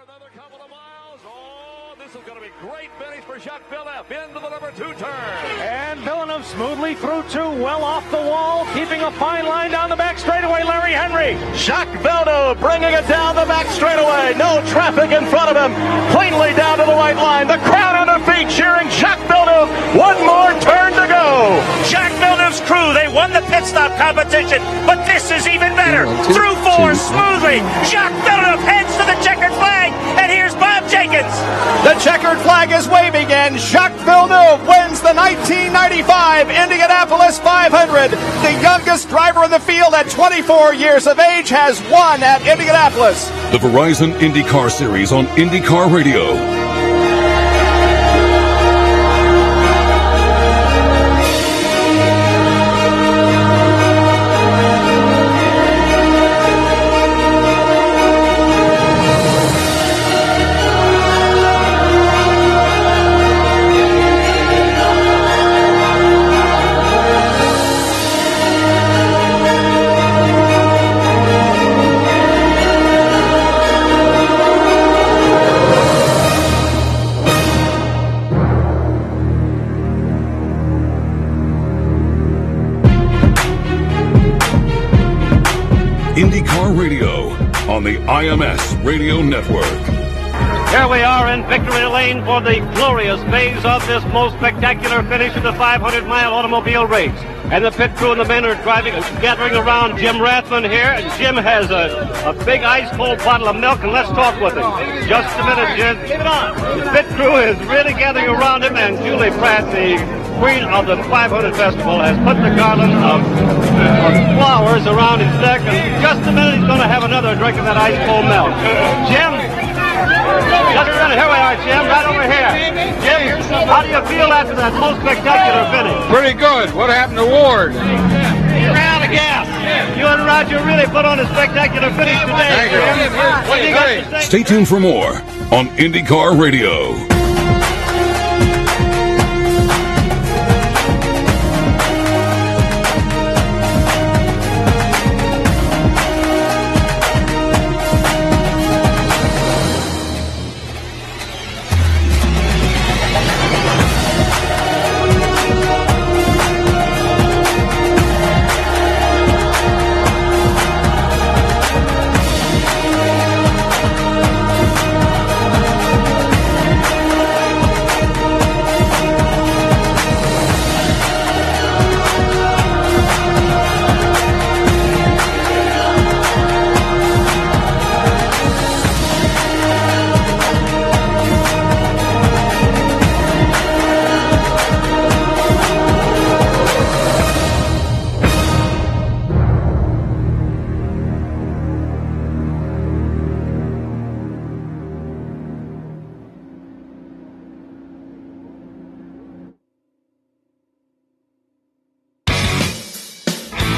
another couple of miles. Oh, this is going to be great finish for Jacques Villeneuve into the number 2 turn. And Villeneuve smoothly through 2, well off the wall, keeping a fine line down the back straightaway. Larry Henry. Jacques Villeneuve bringing it down the back straightaway. No traffic in front of him. Cleanly down to the white line. The crowd on their feet cheering Jacques Villeneuve. One more turn to go. Jacques Villeneuve's crew, they won the pit stop competition, but this is even better. Through 4 smoothly. Jacques Villeneuve heads to the checkered flag, and here's Bob Jenkins. The checkered flag is waving, and Jacques Villeneuve wins the 1995 Indianapolis 500. The youngest driver in the field at 24 years of age has won at Indianapolis. The Verizon IndyCar Series on IndyCar Radio. IndyCar Radio on the IMS Radio Network. Here we are in victory lane for the glorious phase of this most spectacular finish of the 500-mile automobile race. And the pit crew and the men are gathering around Jim Rathman here. And Jim has a big ice-cold bottle of milk, and let's talk with him. Just a minute, Jim. Keep it on. The pit crew is really gathering around him, and Julie Pratt, the queen of the 500 Festival, has put the garland of flowers around his neck. And just a minute, he's going to have another drink of that ice-cold milk. Jim, just a minute. Here we are, Jim, right over here. Jim, how do you feel after that most spectacular finish? Pretty good. What happened to Ward? He ran out of gas. You and Roger really put on a spectacular finish today. Thank you. What do you got to say? Stay tuned for more on IndyCar Radio.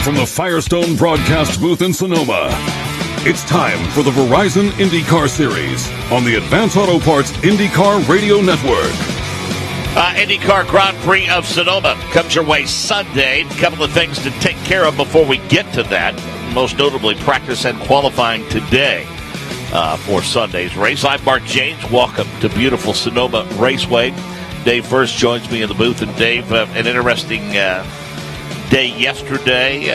From the Firestone broadcast booth in Sonoma, it's time for the Verizon IndyCar Series on the Advance Auto Parts IndyCar Radio Network. IndyCar Grand Prix of Sonoma comes your way Sunday. A couple of things to take care of before we get to that. Most notably, practice and qualifying today for Sunday's race. I'm Mark James. Welcome to beautiful Sonoma Raceway. Dave First joins me in the booth. And Dave, an interesting day yesterday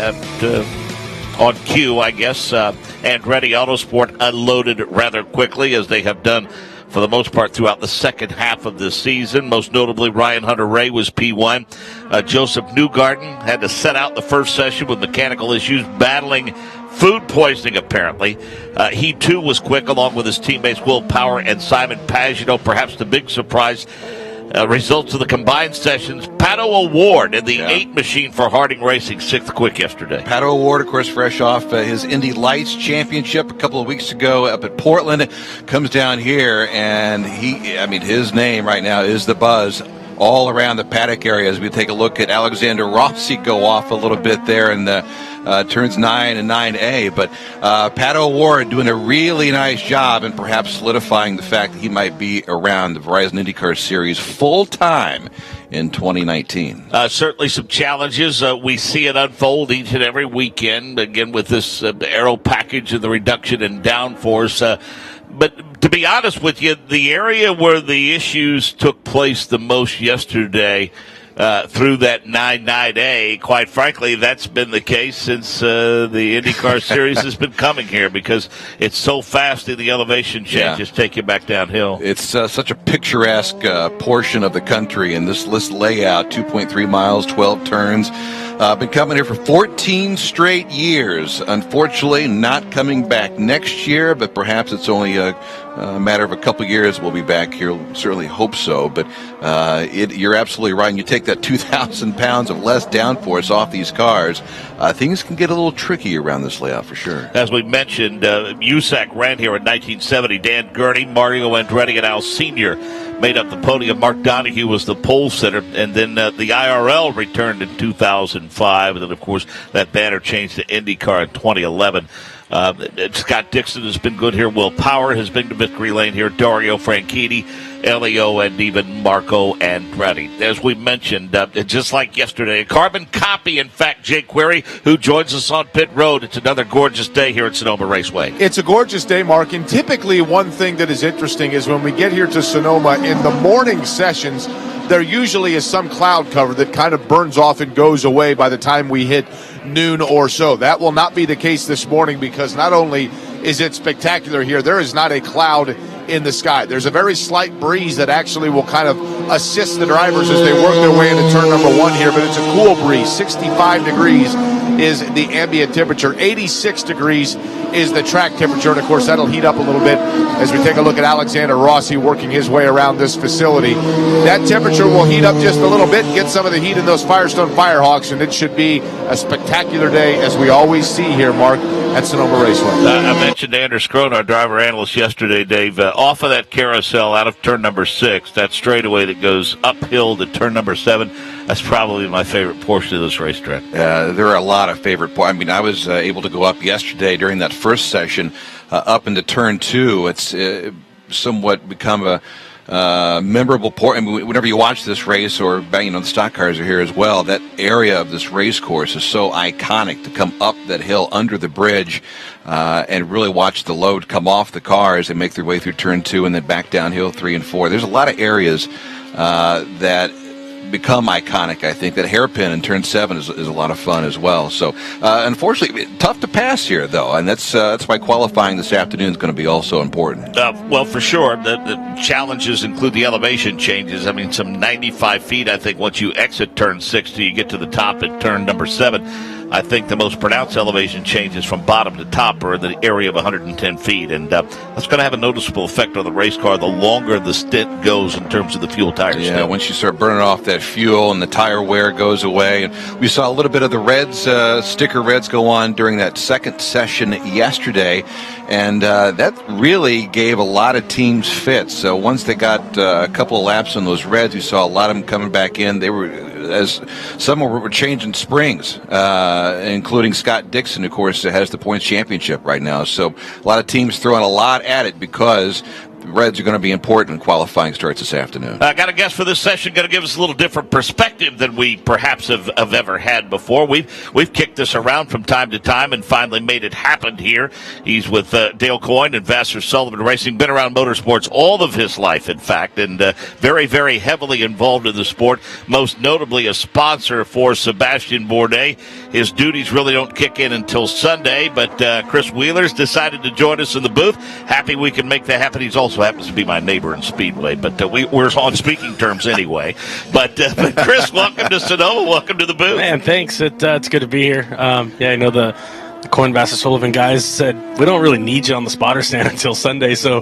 on cue, I guess. Andretti Autosport unloaded rather quickly, as they have done for the most part throughout the second half of this season. Most notably, Ryan Hunter-Reay was P1. Joseph Newgarden had to set out the first session with mechanical issues, battling food poisoning, apparently. He, too, was quick, along with his teammates Will Power and Simon Pagenaud. Perhaps the big surprise, results of the combined sessions, Pato O'Ward in the 8 machine for Harding Racing, 6th quick yesterday. Pato O'Ward, of course, fresh off his Indy Lights championship a couple of weeks ago up at Portland, comes down here, and his name right now is the buzz all around the paddock area as we take a look at Alexander Rossi go off a little bit there in the turns 9 and 9A. But Pato O'Ward doing a really nice job and perhaps solidifying the fact that he might be around the Verizon IndyCar Series full-time in 2019. Certainly some challenges. We see it unfold each and every weekend, again with this aero package and the reduction in downforce. But to be honest with you, the area where the issues took place the most yesterday through that 9-9A, quite frankly, that's been the case since the IndyCar Series has been coming here, because it's so fast in the elevation changes take you back downhill. It's such a picturesque portion of the country, and this layout, 2.3 miles, 12 turns. Been coming here for 14 straight years. Unfortunately, not coming back next year, but perhaps it's only a matter of a couple years we'll be back here. Certainly hope so. But you're absolutely right. And you take that 2,000 pounds of less downforce off these cars, things can get a little tricky around this layout for sure. As we mentioned, USAC ran here in 1970. Dan Gurney, Mario Andretti, and Al Sr. made up the podium. Mark Donahue was the pole sitter, and then the IRL returned in 2005, and then, of course, that banner changed to IndyCar in 2011. Scott Dixon has been good here. Will Power has been to victory lane here. Dario Franchitti, Elio, and even Marco Andretti. As we mentioned, just like yesterday, a carbon copy, in fact, Jake Query, who joins us on pit road. It's another gorgeous day here at Sonoma Raceway. It's a gorgeous day, Mark, and typically one thing that is interesting is when we get here to Sonoma in the morning sessions, there usually is some cloud cover that kind of burns off and goes away by the time we hit noon or so. That will not be the case this morning, because not only is it spectacular here, there is not a cloud in the sky. There's a very slight breeze that actually will kind of assist the drivers as they work their way into turn number one here, but it's a cool breeze. 65 degrees is the ambient temperature. 86 degrees is the track temperature, and of course that'll heat up a little bit as we take a look at Alexander Rossi working his way around this facility. That temperature will heat up just a little bit, get some of the heat in those Firestone Firehawks, and it should be a spectacular day, as we always see here, Mark, at Sonoma Raceway. I mentioned Anders Krohn, our driver analyst, yesterday, Dave, off of that carousel out of turn number 6, that straightaway that goes uphill to turn number 7, that's probably my favorite portion of this racetrack. There are a lot of favorite points. I mean, I was able to go up yesterday during that first session up into turn 2. It's somewhat become a memorable point. I mean, whenever you watch this race, or the stock cars are here as well, that area of this race course is so iconic, to come up that hill under the bridge and really watch the load come off the cars and make their way through turn 2 and then back downhill 3 and 4. There's a lot of areas that become iconic. I think that hairpin in turn 7 is a lot of fun as well. So unfortunately, tough to pass here, though, and that's why qualifying this afternoon is going to be also important. Well, for sure, the challenges include the elevation changes. I mean, some 95 feet, I think, once you exit turn 6 till you get to the top at turn number 7. I think the most pronounced elevation changes from bottom to top are in the area of 110 feet, and that's going to have a noticeable effect on the race car the longer the stint goes in terms of the fuel tires. Yeah, once you start burning off that fuel and the tire wear goes away. And we saw a little bit of the reds, sticker reds go on during that second session yesterday, and that really gave a lot of teams fits. So once they got a couple of laps on those reds, we saw a lot of them coming back in. They were, as some were changing springs, including Scott Dixon, of course, has the points championship right now. So a lot of teams throwing a lot at it, because the Reds are going to be important when qualifying starts this afternoon. I got a guest for this session, going to give us a little different perspective than we perhaps have ever had before. We've kicked this around from time to time and finally made it happen here. He's with Dale Coyne and Vassar Sullivan Racing, been around motorsports all of his life, in fact, and very, very heavily involved in the sport, most notably a sponsor for Sebastian Bourdais. His duties really don't kick in until Sunday, but Chris Wheeler's decided to join us in the booth. Happy we can make that happen. He's also happens to be my neighbor in Speedway, but we're on speaking terms anyway. But Chris, welcome to Sonoma. Welcome to the booth. Man, thanks. It's good to be here. I know the Coyne Vassar Sullivan guys said we don't really need you on the spotter stand until Sunday, so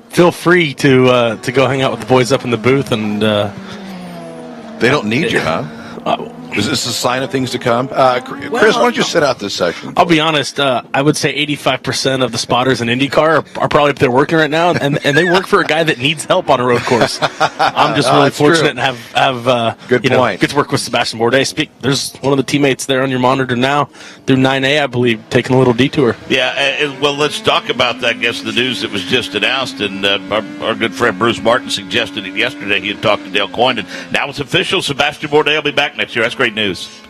feel free to go hang out with the boys up in the booth. And they don't need you, huh? Is this a sign of things to come? Chris, why don't you sit out this session? I'll be honest. I would say 85% of the spotters in IndyCar are probably up there working right now, and they work for a guy that needs help on a road course. I'm just really fortunate to have good point. Get to work with Sebastian Bourdais. There's one of the teammates there on your monitor now through 9A, I believe, taking a little detour. Yeah, well, let's talk about that. I guess the news that was just announced, and our good friend Bruce Martin suggested it yesterday. He had talked to Dale Coyne, and now it's official. Sebastian Bourdais will be back next year. That's great news.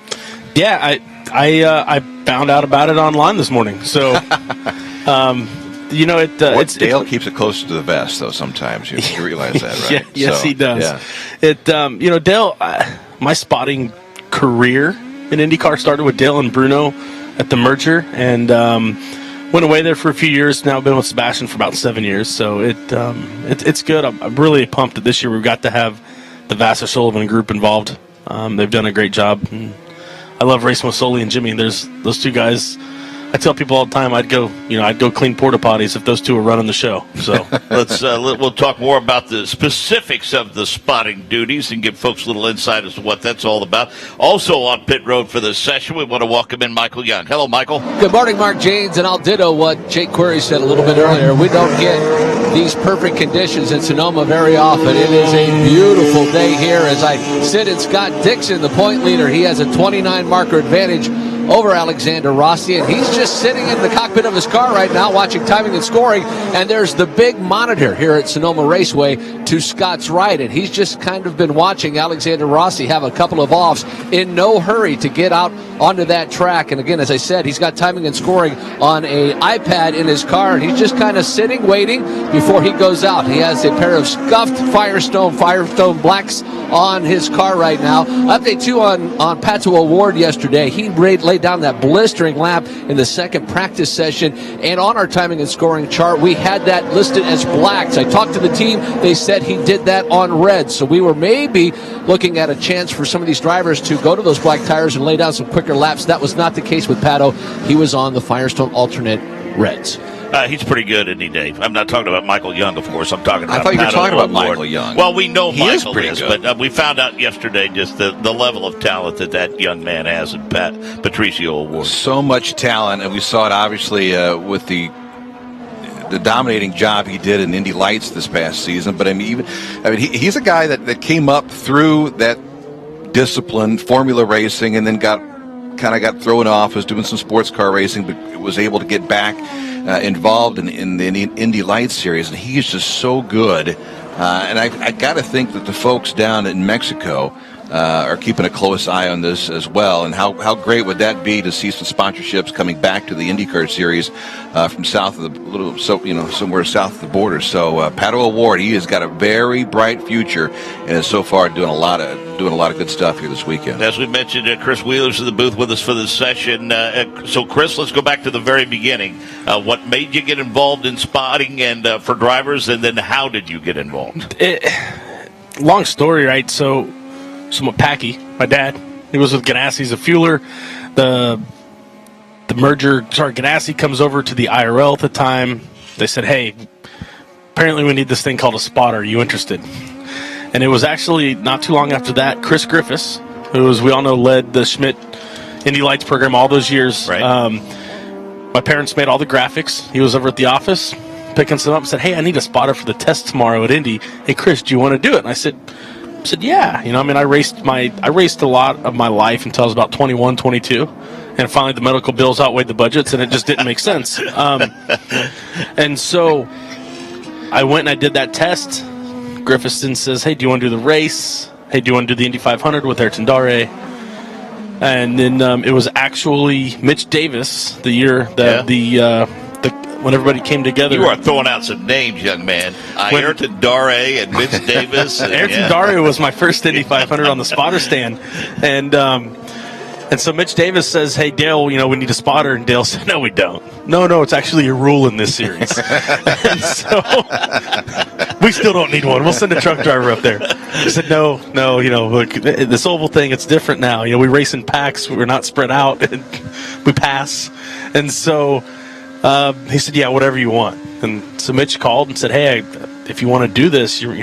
Yeah, I found out about it online this morning. So, Dale keeps it closer to the vest, though. Sometimes you realize that, right? Yes, he does. Yeah. Dale, my spotting career in IndyCar started with Dale and Bruno at the merger, and went away there for a few years. Now I've been with Sebastian for about 7 years, so it's good. I'm really pumped that this year we've got to have the Vassar-Sullivan group involved. They've done a great job. And I love racing with Sully and Jimmy. There's those two guys. I tell people all the time I'd go clean porta potties if those two were running the show. So we'll talk more about the specifics of the spotting duties and give folks a little insight as to what that's all about. Also on pit road for this session, we want to welcome in Michael Young. Hello, Michael. Good morning, Mark Janes, and I'll ditto what Jake Query said a little bit earlier. We don't get these perfect conditions in Sonoma very often. It is a beautiful day here as I sit in Scott Dixon, the point leader. He has a 29 marker advantage over Alexander Rossi, and he's just sitting in the cockpit of his car right now watching timing and scoring, and there's the big monitor here at Sonoma Raceway to Scott's right, and he's just kind of been watching Alexander Rossi have a couple of offs in no hurry to get out onto that track. And again, as I said, he's got timing and scoring on a iPad in his car, and he's just kind of sitting waiting before he goes out. He has a pair of scuffed Firestone blacks on his car right now. Update too on Pato O'Ward yesterday. He laid down that blistering lap in the second practice session, and on our timing and scoring chart we had that listed as blacks. I talked to the team, they said he did that on red, so we were maybe looking at a chance for some of these drivers to go to those black tires and lay down some quicker laps. That was not the case with Pato. He was on the Firestone alternate reds. He's pretty good, isn't he, Dave? I'm not talking about Michael Young, of course. I'm talking about I thought you were Pato talking about O'Ward. Michael Young. Well, we know He Michael is pretty good. but we found out yesterday just the level of talent that young man has in Patricio O'Ward. So much talent, and we saw it obviously with the dominating job he did in Indy Lights this past season. But he's a guy that came up through that discipline, formula racing, and then got thrown off, was doing some sports car racing, but was able to get back involved in the Indy Lights series, and he's just so good. And I got to think that the folks down in Mexico are keeping a close eye on this as well. And how great would that be to see some sponsorships coming back to the IndyCar series from south of somewhere south of the border. So Pato O'Ward, he has got a very bright future, and is so far doing a lot of good stuff here this weekend. As we mentioned, Chris Wheeler's in the booth with us for this session. So, Chris, let's go back to the very beginning. What made you get involved in spotting and for drivers, and then how did you get involved? Long story, right? So Packy, my dad, he was with Ganassi. He's a fueler. The Ganassi comes over to the IRL at the time. They said, hey, apparently we need this thing called a spotter. Are you interested? And it was actually not too long after that, Chris Griffiths, who, as we all know, led the Schmidt Indy Lights program all those years. Right. My parents made all the graphics. He was over at the office picking some up and said, hey, I need a spotter for the test tomorrow at Indy. Hey, Chris, do you want to do it? And I said, yeah. I raced a lot of my life until I was about 21, 22. And finally the medical bills outweighed the budgets, and it just didn't make sense. And so I went and I did that test. Griffithson says, hey, do you want to do the race? Hey, do you want to do the Indy 500 with Ayrton Dare? And then it was actually Mitch Davis the year that when everybody came together. You are throwing out some names, young man. Ayrton Dare and Mitch Davis. Ayrton Dare was my first Indy 500 on the spotter stand. And so Mitch Davis says, hey, Dale, we need a spotter. And Dale said, no, we don't. No, it's actually a rule in this series. And so we still don't need one. We'll send a truck driver up there. He said, no, look, this oval thing, it's different now. We race in packs. We're not spread out. And we pass. And so he said, yeah, whatever you want. And so Mitch called and said, hey, if you want to do this, you're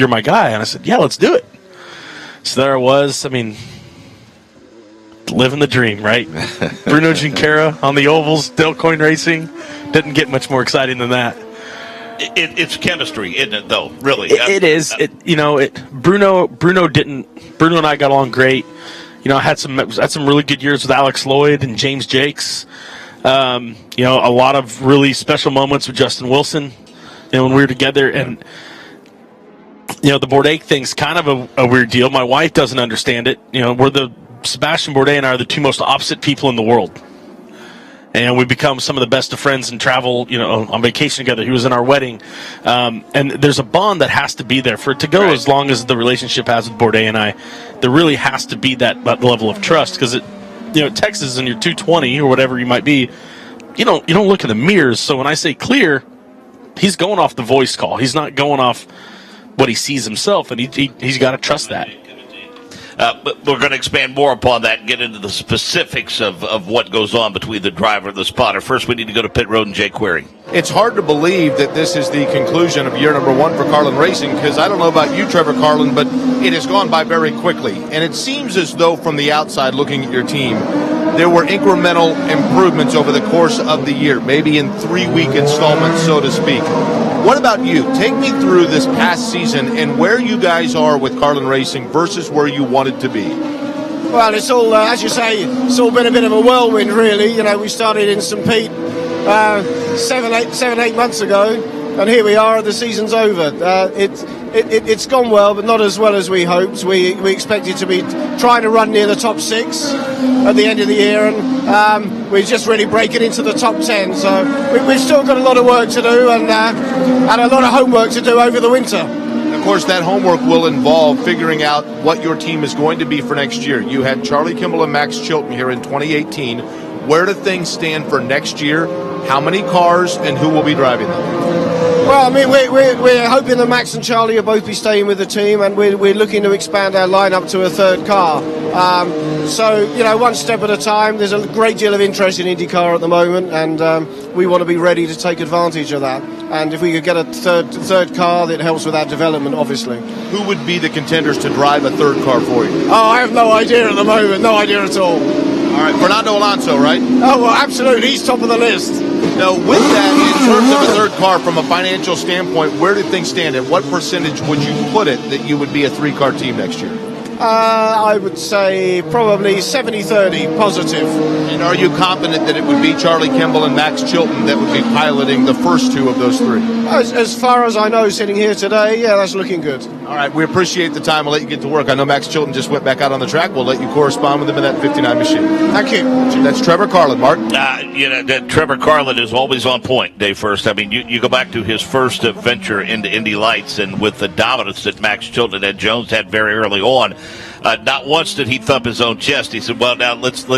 my guy. And I said, yeah, let's do it. So there I was. Living the dream, right? Bruno Junqueira on the ovals, Del Coyne Racing. Didn't get much more exciting than that. It's chemistry, isn't it, though? Really, it is. Bruno and I got along great. I had some really good years with Alex Lloyd and James Jakes. A lot of really special moments with Justin Wilson. When we were together, and the Bourdais thing's kind of a weird deal. My wife doesn't understand it. Sebastian Bourdais and I are the two most opposite people in the world. and we become some of the best of friends and travel, on vacation together. He was in our wedding. And there's a bond that has to be there for it to go as long as the relationship has with Bourdais and I. There really has to be that level of trust, because Texas and you're 220 or whatever you might be, you don't look in the mirrors. So when I say clear, he's going off the voice call. He's not going off what he sees himself, and he's got to trust that. But we're going to expand more upon that and get into the specifics of what goes on between the driver and the spotter. First, we need to go to pit road and Jay Query. It's hard to believe that this is the conclusion of year number 1 for Carlin Racing, because I don't know about you, Trevor Carlin, but it has gone by very quickly. And it seems as though from the outside looking at your team, there were incremental improvements over the course of the year, maybe in 3-week installments, so to speak. What about you? Take me through this past season and where you guys are with Carlin Racing versus where you wanted to be. Well, it's all, as you say, it's all been a bit of a whirlwind, really. We started in St. Pete 7-8 months ago, and here we are. The season's over. It's gone well, but not as well as we hoped. We expected to be trying to run near the top 6 at the end of the year, and we're just really breaking into the top 10. So we've still got a lot of work to do, and a lot of homework to do over the winter. Of course, that homework will involve figuring out what your team is going to be for next year. You had Charlie Kimball and Max Chilton here in 2018. Where do things stand for next year? How many cars and who will be driving them? Well, I mean, we're hoping that Max and Charlie will both be staying with the team, and we're looking to expand our lineup to a 3rd car. So, one step at a time. There's a great deal of interest in IndyCar at the moment, and we want to be ready to take advantage of that. And if we could get a third car, that helps with our development, obviously. Who would be the contenders to drive a 3rd car for you? Oh, I have no idea at the moment. No idea at all. All right, Fernando Alonso, right? Oh, well, absolutely. He's top of the list. Now, with that, in terms of a 3rd car, from a financial standpoint, where do things stand? At what percentage would you put it that you would be a 3-car team next year? I would say probably 70-30 positive. And are you confident that it would be Charlie Kimball and Max Chilton that would be piloting the first 2 of those 3? As far as I know, sitting here today, yeah, that's looking good. All right, we appreciate the time. We'll let you get to work. I know Max Chilton just went back out on the track. We'll let you correspond with him in that 59 machine. Thank you. That's Trevor Carlin, Mark. Trevor Carlin is always on point, Dave First. I mean, you go back to his first venture into Indy Lights, and with the dominance that Max Chilton and Jones had very early on, not once did he thump his own chest. He said, "Well, now let's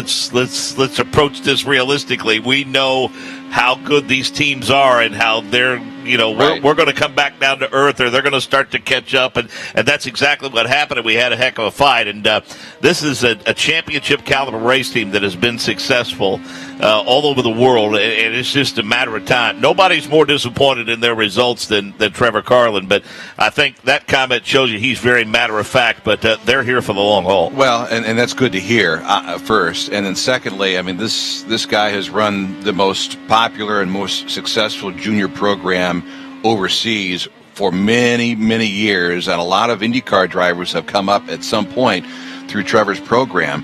approach this realistically. We know how good these teams are and how they're." We're going to come back down to earth, or they're going to start to catch up, and that's exactly what happened, and we had a heck of a fight. And this is a championship caliber race team that has been successful all over the world, and it's just a matter of time. Nobody's more disappointed in their results than Trevor Carlin, but I think that comment shows you he's very matter-of-fact, but they're here for the long haul. Well, and that's good to hear, first. And then secondly, I mean, this guy has run the most popular and most successful junior program overseas for many, many years, and a lot of IndyCar drivers have come up at some point through Trevor's program.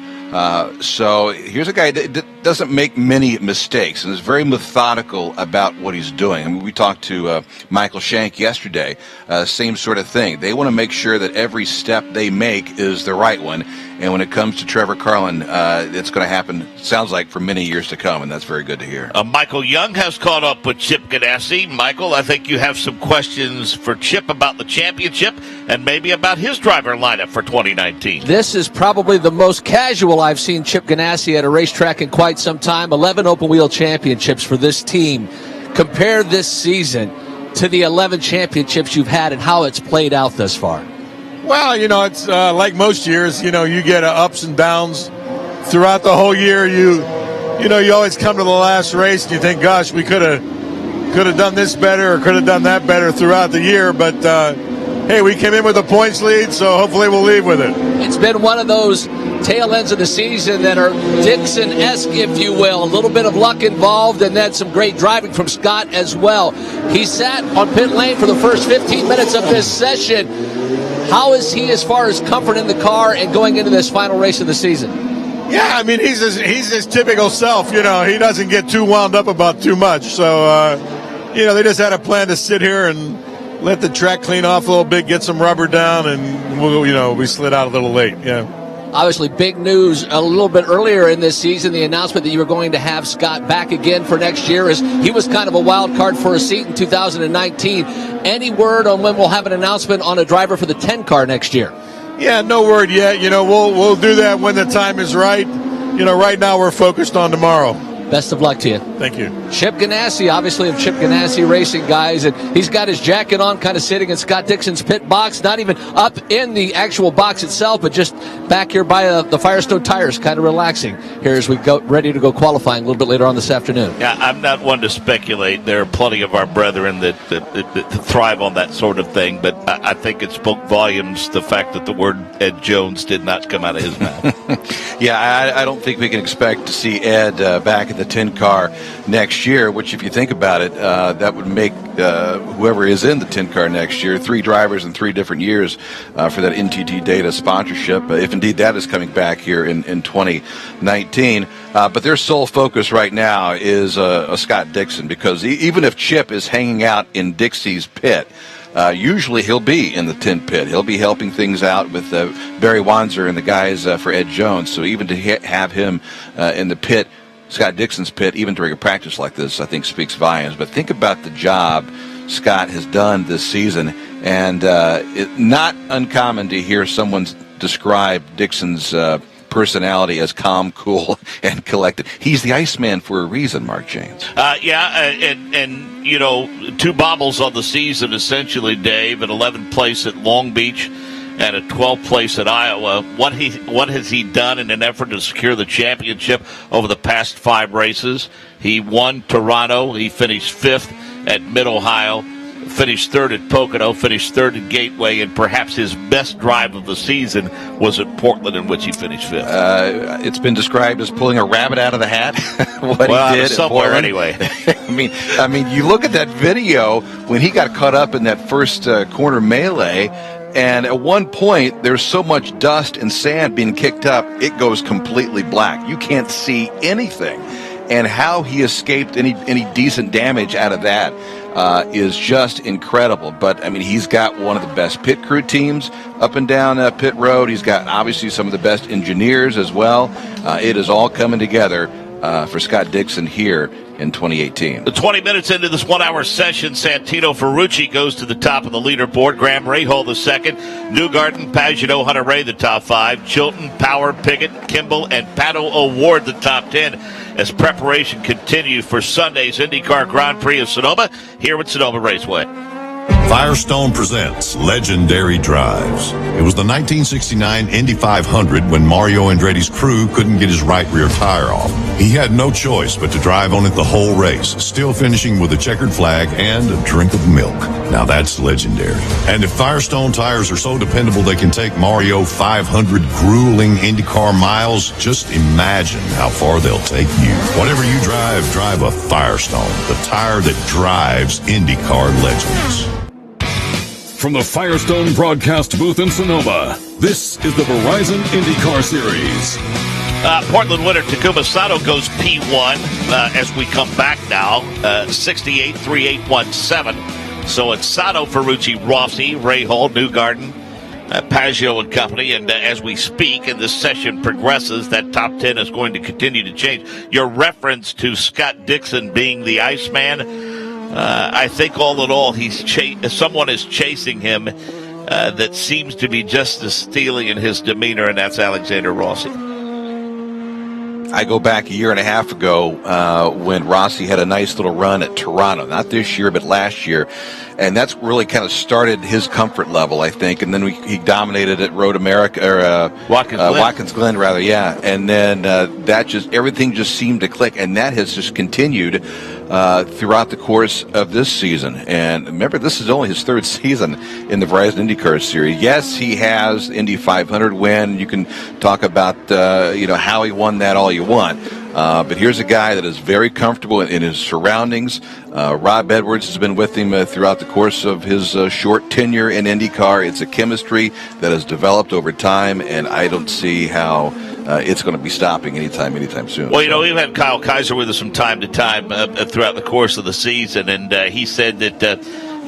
So here's a guy that doesn't make many mistakes and is very methodical about what he's doing. I mean, we talked to Michael Shank yesterday, same sort of thing. They want to make sure that every step they make is the right one. And when it comes to Trevor Carlin, it's going to happen, sounds like, for many years to come, and that's very good to hear. Michael Young has caught up with Chip Ganassi. Michael, I think you have some questions for Chip about the championship and maybe about his driver lineup for 2019. This is probably the most casual I've seen Chip Ganassi at a racetrack in quite some time. 11 open-wheel championships for this team. Compare this season to the 11 championships you've had and how it's played out thus far. Well, it's like most years, you get ups and downs throughout the whole year. You always come to the last race and you think, gosh, we could have done this better or could have done that better throughout the year. But, hey, we came in with a points lead, so hopefully we'll leave with it. It's been one of those tail ends of the season that are Dixon-esque, if you will. A little bit of luck involved and then some great driving from Scott as well. He sat on pit lane for the first 15 minutes of this session. How is he as far as comfort in the car and going into this final race of the season? Yeah, I mean, he's his typical self. He doesn't get too wound up about too much. So, they just had a plan to sit here and let the track clean off a little bit, get some rubber down, and we slid out a little late. Yeah. Obviously, big news a little bit earlier in this season, the announcement that you were going to have Scott back again for next year, as he was kind of a wild card for a seat in 2019. Any word on when we'll have an announcement on a driver for the 10 car next year? Yeah, no word yet. We'll do that when the time is right. Right now we're focused on tomorrow. Best of luck to you. Thank you. Chip Ganassi, obviously of Chip Ganassi Racing, guys, and he's got his jacket on, kind of sitting in Scott Dixon's pit box, not even up in the actual box itself, but just back here by the Firestone tires, kind of relaxing here as we go ready to go qualifying a little bit later on this afternoon. Yeah, I'm not one to speculate. There are plenty of our brethren that thrive on that sort of thing, but I think it spoke volumes, the fact that the word Ed Jones did not come out of his mouth. Yeah, I don't think we can expect to see Ed back in the 10 car next year, which if you think about it, that would make whoever is in the 10 car next year 3 drivers in 3 different years for that NTT Data sponsorship, if indeed that is coming back here in 2019. But their sole focus right now is Scott Dixon, because even if Chip is hanging out in Dixie's pit, usually he'll be in the 10 pit. He'll be helping things out with Barry Wanzer and the guys for Ed Jones. So even to have him in the pit, Scott Dixon's pit, even during a practice like this, I think speaks volumes. But think about the job Scott has done this season, and it's not uncommon to hear someone describe Dixon's personality as calm, cool, and collected. He's the Iceman for a reason, Mark James. And 2 bobbles on the season, essentially, Dave, an 11th place at Long Beach and a 12th place at Iowa. What has he done in an effort to secure the championship over the past 5 races? He won Toronto. He finished 5th at Mid-Ohio, finished 3rd at Pocono, finished 3rd at Gateway, and perhaps his best drive of the season was at Portland, in which he finished 5th. It's been described as pulling a rabbit out of the hat. What he did somewhere at anyway. I mean, you look at that video when he got caught up in that first corner melee. And at one point, there's so much dust and sand being kicked up, it goes completely black. You can't see anything. And how he escaped any decent damage out of that is just incredible. But, I mean, he's got one of the best pit crew teams up and down pit road. He's got, obviously, some of the best engineers as well. It is all coming together for Scott Dixon here in 2018. 20 minutes into this 1-hour session, Santino Ferrucci goes to the top of the leaderboard. Graham Rahal the second. Newgarden, Pagenaud, Hunter Ray the top 5. Chilton, Power, Pickett, Kimball, and Pato O'Ward the top 10 as preparation continues for Sunday's IndyCar Grand Prix of Sonoma here at Sonoma Raceway. Firestone presents Legendary Drives. It was the 1969 Indy 500 when Mario Andretti's crew couldn't get his right rear tire off. He had no choice but to drive on it the whole race, still finishing with a checkered flag and a drink of milk. Now that's legendary. And if Firestone tires are so dependable they can take Mario 500 grueling IndyCar miles, just imagine how far they'll take you. Whatever you drive, drive a Firestone, the tire that drives IndyCar legends. From the Firestone broadcast booth in Sonoma, this is the Verizon IndyCar Series. Portland winner Takuma Sato goes P1 as we come back now, 68.3817. So it's Sato, Ferrucci, Rossi, Rahal, Newgarden, Pagenaud and company. And as we speak and this session progresses, that top 10 is going to continue to change. Your reference to Scott Dixon being the Iceman, I think all in all, someone is chasing him that seems to be just as steely in his demeanor, and that's Alexander Rossi. I go back a year and a half ago when Rossi had a nice little run at Toronto. Not this year, but last year. And that's really kind of started his comfort level, I think. And then he dominated at Road America, or Watkins Glen, rather, yeah. And then everything just seemed to click. And that has just continued throughout the course of this season. And remember, this is only his 3rd season in the Verizon IndyCar Series. Yes, he has Indy 500 win. You can talk about how he won that all you want. But here's a guy that is very comfortable in his surroundings. Rob Edwards has been with him throughout the course of his short tenure in IndyCar. It's a chemistry that has developed over time, and I don't see how it's going to be stopping anytime soon. Well, we've had Kyle Kaiser with us from time to time throughout the course of the season, and he said that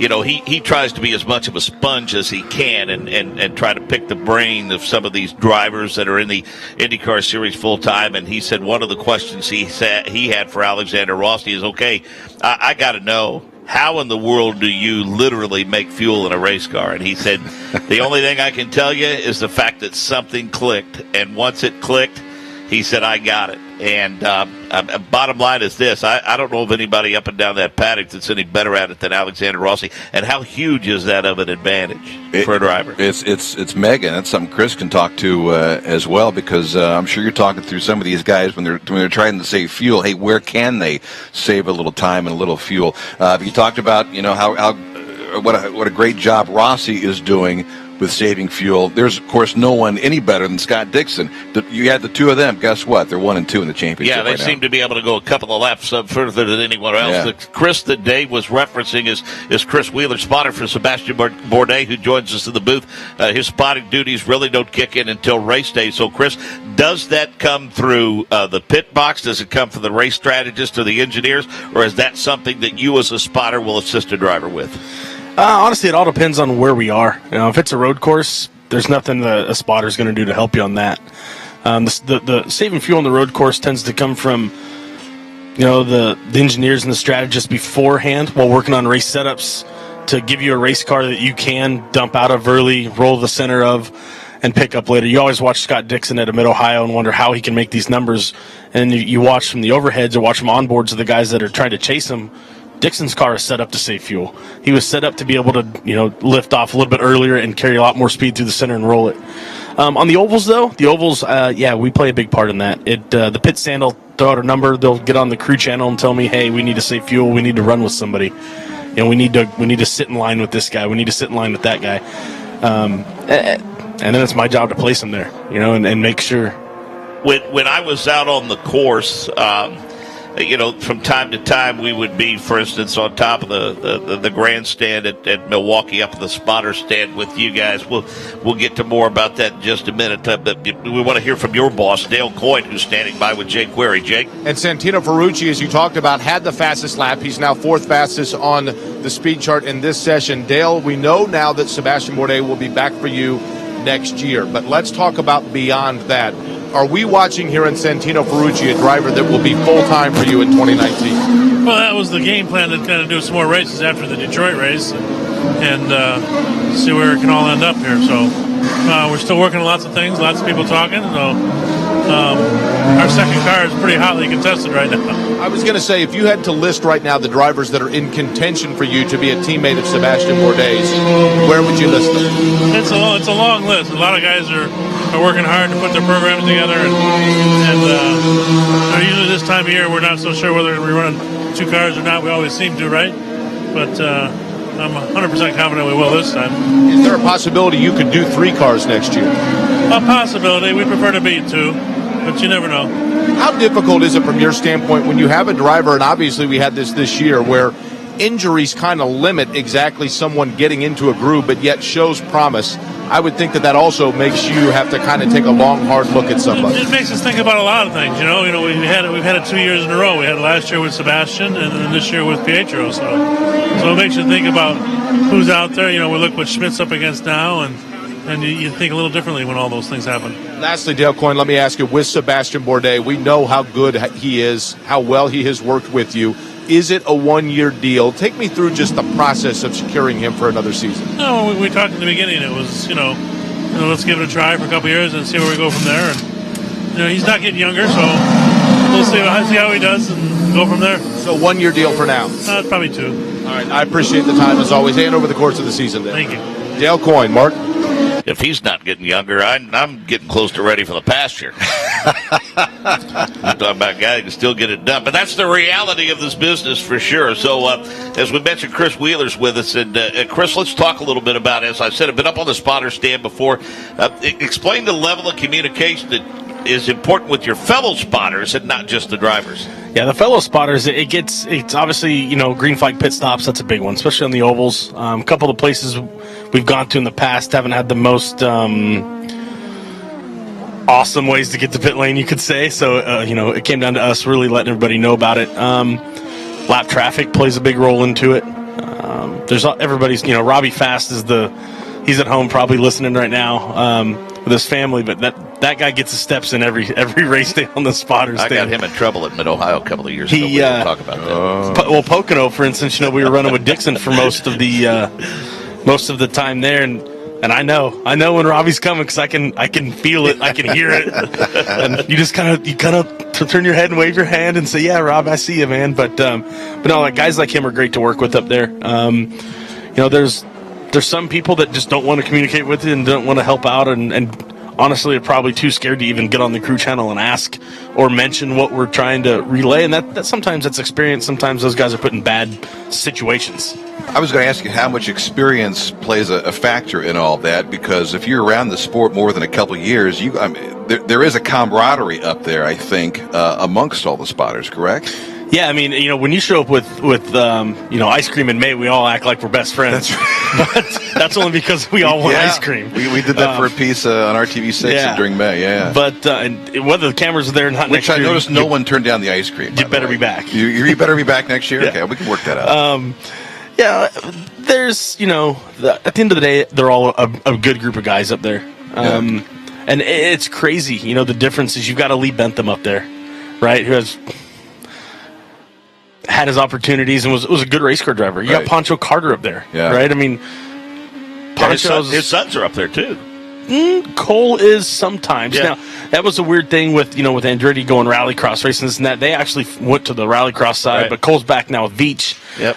he tries to be as much of a sponge as he can and try to pick the brain of some of these drivers that are in the IndyCar series full time. And he said one of the questions he had for Alexander Rossi is, okay, I got to know, how in the world do you literally make fuel in a race car? And he said, the only thing I can tell you is the fact that something clicked. And once it clicked, he said, I got it. And bottom line is this. I don't know of anybody up and down that paddock that's any better at it than Alexander Rossi. And how huge is that of an advantage for a driver? It's mega. And that's something Chris can talk to as well, because I'm sure you're talking through some of these guys when they're trying to save fuel. Hey, where can they save a little time and a little fuel? You talked about how what a great job Rossi is doing with saving fuel. There's, of course, no one any better than Scott Dixon. You had the two of them. Guess what? They're 1 and 2 in the championship. Yeah, they seem to be able to go a couple of laps further than anyone else. Yeah. The Chris that Dave was referencing is Chris Wheeler, spotter for Sebastian Bourdais, who joins us in the booth. His spotting duties really don't kick in until race day. So, Chris, does that come through the pit box? Does it come from the race strategist or the engineers? Or is that something that you as a spotter will assist a driver with? Honestly, it all depends on where we are. If it's a road course, there's nothing that a spotter's going to do to help you on that. The saving fuel on the road course tends to come from, the engineers and the strategists beforehand while working on race setups to give you a race car that you can dump out of early, roll the center of, and pick up later. You always watch Scott Dixon at Mid-Ohio and wonder how he can make these numbers. And you watch from the overheads or watch from onboards of the guys that are trying to chase him. Dixon's car is set up to save fuel. He was set up to be able to, lift off a little bit earlier and carry a lot more speed through the center and roll it. On the ovals, though, we play a big part in that. The pit stand will throw out a number. They'll get on the crew channel and tell me, hey, we need to save fuel. We need to run with somebody. We need to sit in line with this guy. We need to sit in line with that guy. And then it's my job to place them there, and make sure. When I was out on the course, from time to time we would be, for instance, on top of the grandstand at Milwaukee, up at the spotter stand with you guys. We'll get to more about that in just a minute. But we want to hear from your boss, Dale Coyne, who's standing by with Jake Query. Jake? And Santino Ferrucci, as you talked about, had the fastest lap. He's now fourth fastest on the speed chart in this session. Dale, we know now that Sebastian Bourdais will be back for you next year. But let's talk about beyond that. Are we watching here in Santino Ferrucci a driver that will be full-time for you in 2019? Well, that was the game plan, to kind of do some more races after the Detroit race and see where it can all end up here. So we're still working on lots of things, lots of people talking. So our second car is pretty hotly contested right now. I was going to say, if you had to list right now the drivers that are in contention for you to be a teammate of Sebastian Bourdais, where would you list them? It's a long list. A lot of guys are working hard to put their programs together, and usually this time of year we're not so sure whether we're running two cars or not. We always seem to, right? But I'm 100% confident we will this time. Is there a possibility you could do 3 cars next year? A possibility. We prefer to be 2, but you never know. How difficult is it from your standpoint when you have a driver, and obviously we had this year, where injuries kind of limit exactly someone getting into a groove, but yet shows promise? I would think that also makes you have to kind of take a long, hard look at somebody. It makes us think about a lot of things. We've had it 2 years in a row. We had it last year with Sebastian, and then this year with Pietro. So it makes you think about who's out there. We look what Schmidt's up against now, and you think a little differently when all those things happen. Lastly, Dale Coyne, let me ask you, with Sebastian Bourdais, we know how good he is, how well he has worked with you. Is it a 1-year deal? Take me through just the process of securing him for another season. No, we talked in the beginning. It was, let's give it a try for a couple of years and see where we go from there. And he's not getting younger, so we'll see how he does and go from there. So 1-year deal for now? Probably 2. All right, I appreciate the time as always, and over the course of the season. Dale. Thank you. Dale Coyne, Mark. If he's not getting younger, I'm getting close to ready for the pasture. I'm talking about a guy who can still get it done. But that's the reality of this business for sure. So, as we mentioned, Chris Wheeler's with us. And, Chris, let's talk a little bit about, as I said, I've been up on the spotter stand before. Explain the level of communication that is important with your fellow spotters and not just the drivers. Yeah, the fellow spotters, it's obviously, green flag pit stops. That's a big one, especially on the ovals. A couple of places we've gone to in the past haven't had the most awesome ways to get to pit lane, you could say. So, it came down to us really letting everybody know about it. Lap traffic plays a big role into it. there's everybody's, Robbie Fast he's at home probably listening right now with his family, but that guy gets his steps in every race day on the spotter stand. I got him in trouble at Mid-Ohio a couple of years ago. We didn't talk about that. Pocono, for instance, we were running with Dixon for most of the time there, and I know when Robbie's coming because I can feel it, I can hear it, and you just kind of turn your head and wave your hand and say, "Yeah, Rob, I see you, man." But no, guys like him are great to work with up there. There's some people that just don't want to communicate with you and don't want to help out, and honestly are probably too scared to even get on the crew channel and ask or mention what we're trying to relay. And that sometimes that's experience. Sometimes those guys are put in bad situations. I was going to ask you how much experience plays a factor in all that, because if you're around the sport more than a couple of years, there is a camaraderie up there, I think, amongst all the spotters, correct? Yeah, I mean, when you show up with ice cream in May, we all act like we're best friends. That's right. But that's only because we all want ice cream. We did that for a piece on RTV6 during May, yeah. But and whether the cameras are there or not next year. Which I noticed no one turned down the ice cream. You better be back. You better be back next year? Yeah. Okay, we can work that out. There's, at the end of the day, they're all a good group of guys up there. And it's crazy, the difference is you've got Lee Bentham up there, right, who has had his opportunities and was a good race car driver. You got Pancho Carter up there, right? I mean, his sons are up there too. Cole is sometimes. Now, that was a weird thing with Andretti going rallycross racing and that. They actually went to the rallycross side, but Cole's back now with Veach. Yep.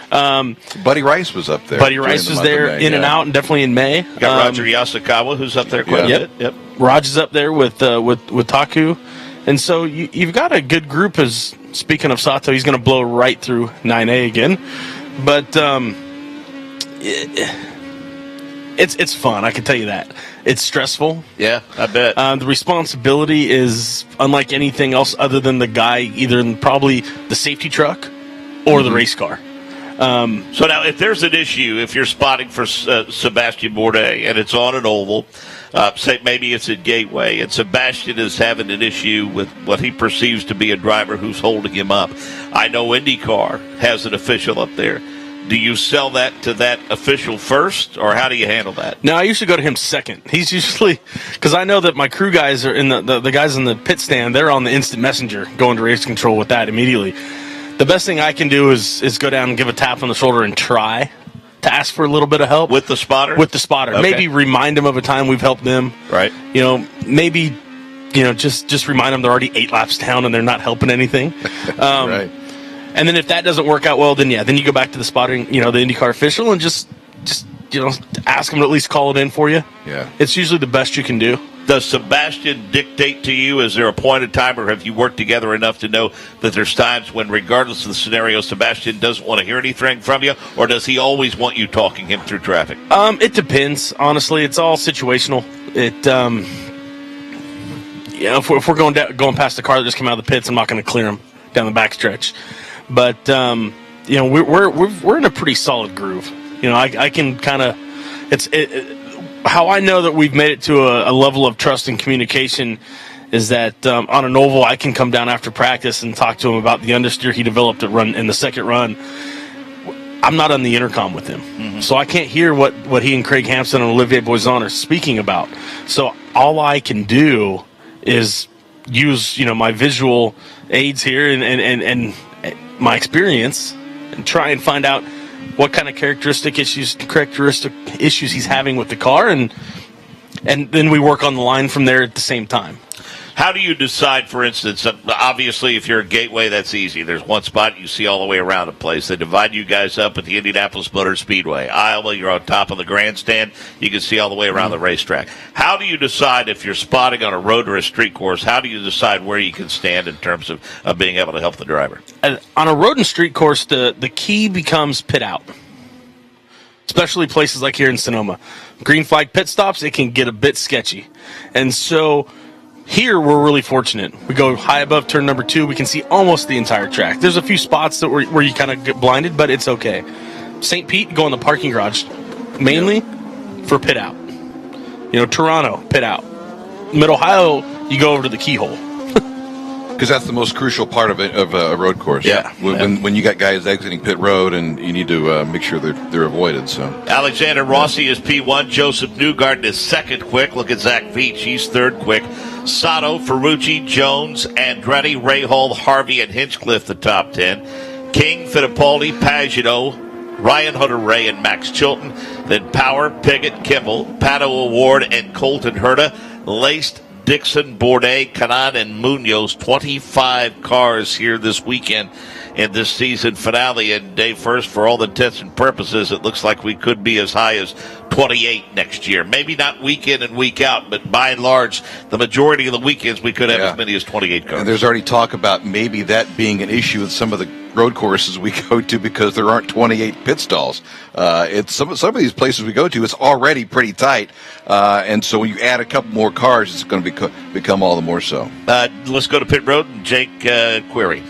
Buddy Rice was up there. Buddy Rice was there in and out, and definitely in May. You got Roger Yasukawa, who's up there quite a bit. Yep. Roger's up there with Taku. And so you've got a good group. As speaking of Sato, he's going to blow right through 9A again. But it's fun, I can tell you that. It's stressful. Yeah, I bet. The responsibility is unlike anything else other than the guy either in probably the safety truck or the race car. So now, if there's an issue, if you're spotting for Sebastian Bourdais and it's on an oval, say maybe it's at Gateway, and Sebastian is having an issue with what he perceives to be a driver who's holding him up. I know IndyCar has an official up there. Do you sell that to that official first, or how do you handle that? No, I usually go to him second. He's usually, because I know that my crew guys are in the guys in the pit stand, they're on the instant messenger going to race control with that immediately. The best thing I can do is go down and give a tap on the shoulder and try to ask for a little bit of help. With the spotter? With the spotter. Okay. Maybe remind them of a time we've helped them. Right. Maybe, just remind them they're already 8 laps down and they're not helping anything. Right. And then if that doesn't work out well, then you go back to the spotting, the IndyCar official and just ask them to at least call it in for you. Yeah. It's usually the best you can do. Does Sebastian dictate to you? Is there a point in time, or have you worked together enough to know that there's times when, regardless of the scenario, Sebastian doesn't want to hear anything from you, or does he always want you talking him through traffic? It depends. Honestly, it's all situational. If we're going past the car that just came out of the pits, I'm not going to clear him down the backstretch. But we're in a pretty solid groove. I can kind of how I know that we've made it to a level of trust and communication is that on an oval I can come down after practice and talk to him about the understeer he developed in the second run. I'm not on the intercom with him, so I can't hear what he and Craig Hampson and Olivier Boizon are speaking about. So all I can do is use my visual aids here and my experience and try and find out what kind of characteristic issues he's having with the car, and then we work on the line from there at the same time. How do you decide, for instance, obviously if you're a Gateway, that's easy. There's one spot you see all the way around the place. They divide you guys up at the Indianapolis Motor Speedway. Iowa, you're on top of the grandstand. You can see all the way around the racetrack. How do you decide if you're spotting on a road or a street course, how do you decide where you can stand in terms of being able to help the driver? On a road and street course, the key becomes pit out, especially places like here in Sonoma. Green flag pit stops, it can get a bit sketchy. And so here, we're really fortunate. We go high above turn number 2. We can see almost the entire track. There's a few spots where you kind of get blinded, but it's okay. St. Pete, go in the parking garage, mainly for pit out. Toronto, pit out. Mid-Ohio, you go over to the keyhole. Because that's the most crucial part of a road course. Yeah. When you got guys exiting pit road, and you need to make sure they're avoided. So Alexander Rossi is P1. Joseph Newgarden is second quick. Look at Zach Veach. He's third quick. Sato, Ferrucci, Jones, Andretti, Rahal, Harvey, and Hinchcliffe the top 10. King, Fittipaldi, Pagano, Ryan Hunter-Ray, and Max Chilton. Then Power, Pickett, Kimmel, Pato O'Ward, and Colton Herta. Laced, Dixon, Bourdais, Kanaan, and Munoz. 25 cars here this weekend in this season finale. And Dave, first, for all intents and purposes, it looks like we could be as high as 28 next year. Maybe not week in and week out, but by and large, the majority of the weekends we could have as many as 28 cars. And there's already talk about maybe that being an issue with some of the road courses we go to because there aren't 28 pit stalls. It's some of these places we go to, it's already pretty tight. And so when you add a couple more cars, it's going to become all the more so. Let's go to pit road and Jake Query.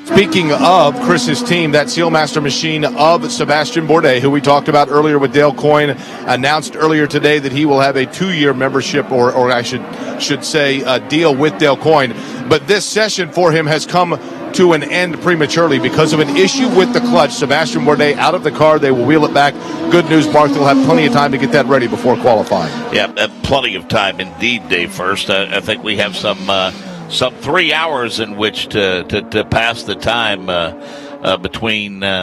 Speaking of Chris's team, that Sealmaster machine of Sebastian Bourdais, who we talked about earlier with Dale Coyne, announced earlier today that he will have a 2-year membership, or I should say a deal with Dale Coyne. But this session for him has come to an end prematurely because of an issue with the clutch. Sebastian Bourdais out of the car. They will wheel it back. Good news, Mark. They'll have plenty of time to get that ready before qualifying. Yeah, plenty of time indeed, Dave. First, I think we have some 3 hours in which to pass the time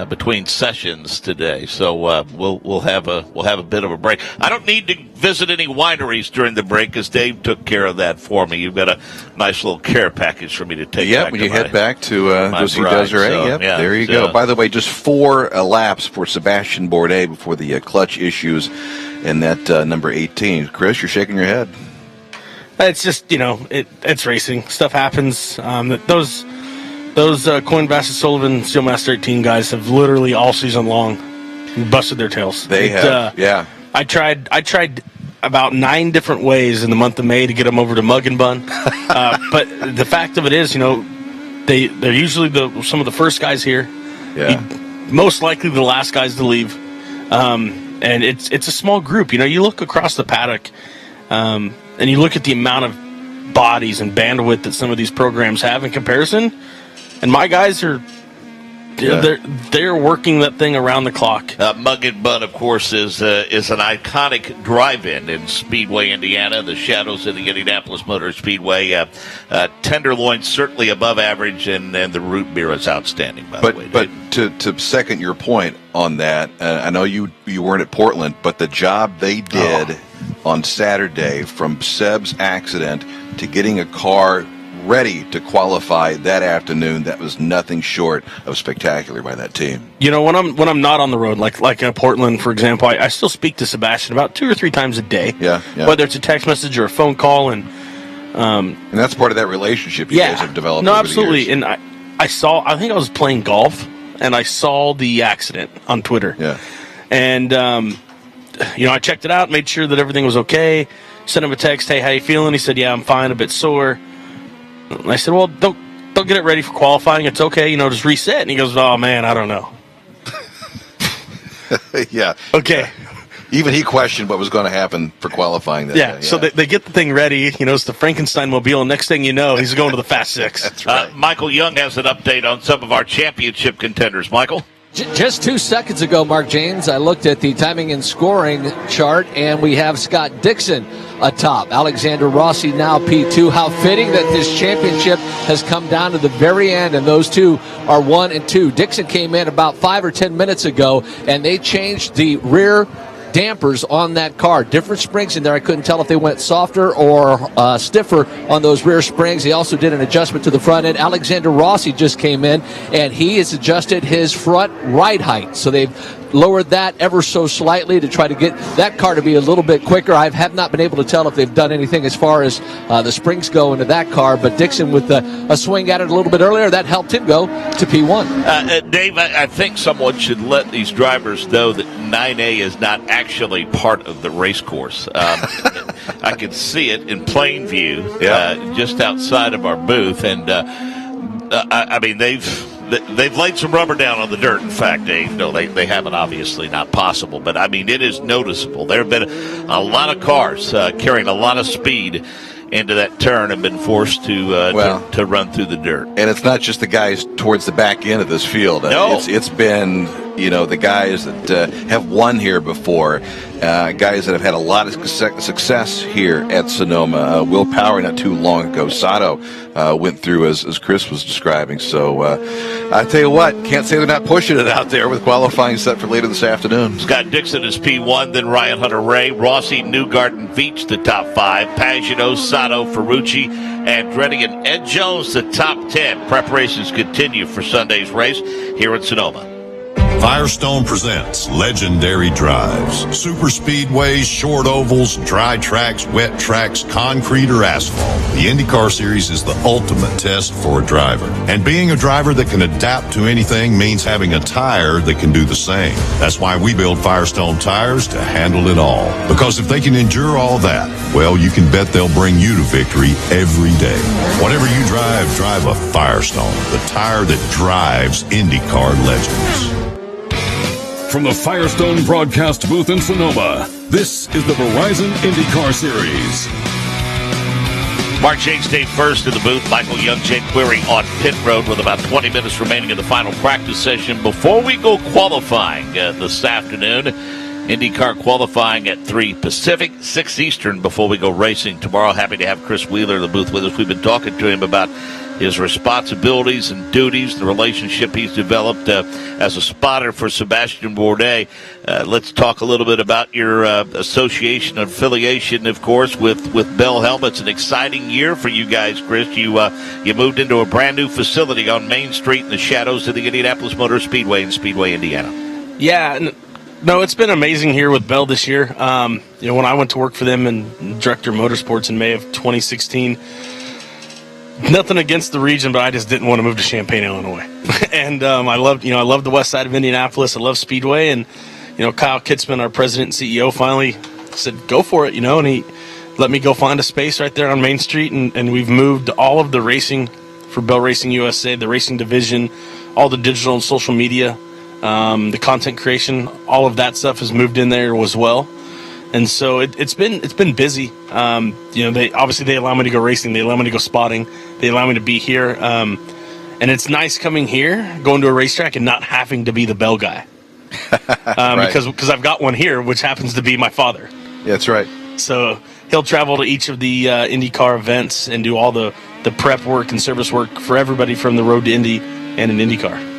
between sessions today. So we'll have a bit of a break. I don't need to visit any wineries during the break because Dave took care of that for me. You've got a nice little care package for me to take. Yeah, when you head back to go see Desiree. So, there you go. By the way, just 4 laps for Sebastian Bourdais before the clutch issues in that number 18. Chris, you're shaking your head. It's just, it's racing. Stuff happens. Those Coyne, Bassett, Sullivan, Steelmaster 18 guys have literally all season long busted their tails. They have, yeah. I tried about 9 different ways in the month of May to get them over to Mug and Bun. But the fact of it is, they're usually some of the first guys here. Yeah. Most likely the last guys to leave. And it's a small group. You look across the paddock, and you look at the amount of bodies and bandwidth that some of these programs have in comparison, and my guys are they're working that thing around the clock. Mug and Bun, of course, is an iconic drive-in in Speedway, Indiana. The shadows of the Indianapolis Motor Speedway. Tenderloin certainly above average, and the root beer is outstanding. By the way, but to second your point on that, I know you weren't at Portland, but the job they did on Saturday, from Seb's accident to getting a car ready to qualify that afternoon, that was nothing short of spectacular by that team. When I'm not on the road, like in Portland, for example, I still speak to Sebastian about 2 or 3 times a day. Yeah. Whether it's a text message or a phone call, and that's part of that relationship you guys have developed. No, over absolutely. the years. And I think I was playing golf, and I saw the accident on Twitter. Yeah. And I checked it out, made sure that everything was okay. Sent him a text, "Hey, how you feeling?" He said, "Yeah, I'm fine, a bit sore." And I said, "Well, don't get it ready for qualifying. It's okay, just reset." And he goes, "Oh man, I don't know." Yeah. Okay. Even he questioned what was going to happen for qualifying that day. Yeah. So they get the thing ready. It's the Frankenstein mobile. And next thing you know, he's going to the Fast Six. That's right. Michael Young has an update on some of our championship contenders. Michael? Just 2 seconds ago, Mark James, I looked at the timing and scoring chart, and we have Scott Dixon atop. Alexander Rossi now P2. How fitting that this championship has come down to the very end, and those two are 1 and 2. Dixon came in about 5 or 10 minutes ago, and they changed the rear dampers on that car. Different springs in there. I couldn't tell if they went softer or stiffer on those rear springs. He also did an adjustment to the front end. Alexander Rossi just came in, and he has adjusted his front ride height. So they've lowered that ever so slightly to try to get that car to be a little bit quicker. I have not been able to tell if they've done anything as far as the springs go into that car, but Dixon with a swing at it a little bit earlier, that helped him go to P1. Dave, I think someone should let these drivers know that 9A is not actually part of the race course. I can see it in plain view, just outside of our booth, and I mean, They've laid some rubber down on the dirt. In fact, Dave, no, they haven't, obviously not possible, but I mean, it is noticeable. There have been a lot of cars carrying a lot of speed into that turn and been forced to run through the dirt. And it's not just the guys towards the back end of this field. No. It's been, the guys that have won here before, guys that have had a lot of success here at Sonoma. Will Power not too long ago. Sato went through as Chris was describing. So I tell you what, can't say they're not pushing it out there with qualifying set for later this afternoon. Scott Dixon is P1, then Ryan Hunter-Ray, Rossi, Newgarden, Veach, the top 5, Pagano, Sato, Ferrucci, Andretti, and Ed Jones, the top 10. Preparations continue for Sunday's race here in Sonoma. Firestone presents legendary drives. Super speedways, short ovals, dry tracks, wet tracks, concrete or asphalt. The IndyCar Series is the ultimate test for a driver. And being a driver that can adapt to anything means having a tire that can do the same. That's why we build Firestone tires to handle it all. Because if they can endure all that, well, you can bet they'll bring you to victory every day. Whatever you drive, drive a Firestone, the tire that drives IndyCar legends. From the Firestone broadcast booth in Sonoma, this is the Verizon IndyCar Series. Mark Yates stayed first in the booth. Michael Young, Jake Query on pit road with about 20 minutes remaining in the final practice session before we go qualifying this afternoon. IndyCar qualifying at 3 Pacific, 6 Eastern before we go racing tomorrow. Happy to have Chris Wheeler in the booth with us. We've been talking to him about his responsibilities and duties, the relationship he's developed as a spotter for Sebastian Bourdais. Let's talk a little bit about your association and affiliation, of course, with Bell Helmets. An exciting year for you guys, Chris. You moved into a brand new facility on Main Street in the shadows of the Indianapolis Motor Speedway in Speedway, Indiana. Yeah, no, it's been amazing here with Bell this year. When I went to work for them and Director of Motorsports in May of 2016, nothing against the region, but I just didn't want to move to Champaign, Illinois. And I loved the west side of Indianapolis. I love Speedway, and Kyle Kitzman, our president and CEO, finally said, "Go for it," and he let me go find a space right there on Main Street, and we've moved all of the racing for Bell Racing USA, the racing division, all the digital and social media, the content creation, all of that stuff has moved in there as well. And so it's been busy. They allow me to go racing. They allow me to go spotting. They allow me to be here. And it's nice coming here, going to a racetrack, and not having to be the Bell guy. Right. Because I've got one here, which happens to be my father. Yeah, that's right. So he'll travel to each of the IndyCar events and do all the prep work and service work for everybody from the road to Indy and in IndyCar.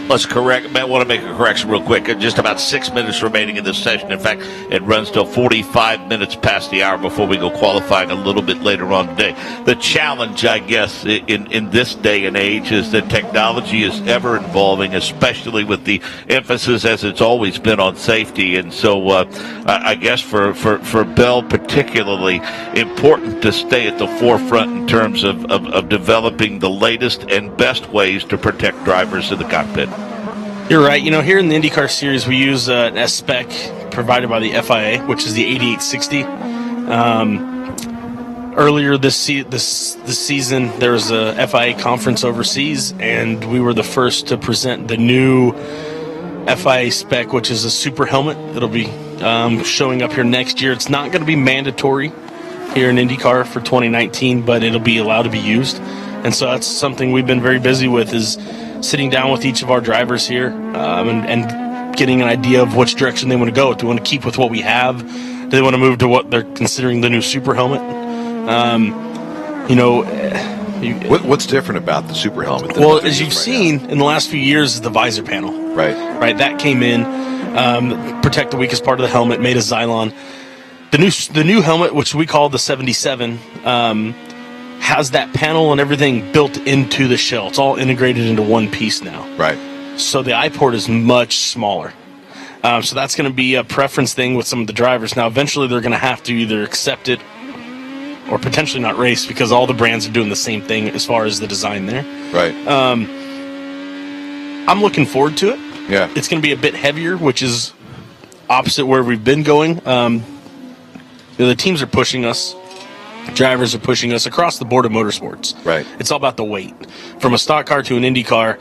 Let's correct. I want to make a correction real quick. Just about 6 minutes remaining in this session. In fact, it runs till 45 minutes past the hour before we go qualifying a little bit later on today. The challenge, I guess, in this day and age is that technology is ever evolving, especially with the emphasis, as it's always been, on safety. And so I guess for Bell particularly, important to stay at the forefront in terms of developing the latest and best ways to protect drivers in the cockpit. You're right. Here in the IndyCar Series, we use an S-Spec provided by the FIA, which is the 8860. Earlier this season, there was a FIA conference overseas, and we were the first to present the new FIA spec, which is a super helmet. It'll be showing up here next year. It's not going to be mandatory here in IndyCar for 2019, but it'll be allowed to be used. And so that's something we've been very busy with, is sitting down with each of our drivers here and getting an idea of which direction they want to go. Do they want to keep with what we have? Do they want to move to what they're considering the new super helmet? What's different about the super helmet? Well, as you've seen in the last few years, is the visor panel. Right. That came in, protect the weakest part of the helmet, made of Xylon. The new helmet, which we call the 77, has that panel and everything built into the shell. It's all integrated into one piece now. Right. So the eye-port is much smaller. So that's going to be a preference thing with some of the drivers. Now, eventually they're going to have to either accept it or potentially not race, because all the brands are doing the same thing as far as the design there. Right. I'm looking forward to it. Yeah. It's going to be a bit heavier, which is opposite where we've been going. The teams are pushing us. Drivers are pushing us across the board of motorsports. Right. It's all about the weight. From a stock car to an Indy car,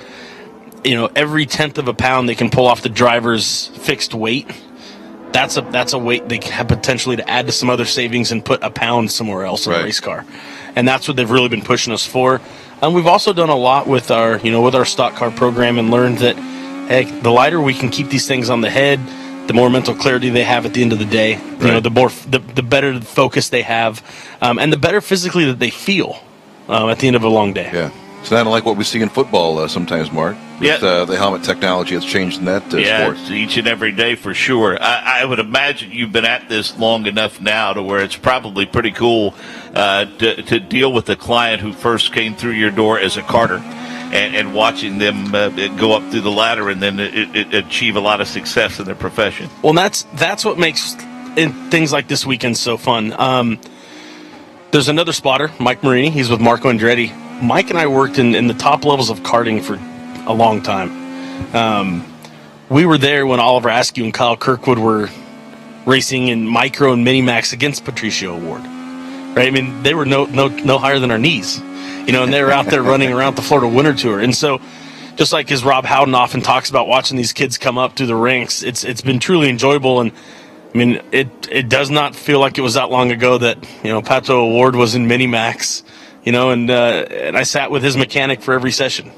every tenth of a pound they can pull off the driver's fixed weight, that's a weight they have potentially to add to some other savings and put a pound somewhere else in a race car. And that's what they've really been pushing us for. And we've also done a lot with our stock car program and learned that, hey, the lighter we can keep these things on the head, the more mental clarity they have at the end of the day. The better focus they have, and the better physically that they feel at the end of a long day. Yeah. It's not unlike what we see in football sometimes, Mark. With the helmet technology that's changed in that sport. Each and every day for sure. I would imagine you've been at this long enough now to where it's probably pretty cool to deal with a client who first came through your door as a karter and watching them go up through the ladder and then achieve a lot of success in their profession. Well, that's what makes things like this weekend so fun. There's another spotter, Mike Marini. He's with Marco Andretti. Mike and I worked in the top levels of karting for a long time. We were there when Oliver Askew and Kyle Kirkwood were racing in micro and mini max against Patricio Award. Right? I mean, they were no higher than our knees, and they were out there running around the Florida Winter Tour. And so, just like as Rob Howden often talks about watching these kids come up through the ranks, it's been truly enjoyable. And I mean, it does not feel like it was that long ago that Pato Award was in mini max. And I sat with his mechanic for every session.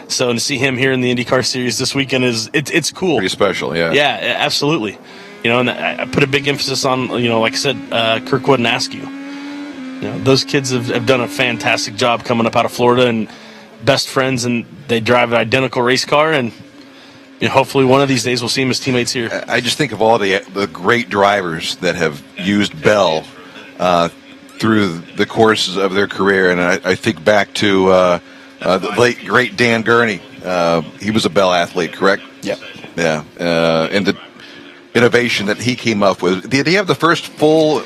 So to see him here in the IndyCar Series this weekend it's cool. Pretty special, yeah. Yeah, absolutely. And I put a big emphasis on, like I said, Kirkwood and Askew. Those kids have done a fantastic job coming up out of Florida and best friends, and they drive an identical race car, and hopefully one of these days we'll see them as teammates here. I just think of all the great drivers that have used Bell through the courses of their career, and I think back to the late great Dan Gurney. He was a Bell athlete, correct? Yep. Yeah. And the innovation that he came up with. Did he have the first full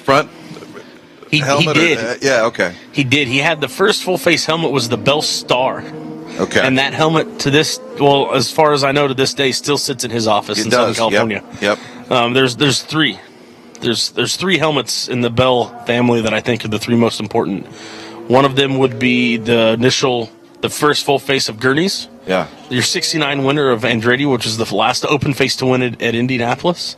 front helmet? He did. Yeah. Okay. He did. He had the first full face helmet was the Bell Star. Okay. And that helmet as far as I know to this day, still sits in his office in Southern California. Yep. There's three. There's three helmets in the Bell family that I think are the three most important. One of them would be the first full face of Gurney's. Yeah. Your 69 winner of Andretti, which was the last open face to win at Indianapolis.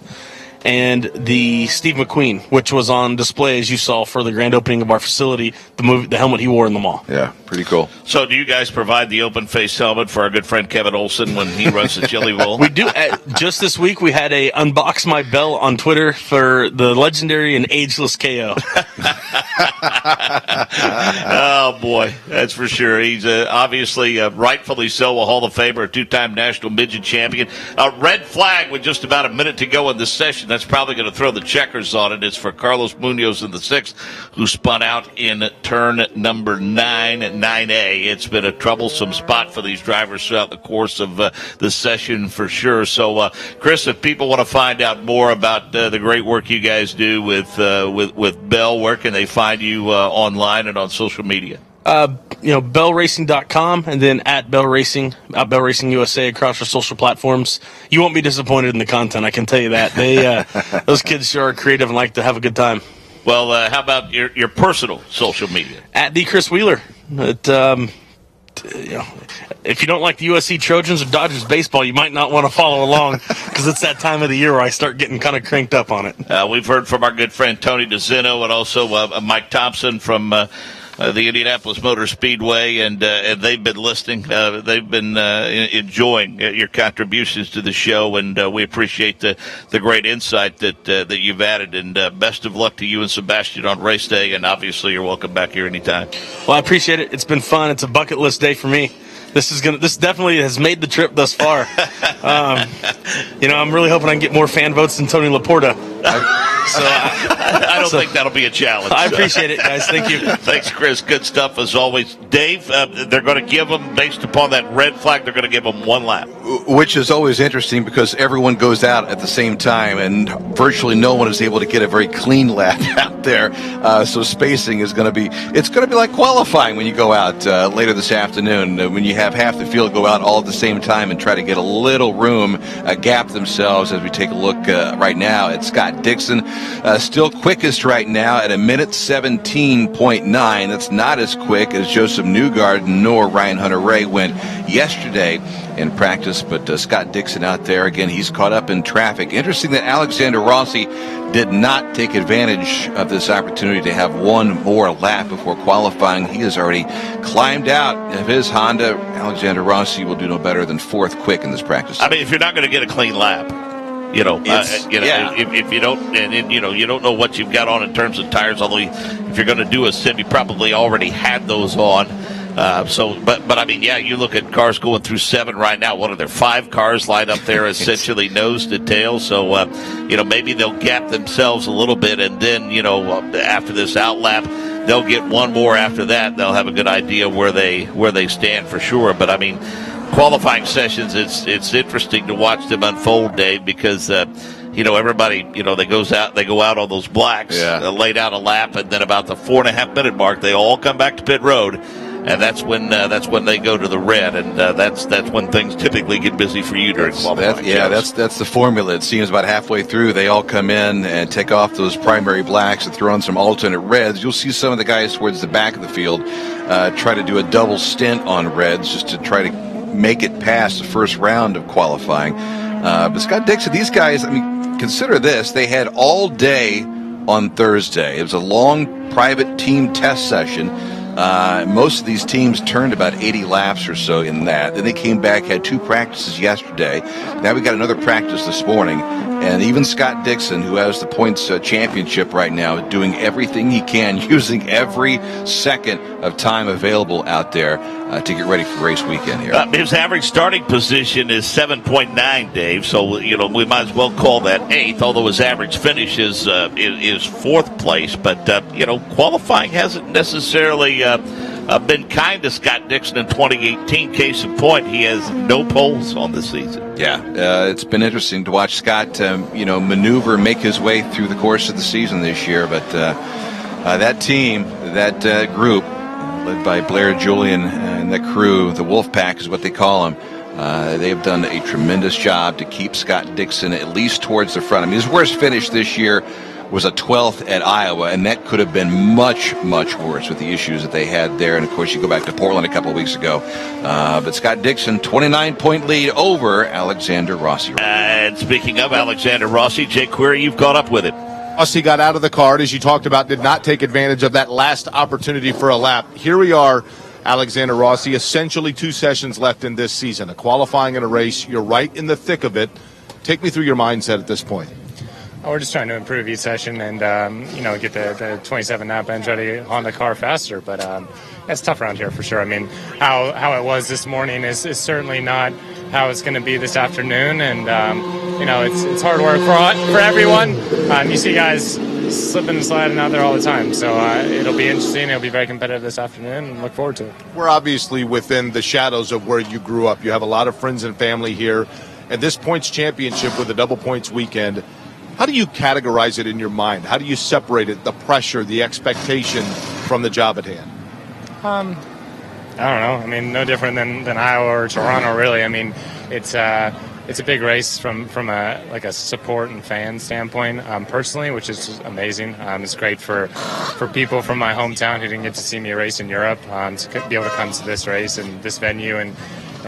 And the Steve McQueen, which was on display, as you saw, for the grand opening of our facility, the helmet he wore in the mall. Yeah, pretty cool. So do you guys provide the open face helmet for our good friend Kevin Olson when he runs the Chili Bowl? We do. Just this week, we had a Unbox My Bell on Twitter for the legendary and ageless KO. Oh, boy, that's for sure. He's obviously, rightfully so, a Hall of Famer, a two-time national midget champion. A red flag with just about a minute to go in this session. That's probably going to throw the checkers on it. It's for Carlos Munoz in the 6th, who spun out in turn number 9A. It's been a troublesome spot for these drivers throughout the course of the session for sure. So, Chris, if people want to find out more about the great work you guys do with Bell, where can they find you online and on social media? bellracing.com and then at Bell Racing USA across our social platforms. You won't be disappointed in the content, I can tell you that. They those kids sure are creative and like to have a good time. Well, how about your personal social media? At the Chris Wheeler. If you don't like the USC Trojans or Dodgers baseball, you might not want to follow along because it's that time of the year where I start getting kind of cranked up on it. We've heard from our good friend Tony DeZino and also Mike Thompson from the Indianapolis Motor Speedway, and they've been listening. They've been enjoying your contributions to the show, and we appreciate the great insight that you've added. And best of luck to you and Sebastian on race day, and obviously you're welcome back here anytime. Well, I appreciate it. It's been fun. It's a bucket list day for me. This definitely has made the trip thus far. I'm really hoping I can get more fan votes than Tony Laporta. I don't think that'll be a challenge. I appreciate it, guys. Thank you. Thanks, Chris. Good stuff as always. Dave, they're going to give them, based upon that red flag, they're going to give them one lap. Which is always interesting because everyone goes out at the same time and virtually no one is able to get a very clean lap out there. So spacing is going to be like qualifying when you go out later this afternoon, when you have half the field go out all at the same time and try to get a little room, gap themselves as we take a look right now at Scott Dixon Still quickest right now at 1:17.9. That's not as quick as Joseph Newgarden nor Ryan Hunter-Reay went yesterday in practice, but Scott Dixon out there again, he's caught up in traffic. Interesting that Alexander Rossi did not take advantage of this opportunity to have one more lap before qualifying. He has already climbed out of his Honda. Alexander Rossi will do no better than fourth quick in this practice. I mean, if you're not going to get a clean lap, if you don't, and you don't know what you've got on in terms of tires. Although if you're going to do a sim, you probably already had those on. But I mean, you look at cars going through 7 right now. What are there? 5 cars lined up there, essentially nose to tail. So maybe they'll gap themselves a little bit, and then after this out lap, they'll get one more after that. They'll have a good idea where they stand for sure. But I mean, qualifying sessions, it's interesting to watch them unfold, Dave, because everybody, they go out on those blacks, lay down a lap, and then about the 4.5 minute mark, they all come back to pit road, and that's when they go to the red, and that's when things typically get busy for you during qualifying. That's the formula. It seems about halfway through, they all come in and take off those primary blacks and throw on some alternate reds. You'll see some of the guys towards the back of the field try to do a double stint on reds just to try to make it past the first round of qualifying. But Scott Dixon, these guys, I mean, consider this. They had all day on Thursday. It was a long private team test session. Most of these teams turned about 80 laps or so in that. Then they came back, had 2 practices yesterday. Now we got another practice this morning. And even Scott Dixon, who has the points championship right now, doing everything he can, using every second of time available out there to get ready for race weekend here. His average starting position is 7.9, Dave. So, we might as well call that 8th, although his average finish is 4th place. But, qualifying hasn't necessarily been kind to Scott Dixon in 2018. Case in point, he has no poles on the season. Yeah, it's been interesting to watch Scott, maneuver, make his way through the course of the season this year. But that team, that group, led by Blair Julian and the crew, the Wolfpack is what they call them, they have done a tremendous job to keep Scott Dixon at least towards the front. I mean, his worst finish this year was a 12th at Iowa, and that could have been much, much worse with the issues that they had there. And, of course, you go back to Portland a couple of weeks ago. But Scott Dixon, 29-point lead over Alexander Rossi. And speaking of Alexander Rossi, Jay Query, you've caught up with him. Rossi got out of the car, as you talked about, did not take advantage of that last opportunity for a lap. Here we are, Alexander Rossi, essentially 2 sessions left in this season, a qualifying and a race. You're right in the thick of it. Take me through your mindset at this point. We're just trying to improve each session and, get the 27 lap Andretti Honda car faster. But it's tough around here for sure. I mean, how it was this morning is certainly not how it's going to be this afternoon. And, it's hard work for everyone. You see guys slipping and sliding out there all the time. So it'll be interesting. It'll be very competitive this afternoon, and look forward to it. We're obviously within the shadows of where you grew up. You have a lot of friends and family here. And this points championship with a double points weekend, how do you categorize it in your mind? How do you separate it, the pressure, the expectation from the job at hand? I don't know. I mean, no different than Iowa or Toronto, really. I mean, it's a big race from a support and fan standpoint, personally, which is amazing. It's great for people from my hometown who didn't get to see me race in Europe to be able to come to this race and this venue and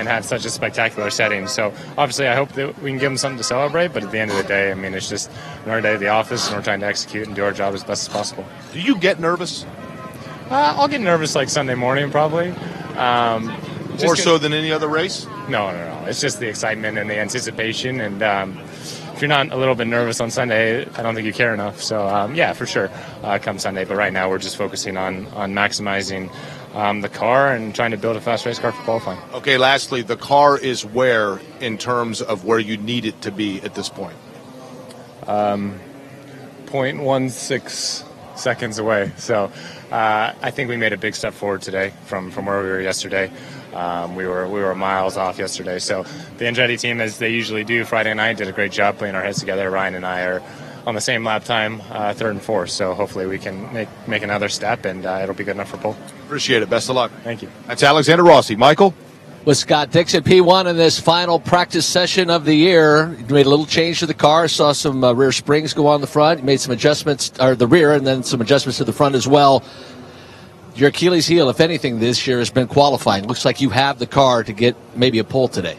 have such a spectacular setting. So obviously I hope that we can give them something to celebrate, but at the end of the day, I mean, it's just another day at the office, and we're trying to execute and do our job as best as possible. Do you get nervous? I'll get nervous like Sunday morning probably. More so than any other race? No. It's just the excitement and the anticipation, and if you're not a little bit nervous on Sunday, I don't think you care enough. So, for sure, come Sunday. But right now we're just focusing on maximizing the car and trying to build a fast race car for qualifying. Okay, lastly, the car is where in terms of where you need it to be at this point? 0.16 seconds away. So I think we made a big step forward today from where we were yesterday. We were miles off yesterday. So the Andretti team, as they usually do Friday night, did a great job putting our heads together. Ryan and I are on the same lap time, 3rd and 4th. So hopefully we can make another step, and it'll be good enough for pole. Appreciate it. Best of luck. Thank you. That's Alexander Rossi. Michael? with Scott Dixon, P1 in this final practice session of the year. You made a little change to the car, saw some rear springs go on the front, you made some adjustments, or the rear, and then some adjustments to the front as well. Your Achilles heel, if anything, this year has been qualifying. Looks like you have the car to get maybe a pole today.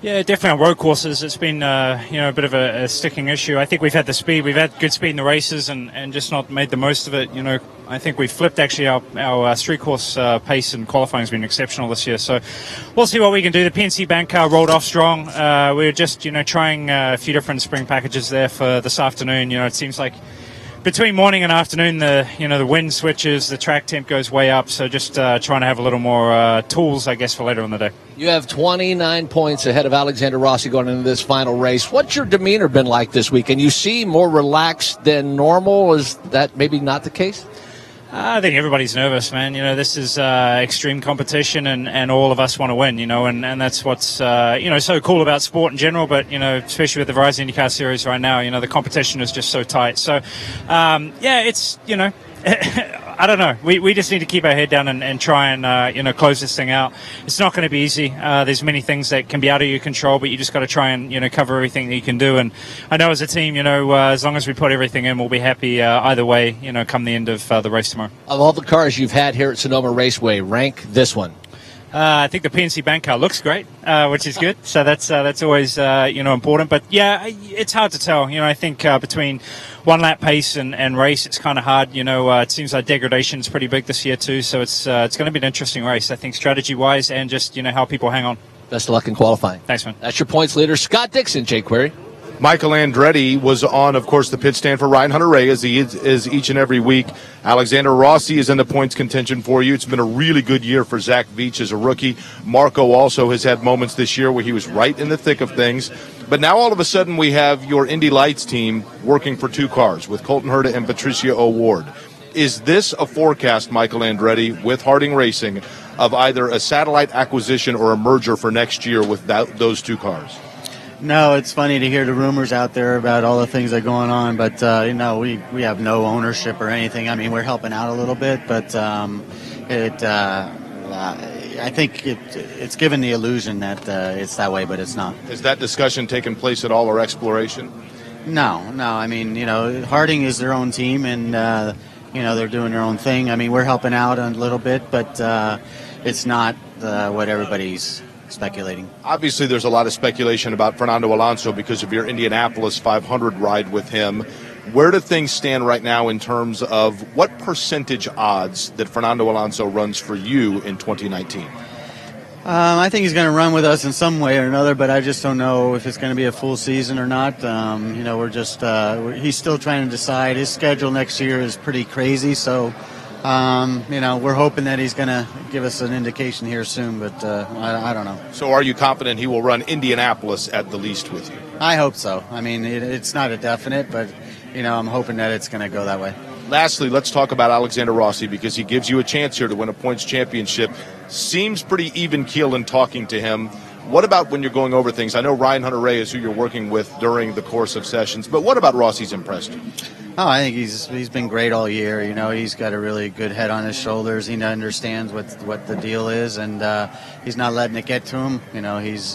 Yeah, definitely on road courses, it's been a bit of a sticking issue. I think we've had the speed, we've had good speed in the races, and just not made the most of it. I think we flipped actually our street course pace and qualifying has been exceptional this year. So we'll see what we can do. The PNC Bank car rolled off strong. We were just trying a few different spring packages there for this afternoon. It seems like between morning and afternoon, the wind switches, the track temp goes way up. So just trying to have a little more tools, I guess, for later in the day. You have 29 points ahead of Alexander Rossi going into this final race. What's your demeanor been like this week? And you seem more relaxed than normal. Is that maybe not the case? I think everybody's nervous, man. This is extreme competition, and all of us want to win, and that's what's, so cool about sport in general, but, especially with the Verizon IndyCar Series right now, the competition is just so tight. So, it's, I don't know. We just need to keep our head down and try and, close this thing out. It's not going to be easy. There's many things that can be out of your control, but you just got to try and, cover everything that you can do. And I know as a team, as long as we put everything in, we'll be happy either way, come the end of the race tomorrow. Of all the cars you've had here at Sonoma Raceway, rank this one. I think the PNC Bank car looks great, which is good. So that's always important. But yeah, it's hard to tell. I think between one lap pace and race, it's kind of hard. It seems like degradation is pretty big this year too. So it's going to be an interesting race, I think, strategy wise, and just how people hang on. Best of luck in qualifying. Thanks, man. That's your points leader, Scott Dixon. Jake Query. Michael Andretti was on, of course, the pit stand for Ryan Hunter-Reay, as he is each and every week. Alexander Rossi is in the points contention for you. It's been a really good year for Zach Veach as a rookie. Marco also has had moments this year where he was right in the thick of things. But now all of a sudden we have your Indy Lights team working for two cars with Colton Herta and Patricia O'Ward. Is this a forecast, Michael Andretti, with Harding Racing, of either a satellite acquisition or a merger for next year with those two cars? No, it's funny to hear the rumors out there about all the things that are going on, but we have no ownership or anything. I mean, we're helping out a little bit, but I think it's given the illusion that it's that way, but it's not. Has that discussion taken place at all, or exploration? No. I mean, Harding is their own team, and they're doing their own thing. I mean, we're helping out a little bit, but it's not what everybody's speculating. Obviously, there's a lot of speculation about Fernando Alonso because of your Indianapolis 500 ride with him. Where do things stand right now in terms of what percentage odds that Fernando Alonso runs for you in 2019? I think he's going to run with us in some way or another, but I just don't know if it's going to be a full season or not. He's still trying to decide. His schedule next year is pretty crazy, so we're hoping that he's going to give us an indication here soon, but I don't know. So are you confident he will run Indianapolis at the least with you? I hope so. I mean, it's not a definite, but, I'm hoping that it's going to go that way. Lastly, let's talk about Alexander Rossi, because he gives you a chance here to win a points championship. Seems pretty even keel in talking to him. What about when you're going over things? I know Ryan Hunter-Reay is who you're working with during the course of sessions, but what about Rossi's impressed you? Oh, I think he's been great all year. He's got a really good head on his shoulders. He understands what the deal is, and he's not letting it get to him. He's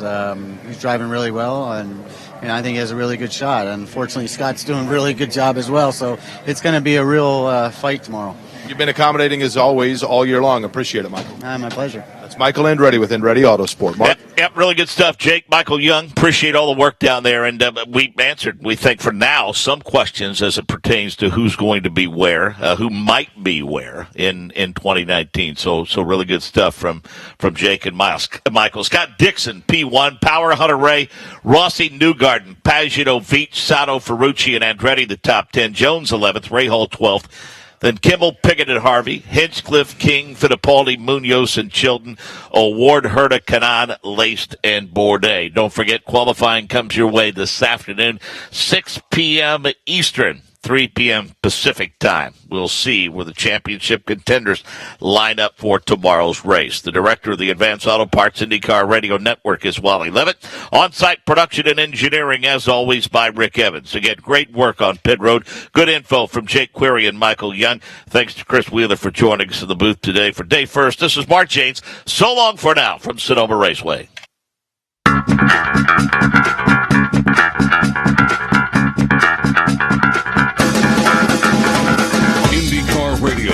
driving really well, and I think he has a really good shot. Unfortunately, Scott's doing a really good job as well, so it's going to be a real fight tomorrow. You've been accommodating as always all year long. Appreciate it, Michael. My pleasure. That's Michael Andretti with Andretti Autosport. Mark? Yep, really good stuff, Jake. Michael Young, appreciate all the work down there. And we answered, we think for now, some questions as it pertains to who's going to be where, who might be where in 2019. So really good stuff from Jake and Michael. Scott Dixon, P1, Power, Hunter-Reay, Rossi, Newgarden, Pagano, Veach, Sato, Ferrucci, and Andretti, the top 10. Jones, 11th, Rahal, 12th. Then Kimmel, Pickett, and Harvey, Hinchcliffe, King, Fittipaldi, Munoz, and Chilton, O'Ward, Herta, Kanaan, Laced, and Bourdais. Don't forget, qualifying comes your way this afternoon, 6 p.m. Eastern. 3 p.m. Pacific time. We'll see where the championship contenders line up for tomorrow's race. The director of the Advanced Auto Parts IndyCar Radio Network is Wally Levitt. On-site production and engineering, as always, by Rick Evans. Again, great work on pit road. Good info from Jake Query and Michael Young. Thanks to Chris Wheeler for joining us in the booth today for Day First. This is Mark Janes. So long for now from Sonoma Raceway. IndyCar Radio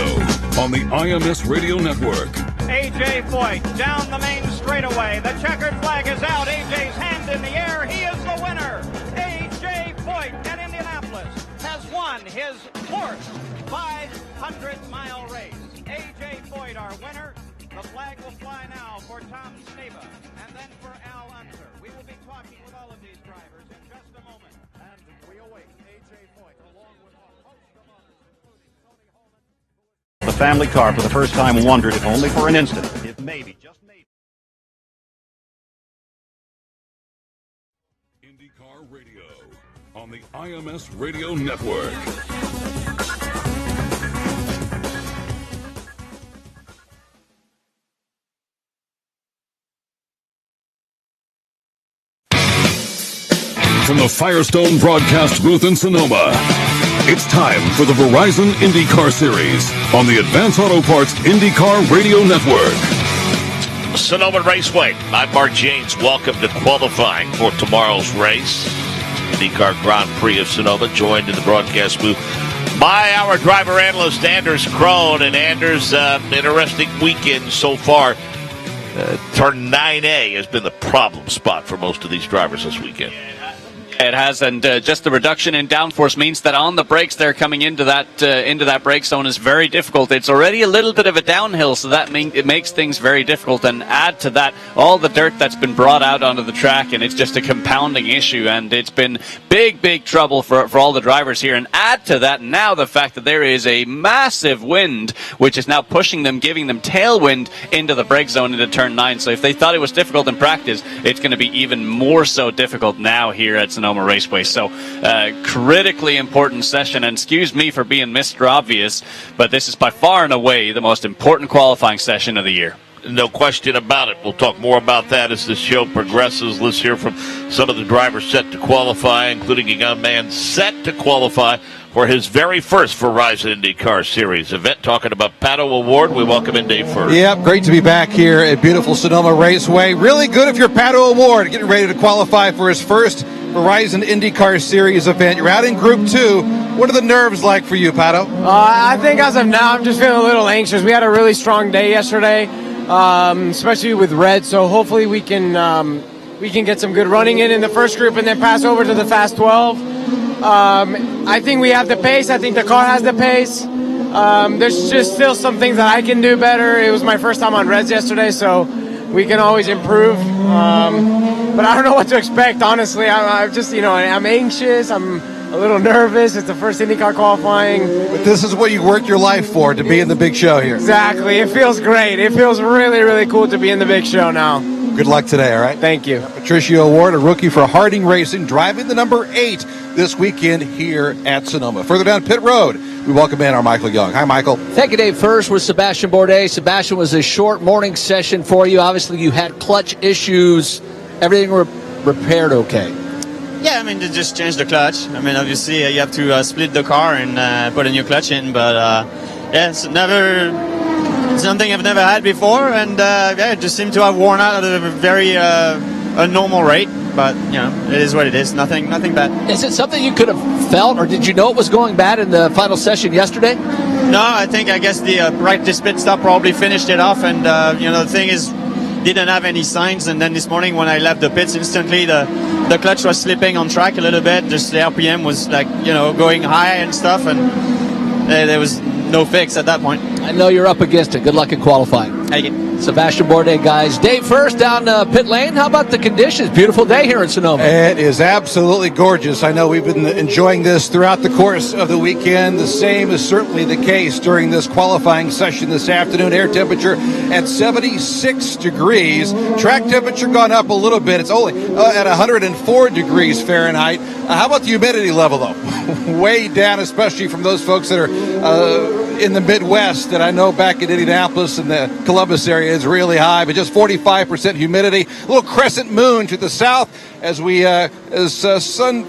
on the IMS Radio Network. A.J. Foyt down the main straightaway. The checkered flag is out. A.J.'s hand in the air. He is the winner. A.J. Foyt at Indianapolis has won his fourth 500-mile race. A.J. Foyt, our winner. The flag will fly now for Tom Sneva and then for Al Unser. We will be talking with all of these drivers in just a moment. And we await A.J. Foyt along with a host of others, including Tony Holman. The family car for the first time wondered, if only for an instant, if maybe, just maybe. IndyCar Radio on the IMS Radio Network. From the Firestone broadcast booth in Sonoma, it's time for the Verizon IndyCar Series on the Advanced Auto Parts IndyCar Radio Network. Sonoma Raceway. I'm Mark Janes. Welcome to qualifying for tomorrow's race. IndyCar Grand Prix of Sonoma, joined in the broadcast booth by our driver analyst, Anders Krohn. And Anders, interesting weekend so far. Turn 9A has been the problem spot for most of these drivers this weekend. It has, and just the reduction in downforce means that on the brakes they're coming into that brake zone is very difficult. It's already a little bit of a downhill, so that it makes things very difficult. And add to that all the dirt that's been brought out onto the track, and it's just a compounding issue. And it's been big trouble for all the drivers here. And add to that now the fact that there is a massive wind, which is now pushing them, giving them tailwind into the brake zone into turn 9. So if they thought it was difficult in practice, it's going to be even more so difficult now here at Sonoma Raceway. So critically important session, and excuse me for being Mr. Obvious, but this is by far and away the most important qualifying session of the year. No question about it. We'll talk more about that as the show progresses. Let's hear from some of the drivers set to qualify, including a young man set to qualify for his very first Verizon IndyCar Series event. Talking about Pato Award, we welcome in Dave First. Yep, great to be back here at beautiful Sonoma Raceway. Really good if you're Pato Award, getting ready to qualify for his first Verizon IndyCar Series event. You're out in Group 2. What are the nerves like for you, Pato? I think as of now, I'm just feeling a little anxious. We had a really strong day yesterday, especially with red, so hopefully we can get some good running in the first group and then pass over to the Fast 12. I think we have the pace. I think the car has the pace. There's just still some things that I can do better. It was my first time on reds yesterday, so we can always improve. But I don't know what to expect, honestly. I'm just, I'm anxious. I'm a little nervous. It's the first IndyCar qualifying. But this is what you worked your life for, to be in the big show here. Exactly. It feels great. It feels really, really cool to be in the big show now. Good luck today, all right? Thank you. Patricio Ward, a rookie for Harding Racing, driving the number 8 this weekend here at Sonoma. Further down pit road, we welcome in our Michael Young. Hi, Michael. Thank you, Dave. First with Sebastian Bourdais. Sebastian, was a short morning session for you. Obviously, you had clutch issues. Everything repaired okay? Yeah, I mean, they just changed the clutch. I mean, obviously, you have to split the car and put a new clutch in. But, yeah, it's something I've never had before. And, yeah, it just seemed to have worn out at a very a normal rate. But, it is what it is. Nothing bad. Is it something you could have felt, or did you know it was going bad in the final session yesterday? No, I guess the practice pit stop probably finished it off. And, the thing is, didn't have any signs. And then this morning when I left the pits, instantly the clutch was slipping on track a little bit. Just the RPM was going high and stuff. And there was no fix at that point. I know you're up against it. Good luck in qualifying. Sebastian Bourdais, guys. Dave, first down pit lane. How about the conditions? Beautiful day here in Sonoma. It is absolutely gorgeous. I know we've been enjoying this throughout the course of the weekend. The same is certainly the case during this qualifying session this afternoon. Air temperature at 76 degrees. Track temperature gone up a little bit. It's only at 104 degrees Fahrenheit. How about the humidity level, though? Way down, especially from those folks that are in the Midwest, that I know back in Indianapolis and the Columbus area is really high, but just 45% humidity. A little crescent moon to the south as sun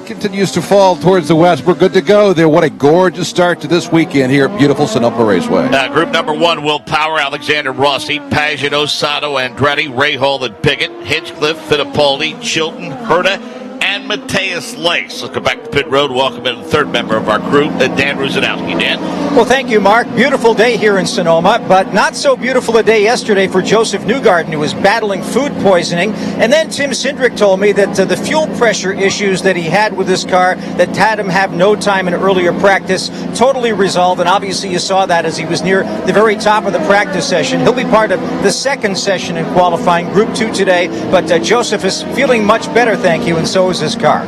continues to fall towards the west. We're good to go there. What a gorgeous start to this weekend here at beautiful Sonoma Raceway. Group number 1 will power Alexander Rossi, Pagano, Sato, Andretti, Rahal, and Pickett, Hinchcliffe, Fittipaldi, Chilton, Herta, and Matthias Lace. Let's go back to pit road. Welcome in the third member of our group, Dan Rusanowski. Dan? Well, thank you, Mark. Beautiful day here in Sonoma, but not so beautiful a day yesterday for Joseph Newgarden, who was battling food poisoning. And then Tim Cindric told me that the fuel pressure issues that he had with his car that had him have no time in earlier practice totally resolved. And obviously you saw that as he was near the very top of the practice session. He'll be part of the second session in qualifying Group 2 today. But Joseph is feeling much better, thank you, and so is his car.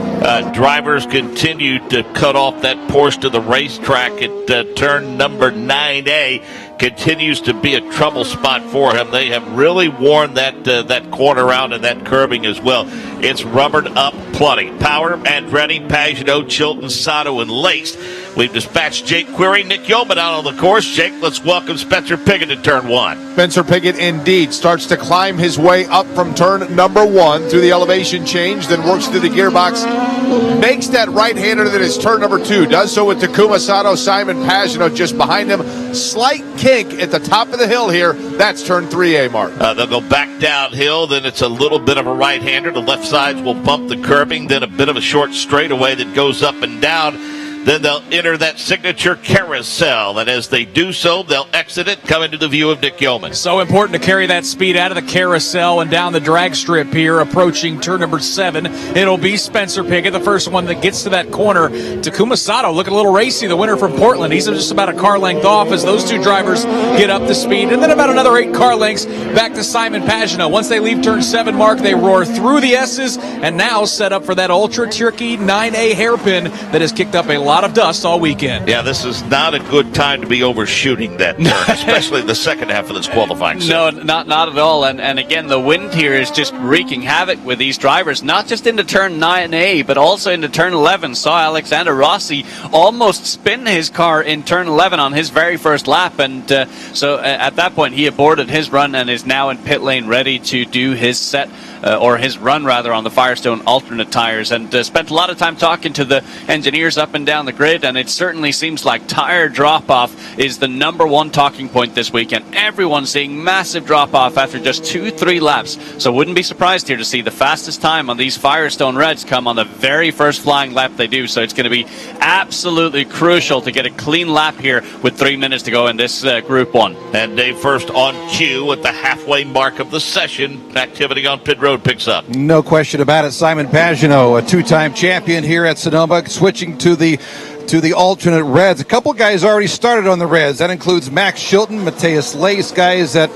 Drivers continue to cut off that Porsche to the racetrack at turn number 9A. Continues to be a trouble spot for him. They have really worn that corner out and that curbing as well. It's rubbered up plenty. Power, Andretti, Pagano, Chilton, Sato, and Lace. We've dispatched Jake Query, Nick Yeoman out on the course. Jake, let's welcome Spencer Pickett to turn 1. Spencer Pickett indeed starts to climb his way up from turn number 1 through the elevation change, then works through the gearbox, makes that right-hander that is turn number 2, does so with Takuma Sato, Simon Pagano just behind him. Slight kink at the top of the hill here. That's turn 3A, Mark. They'll go back downhill, then it's a little bit of a right-hander. The left sides will bump the curbing, then a bit of a short straightaway that goes up and down. Then they'll enter that signature carousel, and as they do so, they'll exit it, come into the view of Nick Yeoman. So important to carry that speed out of the carousel and down the drag strip here, approaching turn number 7. It'll be Spencer Pickett, the first one that gets to that corner. Takuma Sato looking a little racy, the winner from Portland. He's just about a car length off as those two drivers get up to speed, and then about another 8 car lengths back to Simon Pagano. Once they leave turn 7, Mark, they roar through the S's and now set up for that ultra-tricky 9A hairpin that has kicked up a lot of dust all weekend. Yeah, this is not a good time to be overshooting that turn, especially the second half of this qualifying session. No, not at all. And again, the wind here is just wreaking havoc with these drivers, not just into turn 9A, but also into turn 11. Saw Alexander Rossi almost spin his car in turn 11 on his very first lap. And so at that point, he aborted his run and is now in pit lane ready to do his set. Or his run, rather, on the Firestone alternate tires, and spent a lot of time talking to the engineers up and down the grid, and it certainly seems like tire drop-off is the number one talking point this weekend. Everyone's seeing massive drop-off after just 2-3 laps, so wouldn't be surprised here to see the fastest time on these Firestone Reds come on the very first flying lap they do, so it's going to be absolutely crucial to get a clean lap here with 3 minutes to go in this Group 1. And Dave, first on cue at the halfway mark of the session, activity on pit road picks up. No question about it. Simon Pagano, a 2-time champion here at Sonoma, switching to the alternate Reds. A couple guys already started on the Reds. That includes Max Chilton, Matthias Lace, guys that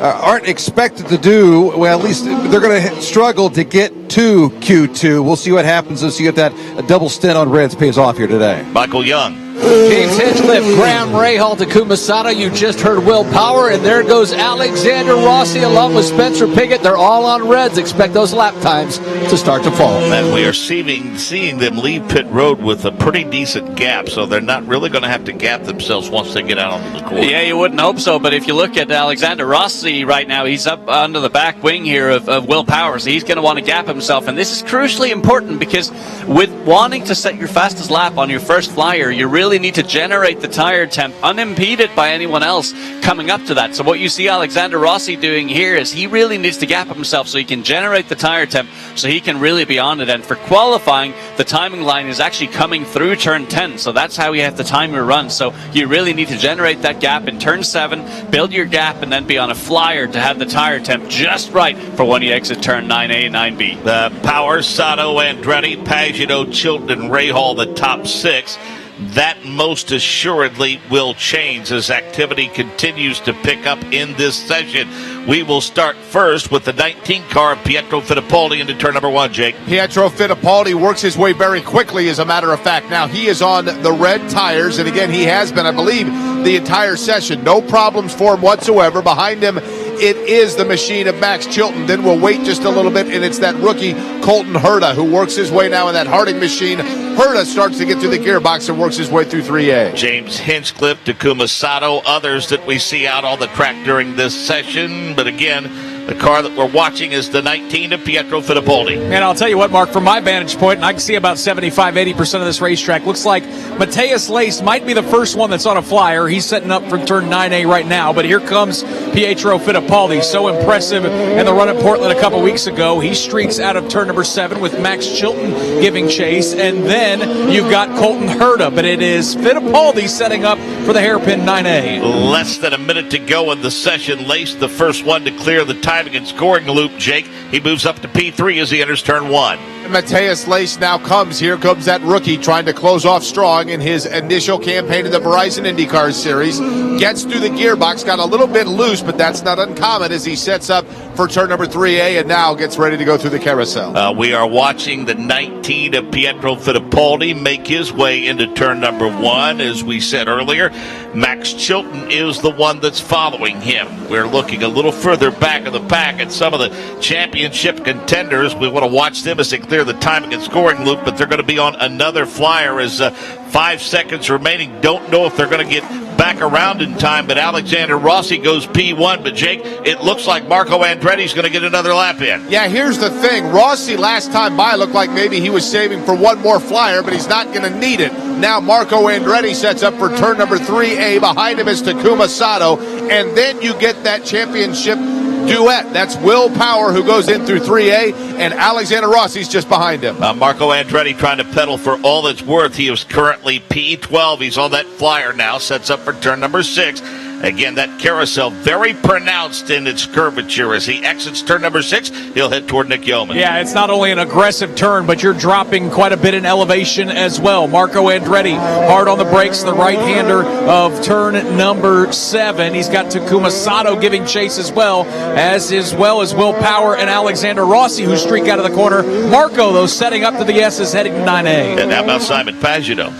aren't expected to do, well, at least they're going to struggle to get to Q2. We'll see what happens and see if that double stint on Reds pays off here today. Michael Young. James Hinchcliffe, Graham Rahal, Takuma Sato. You just heard Will Power, and there goes Alexander Rossi along with Spencer Pickett. They're all on Reds. Expect those lap times to start to fall. And we are seeing them leave pit road with a pretty decent gap, so they're not really going to have to gap themselves once they get out onto the course. Yeah, you wouldn't hope so, but if you look at Alexander Rossi right now, he's up under the back wing here of Will Power, so he's going to want to gap himself, and this is crucially important because with wanting to set your fastest lap on your first flyer, you really need to generate the tire temp unimpeded by anyone else coming up to that. So what you see Alexander Rossi doing here is he really needs to gap himself so he can generate the tire temp so he can really be on it. And for qualifying, the timing line is actually coming through turn 10, so that's how you have to time your run. So you really need to generate that gap in turn 7, build your gap, and then be on a flyer to have the tire temp just right for when you exit turn 9A and 9B. The Power, Sato, Andretti, Pagano, Chilton, and Rahal, the top 6. That most assuredly will change as activity continues to pick up in this session. We will start first with the 19 car, Pietro Fittipaldi, into turn number 1, Jake. Pietro Fittipaldi works his way very quickly, as a matter of fact. Now, he is on the red tires, and again, he has been, I believe, the entire session. No problems for him whatsoever. Behind him, it is the machine of Max Chilton. Then we'll wait just a little bit, and it's that rookie, Colton Herta, who works his way now in that Harding machine. Herta starts to get through the gearbox and works his way through 3A. James Hinchcliffe, Takuma Sato, others that we see out on the track during this session. But again, the car that we're watching is the 19 of Pietro Fittipaldi. And I'll tell you what, Mark, from my vantage point, and I can see about 75-80% of this racetrack, looks like Mateus Lace might be the first one that's on a flyer. He's setting up for turn 9A right now, but here comes Pietro Fittipaldi. So impressive in the run at Portland a couple weeks ago. He streaks out of turn number 7 with Max Chilton giving chase, and then you've got Colton Herta, but it is Fittipaldi setting up for the hairpin 9A. Less than a minute to go in the session. Lace, the first one to clear the timing and scoring loop, Jake. He moves up to P3 as he enters turn 1. Mateus Lace now comes. Here comes that rookie trying to close off strong in his initial campaign in the Verizon IndyCar Series. Gets through the gearbox, got a little bit loose, but that's not uncommon as he sets up for turn number 3A and now gets ready to go through the carousel. We are watching the 19 of Pietro Fittipaldi make his way into turn number 1. As we said earlier, Max Chilton is the one that's following him. We're looking a little further back in the pack at some of the championship contenders. We want to watch them as they clear the timing and scoring loop, but they're going to be on another flyer as 5 seconds remaining. Don't know if they're going to get back around in time, but Alexander Rossi goes P1. But Jake, it looks like Marco Andretti's going to get another lap in. Yeah, here's the thing. Rossi last time by looked like maybe he was saving for one more flyer, but he's not going to need it. Now Marco Andretti sets up for turn number 3A. Behind him is Takuma Sato, and then you get that championship duet. That's Will Power, who goes in through 3A, and Alexander Rossi's just behind him. Marco Andretti trying to pedal for all it's worth. He is currently P12. He's on that flyer now, sets up for turn number 6. Again, that carousel very pronounced in its curvature. As he exits turn number 6, he'll head toward Nick Yeoman. Yeah, it's not only an aggressive turn, but you're dropping quite a bit in elevation as well. Marco Andretti hard on the brakes, the right-hander of turn number 7. He's got Takuma Sato giving chase as well as Will Power and Alexander Rossi, who streak out of the corner. Marco, though, setting up to the S's, heading to 9A. And how about Simon Pagino?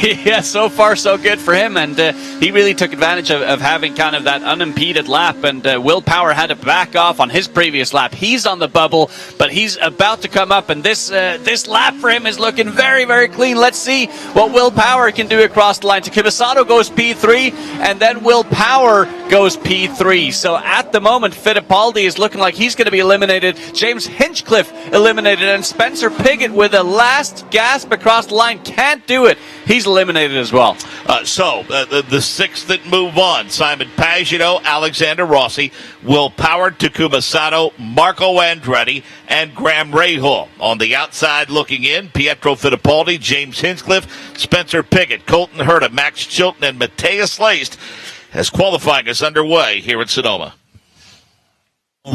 Yeah, so far so good for him, and he really took advantage of having kind of that unimpeded lap, and Will Power had to back off on his previous lap. He's on the bubble, but he's about to come up, and this lap for him is looking very, very clean. Let's see what Will Power can do across the line. Takuma Sato goes P3, and then Will Power goes P3. So at the moment, Fittipaldi is looking like he's going to be eliminated. James Hinchcliffe eliminated, and Spencer Pickett with a last gasp across the line can't do it. He's eliminated as well. The 6 that move on: Simon Pagino, Alexander Rossi, Will Power, Takuma Sato, Marco Andretti, and Graham Rahal. On the outside looking in, Pietro Fittipaldi, James Hinchcliffe, Spencer Pickett, Colton Herta, Max Chilton, and Mateus Lace, as qualifying is underway here at Sonoma.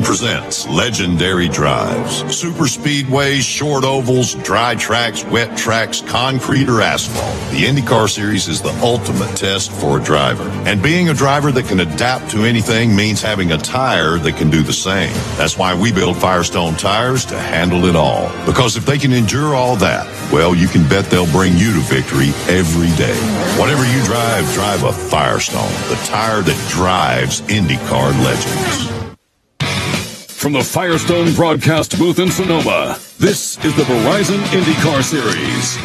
Presents legendary drives, super speedways, short ovals, dry tracks, wet tracks, concrete or asphalt. The IndyCar Series is the ultimate test for a driver. And being a driver that can adapt to anything means having a tire that can do the same. That's why we build Firestone tires to handle it all. Because if they can endure all that, well, you can bet they'll bring you to victory every day. Whatever you drive, drive a Firestone, the tire that drives IndyCar legends. From the Firestone broadcast booth in Sonoma, this is the Verizon IndyCar Series.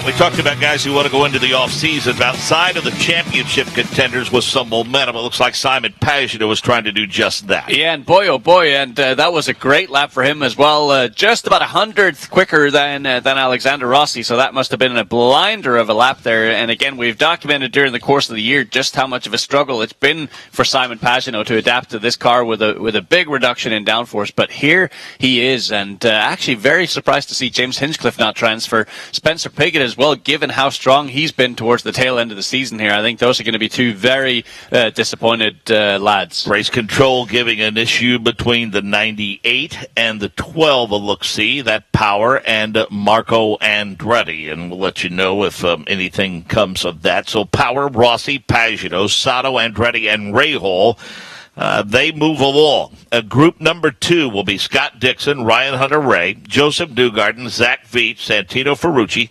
We talked about guys who want to go into the offseason. Outside of the championship contenders with some momentum, it looks like Simon Pagino was trying to do just that. Yeah, and boy, oh boy, and that was a great lap for him as well. Just about 100th quicker than Alexander Rossi, so that must have been a blinder of a lap there. And again, we've documented during the course of the year just how much of a struggle it's been for Simon Pagino to adapt to this car with a big reduction in downforce. But here he is, and actually very surprised to see James Hinchcliffe not transfer. Spencer Pickett Pickett as well, given how strong he's been towards the tail end of the season here. I think those are going to be two very disappointed lads. Race control giving an issue between the 98 and the 12 a look-see, that Power and Marco Andretti, and we'll let you know if anything comes of that. So Power, Rossi, Pagano, Sato, Andretti, and Rahal, they move along. Group number 2 will be Scott Dixon, Ryan Hunter-Reay, Joseph Newgarden, Zach Veach, Santino Ferrucci,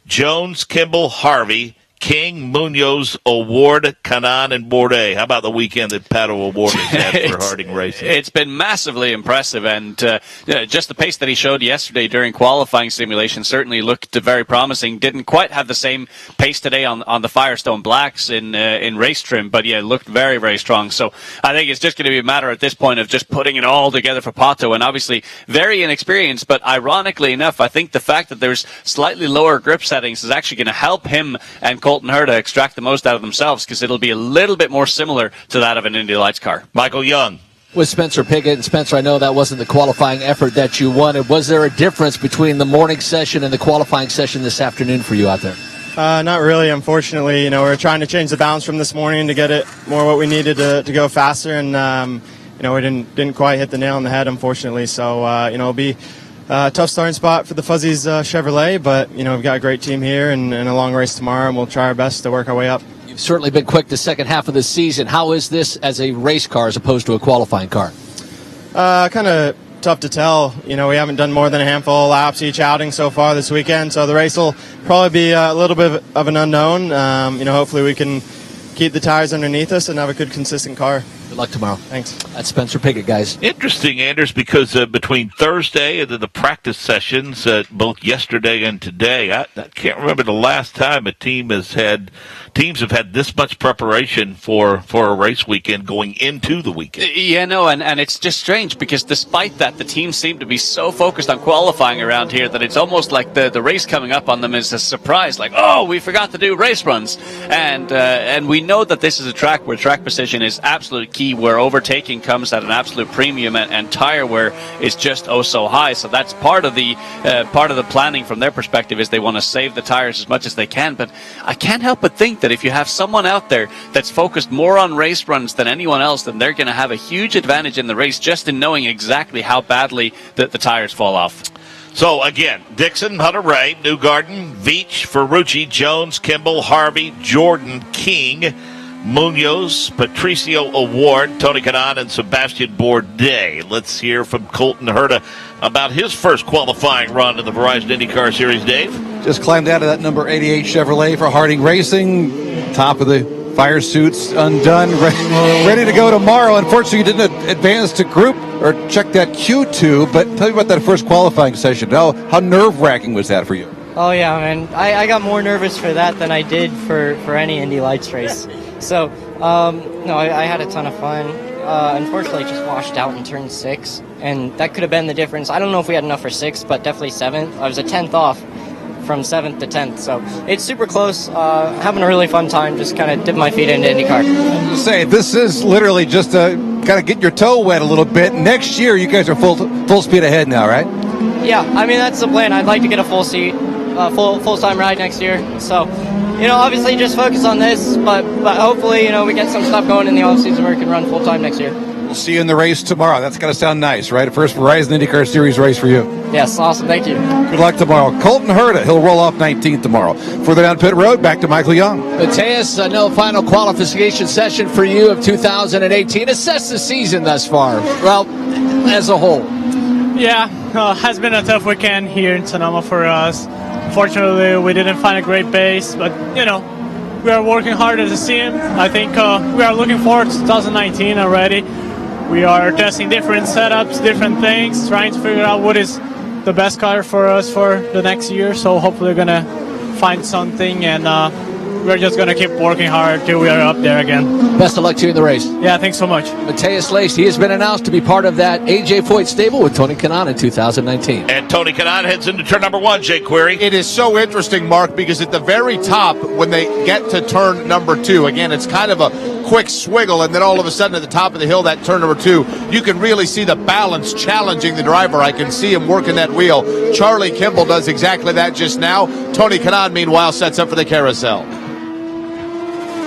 Jones, Kimball, Harvey, King, Munoz, Award, Kanaan, and Bourdais. How about the weekend that Pato Award has had for Harding Racing? It's been massively impressive, and just the pace that he showed yesterday during qualifying simulation certainly looked very promising. Didn't quite have the same pace today on the Firestone Blacks in race trim, but yeah, looked very, very strong. So I think it's just going to be a matter at this point of just putting it all together for Pato, and obviously very inexperienced, but ironically enough, I think the fact that there's slightly lower grip settings is actually going to help him and Colton Herta extract the most out of themselves, because it'll be a little bit more similar to that of an Indy Lights car. Michael Young. With Spencer Pickett. And Spencer, I know that wasn't the qualifying effort that you wanted. Was there a difference between the morning session and the qualifying session this afternoon for you out there? Not really, unfortunately. You know, we're trying to change the balance from this morning to get it more what we needed to go faster, and you know, we didn't quite hit the nail on the head, unfortunately. So you know, it'll be tough starting spot for the Fuzzies Chevrolet, but you know, we've got a great team here and a long race tomorrow, and we'll try our best to work our way up. You've certainly been quick the second half of the season. How is this as a race car as opposed to a qualifying car? Kind of tough to tell. You know, we haven't done more than a handful of laps each outing so far this weekend, so the race will probably be a little bit of an unknown. You know, hopefully we can keep the tires underneath us and have a good, consistent car. Good luck tomorrow. Thanks. That's Spencer Pickett, guys. Interesting, Anders, because between Thursday and the practice sessions, both yesterday and today, I can't remember the last time teams have had this much preparation for a race weekend going into the weekend. Yeah, no, and it's just strange because despite that, the teams seem to be so focused on qualifying around here that it's almost like the race coming up on them is a surprise. Like, oh, we forgot to do race runs, and we know that this is a track where track precision is absolutely key, where overtaking comes at an absolute premium, and tire wear is just so high. So that's part of the planning from their perspective, is they want to save the tires as much as they can. But I can't help but think that if you have someone out there that's focused more on race runs than anyone else, then they're going to have a huge advantage in the race just in knowing exactly how badly the tires fall off. So, again, Dixon, Hunter-Reay, Newgarden, Veach, Ferrucci, Jones, Kimball, Harvey, Jordan, King, Munoz, Patricio Award, Tony Kanaan, and Sebastian Bourdais. Let's hear from Colton Herta about his first qualifying run in the Verizon IndyCar Series. Dave? Just climbed out of that number 88 Chevrolet for Harding Racing. Top of the fire suits undone, ready to go tomorrow. Unfortunately, you didn't advance to group or check that Q2, but tell me about that first qualifying session. How nerve-wracking was that for you? Oh, yeah, man. I got more nervous for that than I did for any Indy Lights race. So, no, I had a ton of fun. Unfortunately, just washed out in turn 6, and that could have been the difference. I don't know if we had enough for 6th, but definitely 7th. I was a 10th off from 7th to 10th, so it's super close. Having a really fun time, just kind of dipping my feet into IndyCar. Say, this is literally just to kind of get your toe wet a little bit. Next year, you guys are full speed ahead now, right? Yeah, I mean, that's the plan. I'd like to get a full seat, full-time ride next year. So, you know, obviously just focus on this, but hopefully, you know, we get some stuff going in the offseason where we can run full-time next year. We'll see you in the race tomorrow. That's going to sound nice, right? First Verizon IndyCar Series race for you. Yes, awesome. Thank you. Good luck tomorrow. Colton Herta, he'll roll off 19th tomorrow. Further down pit road, back to Michael Young. Mateus, no final qualification session for you of 2018. Assess the season thus far, well, as a whole. Yeah, has been a tough weekend here in Sonoma for us. Fortunately, we didn't find a great base, but, you know, we are working hard as a team. I think we are looking forward to 2019 already. We are testing different setups, different things, trying to figure out what is the best car for us for the next year. So hopefully we're going to find something and we're just going to keep working hard till we are up there again. Best of luck to you in the race. Yeah, thanks so much. Mateus Lace, he has been announced to be part of that A.J. Foyt stable with Tony Kanaan in 2019. And Tony Kanaan heads into turn number 1, Jake Query. It is so interesting, Mark, because at the very top, when they get to turn number 2, again, it's kind of a quick swiggle, and then all of a sudden at the top of the hill, that turn number 2, you can really see the balance challenging the driver. I can see him working that wheel. Charlie Kimball does exactly that just now. Tony Kanaan, meanwhile, sets up for the carousel.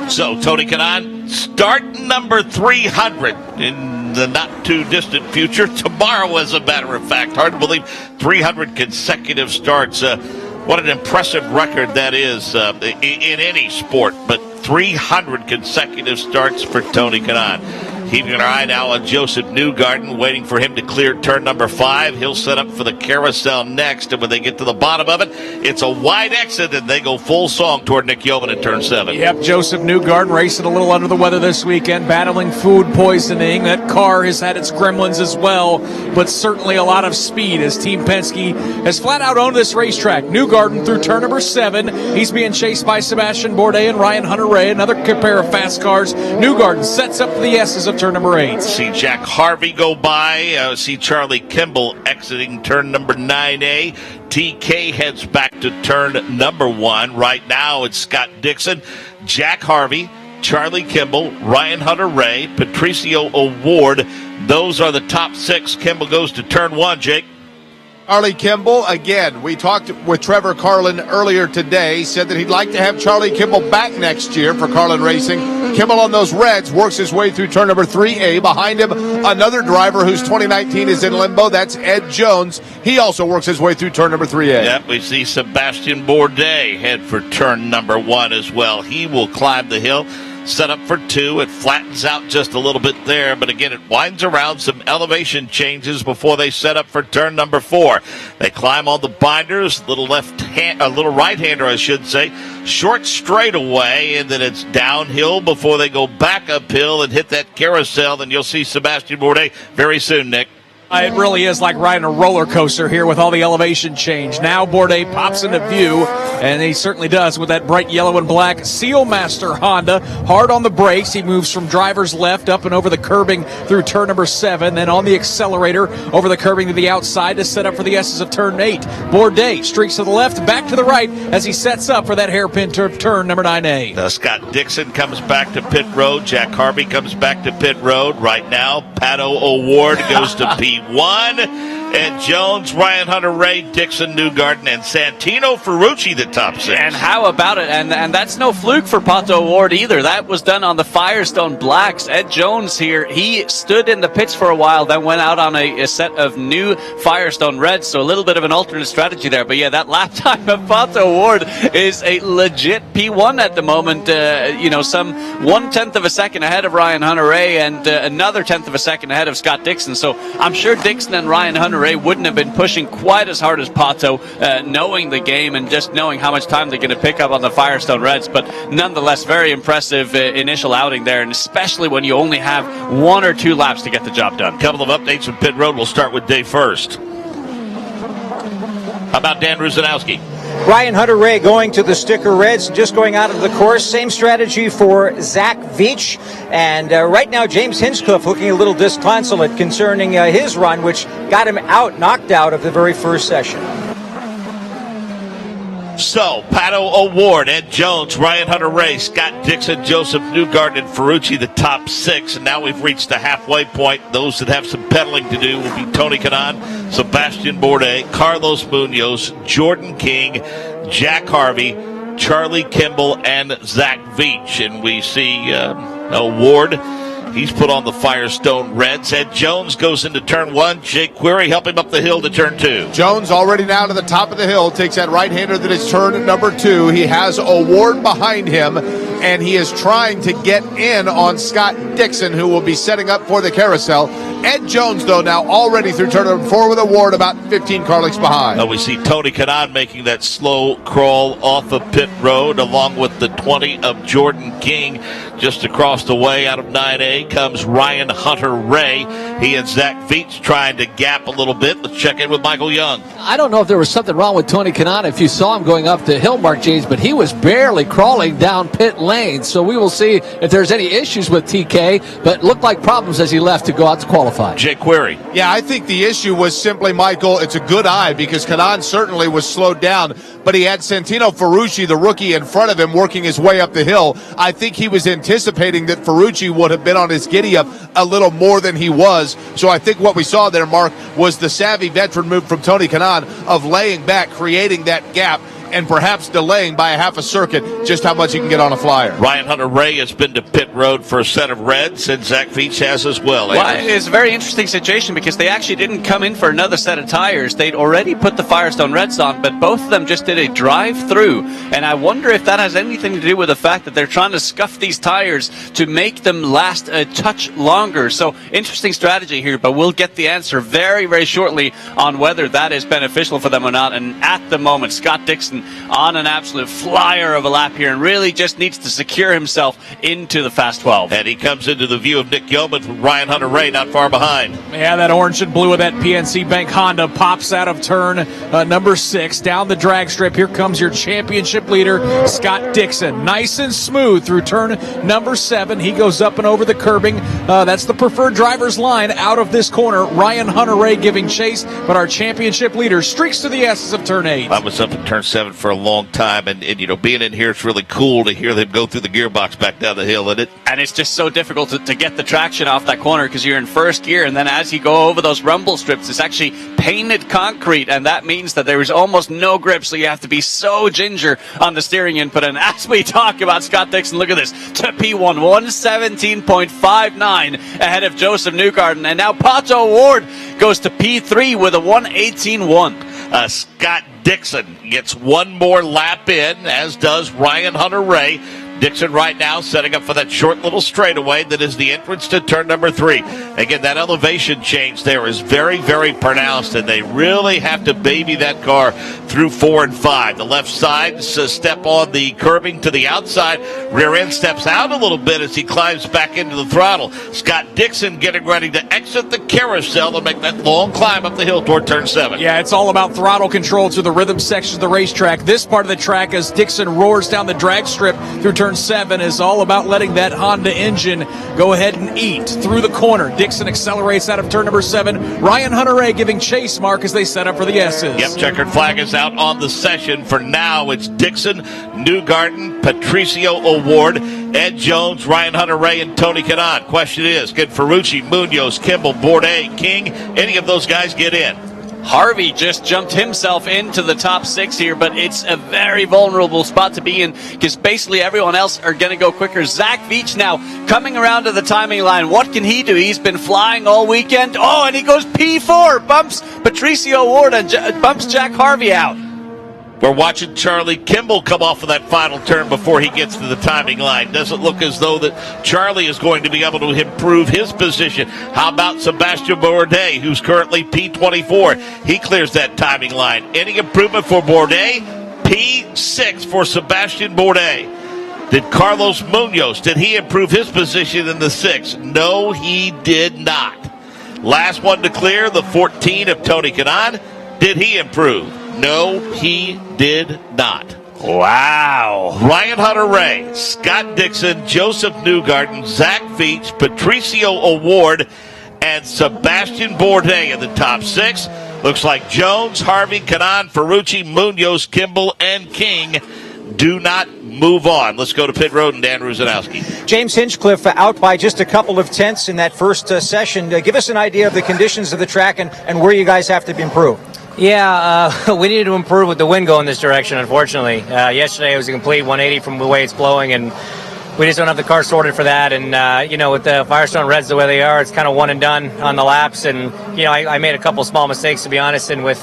So, Tony Kanaan, start number 300 in the not-too-distant future. Tomorrow, as a matter of fact. Hard to believe 300 consecutive starts. What an impressive record that is in any sport. But 300 consecutive starts for Tony Kanaan. Keeping an eye now on Joseph Newgarden, waiting for him to clear turn number 5. He'll set up for the carousel next, and when they get to the bottom of it, it's a wide exit, and they go full song toward Nick Yeoman at turn 7. Yep, Joseph Newgarden racing a little under the weather this weekend, battling food poisoning. That car has had its gremlins as well, but certainly a lot of speed as Team Penske has flat out owned this racetrack. Newgarden through turn number 7. He's being chased by Sebastian Bourdais and Ryan Hunter-Reay, another pair of fast cars. Newgarden sets up for the S's of turn number 8. See Jack Harvey go by. See Charlie Kimball exiting turn number 9A. TK heads back to turn number 1. Right now it's Scott Dixon, Jack Harvey, Charlie Kimball, Ryan Hunter-Reay, Patricio O'Ward. Those are the top 6. Kimball goes to turn 1, Jake. Charlie Kimball, again, we talked with Trevor Carlin earlier today, said that he'd like to have Charlie Kimball back next year for Carlin Racing. Kimball on those reds works his way through turn number 3A. Behind him, another driver whose 2019 is in limbo. That's Ed Jones. He also works his way through turn number 3A. Yep, we see Sebastian Bourdais head for turn number 1 as well. He will climb the hill. Set up for 2. It flattens out just a little bit there, but again, it winds around some elevation changes before they set up for turn number 4. They climb on the binders, little right-hander, I should say, short straightaway, and then it's downhill before they go back uphill and hit that carousel. And you'll see Sebastian Bourdais very soon, Nick. It really is like riding a roller coaster here with all the elevation change. Now Bourdais pops into view, and he certainly does with that bright yellow and black Sealmaster Honda. Hard on the brakes. He moves from driver's left up and over the curbing through turn number 7, then on the accelerator over the curbing to the outside to set up for the S's of turn 8. Bourdais streaks to the left, back to the right as he sets up for that hairpin turn number 9A. Scott Dixon comes back to pit road. Jack Harvey comes back to pit road. Right now, Pato O'Ward goes to P1. Ed Jones, Ryan Hunter-Reay, Dixon, Newgarden, and Santino Ferrucci, the top 6. And how about it? And that's no fluke for Pato O'Ward either. That was done on the Firestone Blacks. Ed Jones here, he stood in the pits for a while, then went out on a set of new Firestone Reds, so a little bit of an alternate strategy there. But yeah, that lap time of Pato O'Ward is a legit P1 at the moment. Some 1/10 of a second ahead of Ryan Hunter-Reay and another 1/10 of a second ahead of Scott Dixon. So I'm sure Dixon and Ryan Hunter-Reay wouldn't have been pushing quite as hard as Pato, knowing the game and just knowing how much time they're going to pick up on the Firestone Reds. But nonetheless, very impressive initial outing there, and especially when you only have 1 or 2 laps to get the job done. A couple of updates from pit road. We'll start with Dave first. How about Dan Rusanowski? Ryan Hunter-Reay going to the sticker reds, just going out of the course. Same strategy for Zach Veach. And right now, James Hinchcliffe looking a little disconsolate concerning his run, which got him knocked out of the very first session. So, Pato O'Ward, Ed Jones, Ryan Hunter-Reay, Scott Dixon, Joseph Newgarden, and Ferrucci, the top 6. And now we've reached the halfway point. Those that have some pedaling to do will be Tony Kanaan, Sebastian Bourdais, Carlos Munoz, Jordan King, Jack Harvey, Charlie Kimball, and Zach Veach. And we see O'Ward. He's put on the Firestone Reds. Ed Jones goes into turn 1. Jake Query help him up the hill to turn 2. Jones already now to the top of the hill. Takes that right-hander that is turn number 2. He has O'Ward behind him, and he is trying to get in on Scott Dixon, who will be setting up for the carousel. Ed Jones, though, now already through turn number 4 with a Ward, about 15 car lengths behind. We see Tony Kanaan making that slow crawl off of pit road, along with the 20 of Jordan King. Just across the way out of 9A comes Ryan Hunter-Ray. He and Zach Veach trying to gap a little bit. Let's check in with Michael Young. I don't know if there was something wrong with Tony Kanaan if you saw him going up the hill, Mark James, but he was barely crawling down pit lane. So we will see if there's any issues with TK, but looked like problems as he left to go out to qualify. Jay Query. Yeah, I think the issue was simply, Michael, it's a good eye because Kanaan certainly was slowed down, but he had Santino Ferrucci, the rookie, in front of him working his way up the hill. I think he was anticipating that Ferrucci would have been on his giddy-up a little more than he was. So I think what we saw there, Mark, was the savvy veteran move from Tony Kanaan of laying back, creating that gap, and perhaps delaying by a half a circuit just how much he can get on a flyer. Ryan Hunter-Ray has been to pit road for a set of reds, and Zach Veach has as well. Well, it's a very interesting situation because they actually didn't come in for another set of tires. They'd already put the Firestone Reds on, but both of them just did a drive-through. And I wonder if that has anything to do with the fact that they're trying to scuff these tires to make them last a touch longer. So, interesting strategy here, but we'll get the answer very, very shortly on whether that is beneficial for them or not. And at the moment, Scott Dixon on an absolute flyer of a lap here and really just needs to secure himself into the Fast 12. And he comes into the view of Nick Yeoman from Ryan Hunter-Ray not far behind. Yeah, that orange and blue of that PNC Bank Honda pops out of turn number 6 down the drag strip. Here comes your championship leader, Scott Dixon. Nice and smooth through turn number 7. He goes up and over the curbing. That's the preferred driver's line out of this corner. Ryan Hunter-Ray giving chase, but our championship leader streaks to the S's of turn 8. I was up in turn 7 for a long time, and you know, being in here, it's really cool to hear them go through the gearbox back down the hill, isn't it? And it's just so difficult to get the traction off that corner because you're in first gear, and then as you go over those rumble strips, it's actually painted concrete, and that means that there is almost no grip, so you have to be so ginger on the steering input. And as we talk about Scott Dixon, look at this, to P1, 117.59 ahead of Joseph Newgarden, and now Pato Ward goes to P3 with a 118.1. Scott Dixon gets one more lap in, as does Ryan Hunter-Ray. Dixon right now setting up for that short little straightaway that is the entrance to turn number 3. Again, that elevation change there is very, very pronounced, and they really have to baby that car through 4 and 5. The left side step on the curbing to the outside. Rear end steps out a little bit as he climbs back into the throttle. Scott Dixon getting ready to exit the carousel and make that long climb up the hill toward turn 7. Yeah, it's all about throttle control through the rhythm section of the racetrack. This part of the track, as Dixon roars down the drag strip through turn 7, is all about letting that Honda engine go ahead and eat through the corner. Dixon accelerates out of turn number 7. Ryan Hunter-Ray giving chase, Mark, as they set up for the S's. Yep, checkered flag is out on the session. For now, it's Dixon, Newgarden, Patricio O'Ward, Ed Jones, Ryan Hunter-Ray, and Tony Kanaan. Question is, can Ferrucci, Munoz, Kimball, Bourdais, King, any of those guys get in? Harvey just jumped himself into the top 6 here, but it's a very vulnerable spot to be in because basically everyone else are going to go quicker. Zach Veach now coming around to the timing line. What can he do? He's been flying all weekend. Oh, and he goes P4, bumps Patricio Ward and bumps Jack Harvey out. We're watching Charlie Kimball come off of that final turn before he gets to the timing line. Doesn't look as though that Charlie is going to be able to improve his position. How about Sebastian Bourdais, who's currently P24? He clears that timing line. Any improvement for Bourdais? P6 for Sebastian Bourdais. Did Carlos Munoz, did he improve his position in the 6? No, he did not. Last one to clear, the 14 of Tony Kanaan. Did he improve? No, he did not. Wow. Ryan Hunter-Ray, Scott Dixon, Joseph Newgarden, Zach Veach, Patricio O'Ward, and Sebastian Bourdais in the top 6. Looks like Jones, Harvey, Kanaan, Ferrucci, Munoz, Kimball, and King do not move on. Let's go to pit road and Dan Rusanowski. James Hinchcliffe out by just a couple of tenths in that first session. Give us an idea of the conditions of the track and where you guys have to improve. Yeah, we needed to improve with the wind going this direction, unfortunately. Yesterday it was a complete 180 from the way it's blowing, and we just don't have the car sorted for that. And, with the Firestone Reds the way they are, it's kind of one and done on the laps. And, I made a couple small mistakes, to be honest. And with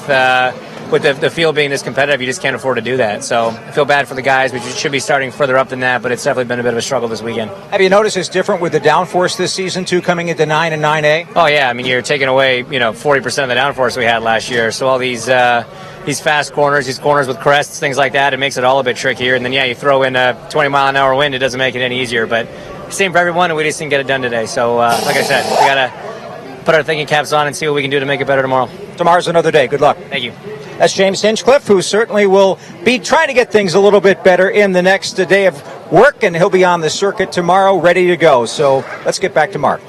with the field being this competitive, you just can't afford to do that. So I feel bad for the guys. We should be starting further up than that, but it's definitely been a bit of a struggle this weekend. Have you noticed it's different with the downforce this season too, coming into 9 and 9A? Oh yeah, I mean you're taking away 40% of the downforce we had last year. So all these fast corners, these corners with crests, things like that, it makes it all a bit trickier. And then you throw in a 20-mile-an-hour wind, it doesn't make it any easier. But same for everyone, and we just didn't get it done today. So like I said, we gotta put our thinking caps on and see what we can do to make it better tomorrow. Tomorrow's another day. Good luck. Thank you. That's James Hinchcliffe, who certainly will be trying to get things a little bit better in the next day of work, and he'll be on the circuit tomorrow ready to go. So let's get back to Mark.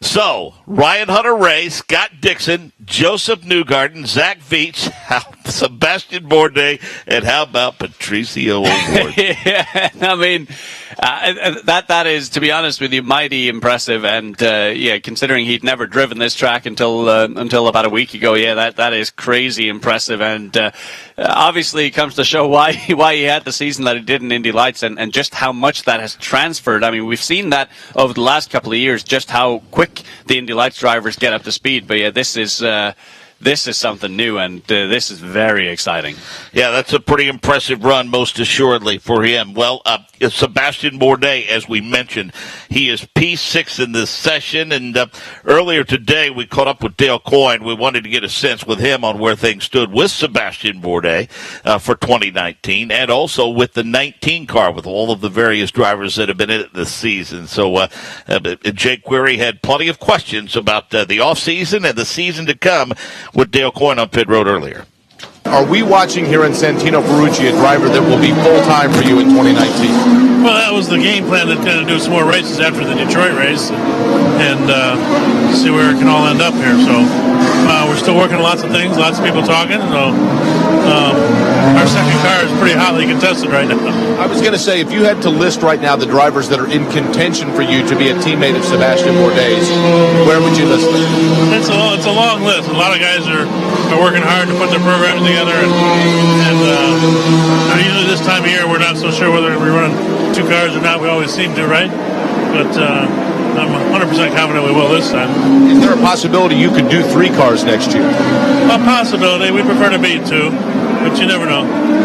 So, Ryan Hunter-Reay, Scott Dixon, Joseph Newgarden, Zach Veach, Sebastian Bourdais, and how about Patricio O'Ward? Yeah, I mean, that is, to be honest with you, mighty impressive. And considering he'd never driven this track until about a week ago, that is crazy impressive. And obviously, it comes to show why he had the season that he did in Indy Lights, and just how much that has transferred. I mean, we've seen that over the last couple of years, just how quick the Indy Lights drivers get up to speed. But yeah, this is something new, and this is very exciting. Yeah, that's a pretty impressive run, most assuredly, for him. Well, Sebastian Bourdais, as we mentioned, he is P6 in this session, and earlier today we caught up with Dale Coyne. We wanted to get a sense with him on where things stood with Sebastian Bourdais for 2019, and also with the 19 car, with all of the various drivers that have been in it this season. So Jake Query had plenty of questions about the offseason and the season to come with Dale Coyne on pit road earlier. Are we watching here in Santino Ferrucci a driver that will be full-time for you in 2019? Well, that was the game plan, to kind of do some more races after the Detroit race and see where it can all end up here. So we're still working on lots of things, lots of people talking. So our second car is pretty hotly contested right now. I was going to say, if you had to list right now the drivers that are in contention for you to be a teammate of Sebastian Bourdais, where would you list them? It's a long list. A lot of guys are working hard to put their programs together, and usually this time of year we're not so sure whether we run two cars or not. We always seem to, right? But I'm 100% confident we will this time. Is there a possibility you could do three cars next year? A possibility. We prefer to be two, but you never know.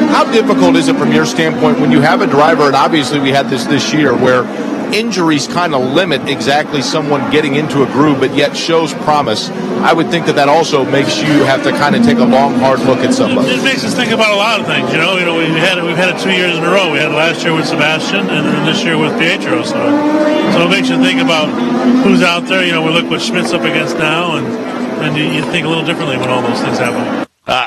How difficult is it from your standpoint when you have a driver, and obviously we had this year, where injuries kind of limit exactly someone getting into a groove, but yet shows promise? I would think that also makes you have to kind of take a long, hard look at somebody. It makes us think about a lot of things. We've had it 2 years in a row. We had it last year with Sebastian, and then this year with Pietro. So it makes you think about who's out there. We look what Schmidt's up against now, and you think a little differently when all those things happen.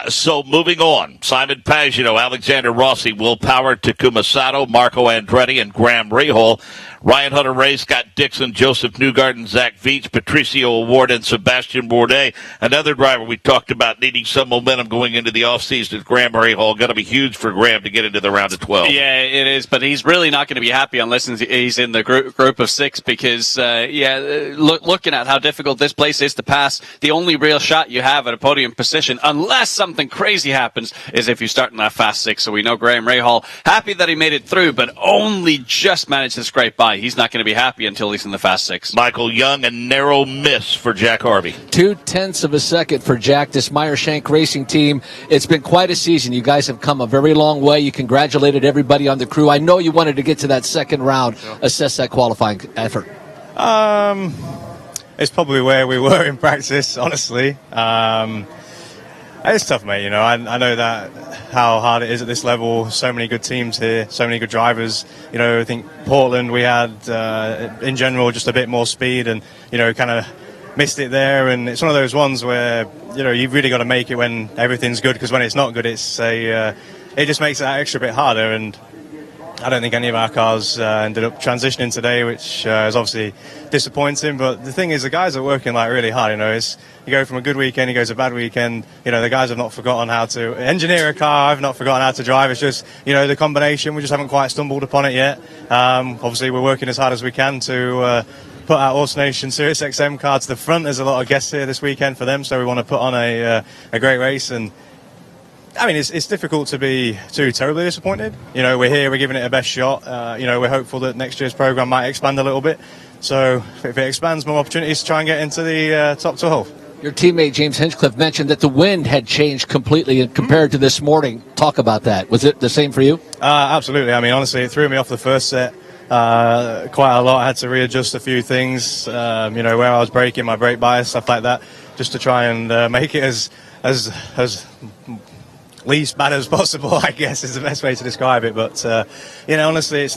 So moving on, Simon Pagenaud, Alexander Rossi, Will Power, Takuma Sato, Marco Andretti, and Graham Rahal. Ryan Hunter-Reay, Scott Dixon, Joseph Newgarden, Zach Veach, Patricio O'Ward, and Sebastian Bourdais. Another driver we talked about needing some momentum going into the offseason is Graham Rahal. Going to be huge for Graham to get into the round of 12. Yeah, it is, but he's really not going to be happy unless he's in the group of six because, looking at how difficult this place is to pass, the only real shot you have at a podium position, unless something crazy happens, is if you start in that fast six. So we know Graham Rahal, happy that he made it through, but only just managed to scrape by. He's not going to be happy until he's in the fast six. Michael Young, a narrow miss for Jack Harvey. 0.2 of a second for Jack, this Meyer-Shank Racing team. It's been quite a season. You guys have come a very long way. You congratulated everybody on the crew. I know you wanted to get to that second round. Assess that qualifying effort. It's probably where we were in practice, honestly. It's tough, mate. I know that how hard it is at this level. So many good teams here, so many good drivers. I think Portland, we had, in general, just a bit more speed and, kind of missed it there. And it's one of those ones where, you've really got to make it when everything's good, because when it's not good, it just makes it that extra bit harder. And I don't think any of our cars ended up transitioning today, which is obviously disappointing. But the thing is, the guys are working really hard. You go from a good weekend, you go to a bad weekend. The guys have not forgotten how to engineer a car. I've not forgotten how to drive. It's just, the combination. We just haven't quite stumbled upon it yet. Obviously, we're working as hard as we can to put our AutoNation Sirius XM car to the front. There's a lot of guests here this weekend for them, so we want to put on a great race. And I mean, it's difficult to be too terribly disappointed. We're here, we're giving it a best shot. We're hopeful that next year's program might expand a little bit. So if it expands, more opportunities to try and get into the top 12. Your teammate James Hinchcliffe mentioned that the wind had changed completely compared to this morning. Talk about that. Was it the same for you? Absolutely. I mean, honestly, it threw me off the first set quite a lot. I had to readjust a few things, where I was braking, my brake bias, stuff like that, just to try and make it as least bad as possible, I guess, is the best way to describe it. But, honestly,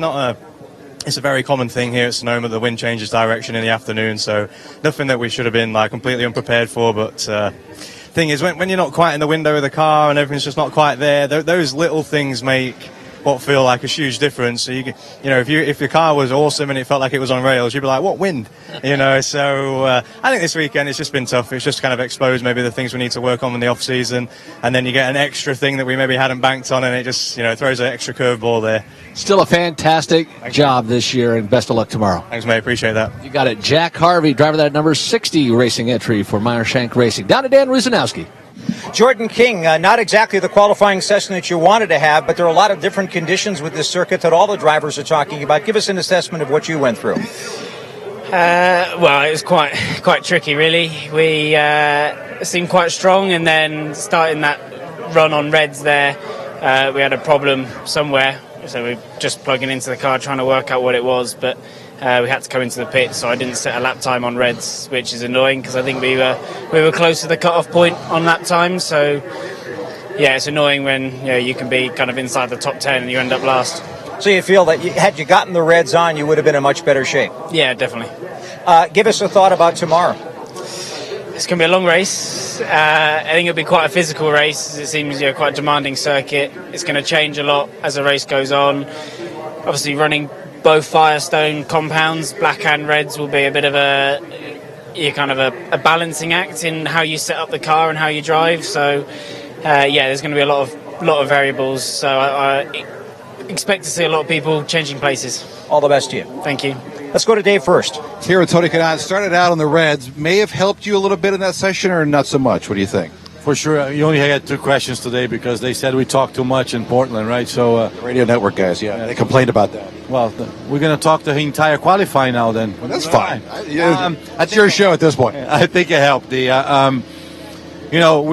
it's a very common thing here at Sonoma. The wind changes direction in the afternoon, so nothing that we should have been completely unprepared for. But thing is, when you're not quite in the window of the car and everything's just not quite there, those little things make what feel like a huge difference. So if your car was awesome and it felt like it was on rails, you'd be like, what wind? So I think this weekend it's just been tough. It's just kind of exposed maybe the things we need to work on in the off season, and then you get an extra thing that we maybe hadn't banked on, and it just throws an extra curveball there. Still a fantastic job this year, and best of luck tomorrow. Thanks, mate. Appreciate that. You got it. Jack Harvey, driver that number 60 racing entry for Meyershank Racing. Down to Dan Rusanowski. Jordan King, not exactly the qualifying session that you wanted to have, but there are a lot of different conditions with this circuit that all the drivers are talking about. Give us an assessment of what you went through. Well, it was quite tricky, really. We seemed quite strong, and then starting that run on reds there, we had a problem somewhere. So we're just plugging into the car, trying to work out what it was, but we had to come into the pit, so I didn't set a lap time on reds, which is annoying because I think we were close to the cut-off point on lap time. So yeah, it's annoying when you can be kind of inside the top 10 and you end up last. So you feel that had you gotten the reds on, you would have been in much better shape? Yeah, definitely. Give us a thought about tomorrow. It's going to be a long race. I think it'll be quite a physical race. It seems quite a demanding circuit. It's going to change a lot as the race goes on. Obviously, running both Firestone compounds, black and reds, will be a bit of a balancing act in how you set up the car and how you drive. So, there's going to be a lot of variables. So I expect to see a lot of people changing places. All the best to you. Thank you. Let's go to Dave first. Here at Tony Kanaan, started out on the reds. May have helped you a little bit in that session, or not so much? What do you think? For sure. You only had 2 questions today because they said we talked too much in Portland, right? So Radio Network guys, they complained about that. Well, we're going to talk the entire qualifying now then. Well, that's fine. That's your show at this point. I think it helped. We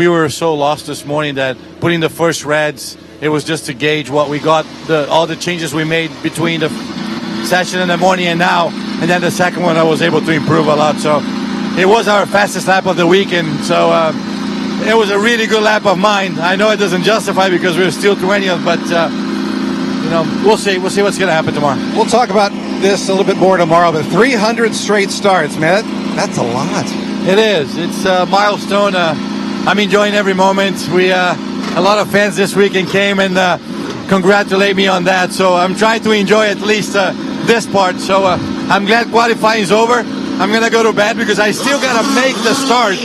were so lost this morning that putting the first reds, it was just to gauge what we got, all the changes we made between the session in the morning and now, and then the second one I was able to improve a lot. So it was our fastest lap of the weekend. So it was a really good lap of mine. I know it doesn't justify because we're still 20th, but we'll see. We'll see what's going to happen tomorrow. We'll talk about this a little bit more tomorrow. But 300 straight starts, man, that's a lot. It is. It's a milestone. I'm enjoying every moment. A lot of fans this weekend came and congratulate me on that. So I'm trying to enjoy at least this part. So I'm glad qualifying is over. I'm going to go to bed because I still got to make the start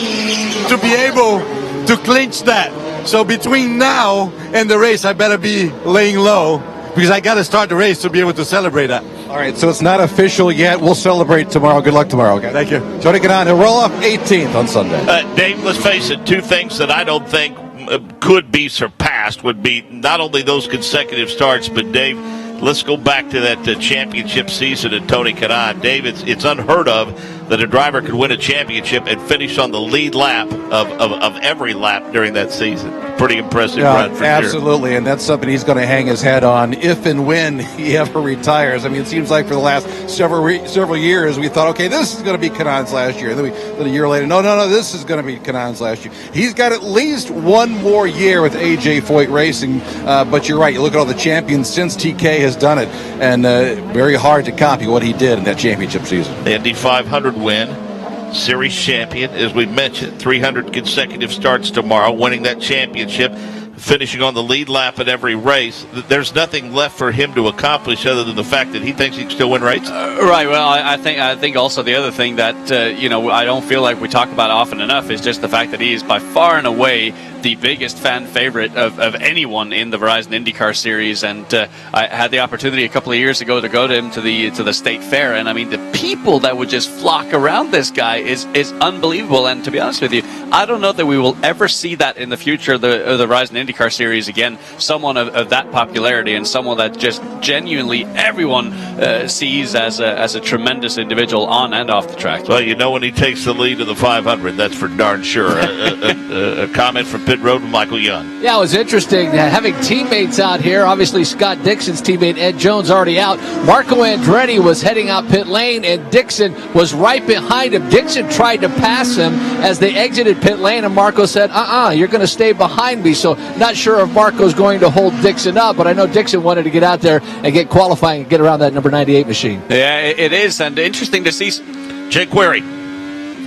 to be able to clinch that. So between now and the race, I better be laying low because I got to start the race to be able to celebrate that. All right, so it's not official yet. We'll celebrate tomorrow. Good luck tomorrow, guys. Thank you. Tony Kanaan, he'll roll off 18th on Sunday. Dave, let's face it, 2 things that I don't think could be surpassed would be not only those consecutive starts, but Dave, let's go back to that championship season at Tony Kanaan. Dave, it's unheard of that a driver could win a championship and finish on the lead lap of every lap during that season. Pretty impressive run for absolutely, sure. And that's something he's going to hang his head on if and when he ever retires. I mean, it seems like for the last several years we thought, okay, this is going to be Kanaan's last year. And then a year later, no, this is going to be Kanaan's last year. He's got at least one more year with AJ Foyt Racing, but you're right. You look at all the champions since TK has done it, and very hard to copy what he did in that championship season. The Indy 500 win. Series champion, as we mentioned, 300 consecutive starts tomorrow, winning that championship, finishing on the lead lap at every race. There's nothing left for him to accomplish other than the fact that he thinks he can still win races. Right. Well, I think also the other thing that I don't feel like we talk about often enough is just the fact that he is by far and away the biggest fan favorite of anyone in the Verizon IndyCar series, and I had the opportunity a couple of years ago to go to him to the state fair, and I mean the people that would just flock around this guy is unbelievable. And to be honest with you, I don't know that we will ever see that in the future of the Verizon IndyCar IndyCar series again. Someone of that popularity and someone that just genuinely everyone sees as a tremendous individual on and off the track. Well, you know when he takes the lead of the 500, that's for darn sure. A comment from pit road with Michael Young. Yeah, it was interesting having teammates out here. Obviously, Scott Dixon's teammate Ed Jones already out. Marco Andretti was heading out pit lane, and Dixon was right behind him. Dixon tried to pass him as they exited pit lane, and Marco said, you're going to stay behind me. So not sure if Marco's going to hold Dixon up, but I know Dixon wanted to get out there and get qualifying and get around that number 98 machine. Yeah, it is, and interesting to see. Jake Query.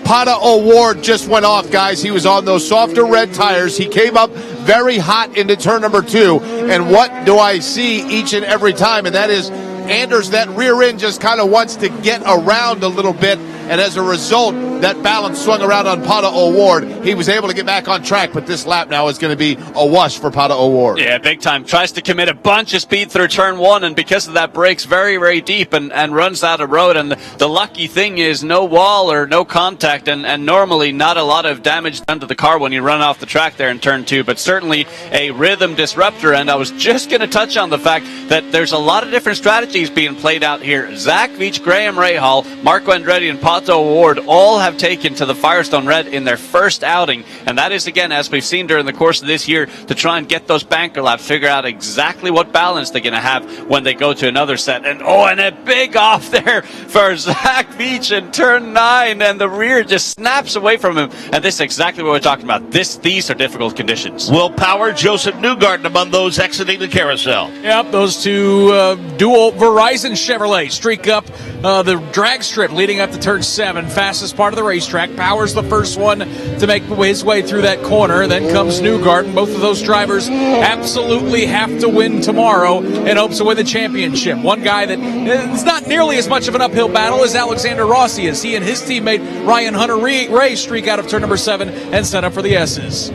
Pato O'Ward just went off, guys. He was on those softer red tires. He came up very hot into turn number 2. And what do I see each and every time? And that is Anders, that rear end just kind of wants to get around a little bit. And as a result, that balance swung around on Pato O'Ward. He was able to get back on track, but this lap now is going to be a wash for Pato O'Ward. Yeah, big time. Tries to commit a bunch of speed through turn 1, and because of that, breaks very, very deep and runs out of road. And the lucky thing is no wall or no contact, and normally not a lot of damage done to the car when you run off the track there in turn 2, but certainly a rhythm disruptor. And I was just going to touch on the fact that there's a lot of different strategies being played out here. Zach Veach, Graham Rahal, Marco Andretti, and Pato O'Ward all have taken to the Firestone Red in their first outing, and that is, again, as we've seen during the course of this year, to try and get those banker laps, figure out exactly what balance they're going to have when they go to another set. And a big off there for Zach Veach in turn 9, and the rear just snaps away from him. And this is exactly what we're talking about. These are difficult conditions. Will Power, Joseph Newgarden among those exiting the carousel. Yep, those two dual Verizon Chevrolet streak up the drag strip leading up to turn 7, fastest part of the racetrack. Power's the first one to make his way through that corner. Then comes Newgarden. Both of those drivers absolutely have to win tomorrow in hopes to win the championship. One guy that it's not nearly as much of an uphill battle as Alexander Rossi, as he and his teammate Ryan Hunter-Reay streak out of turn number 7 and set up for the S's.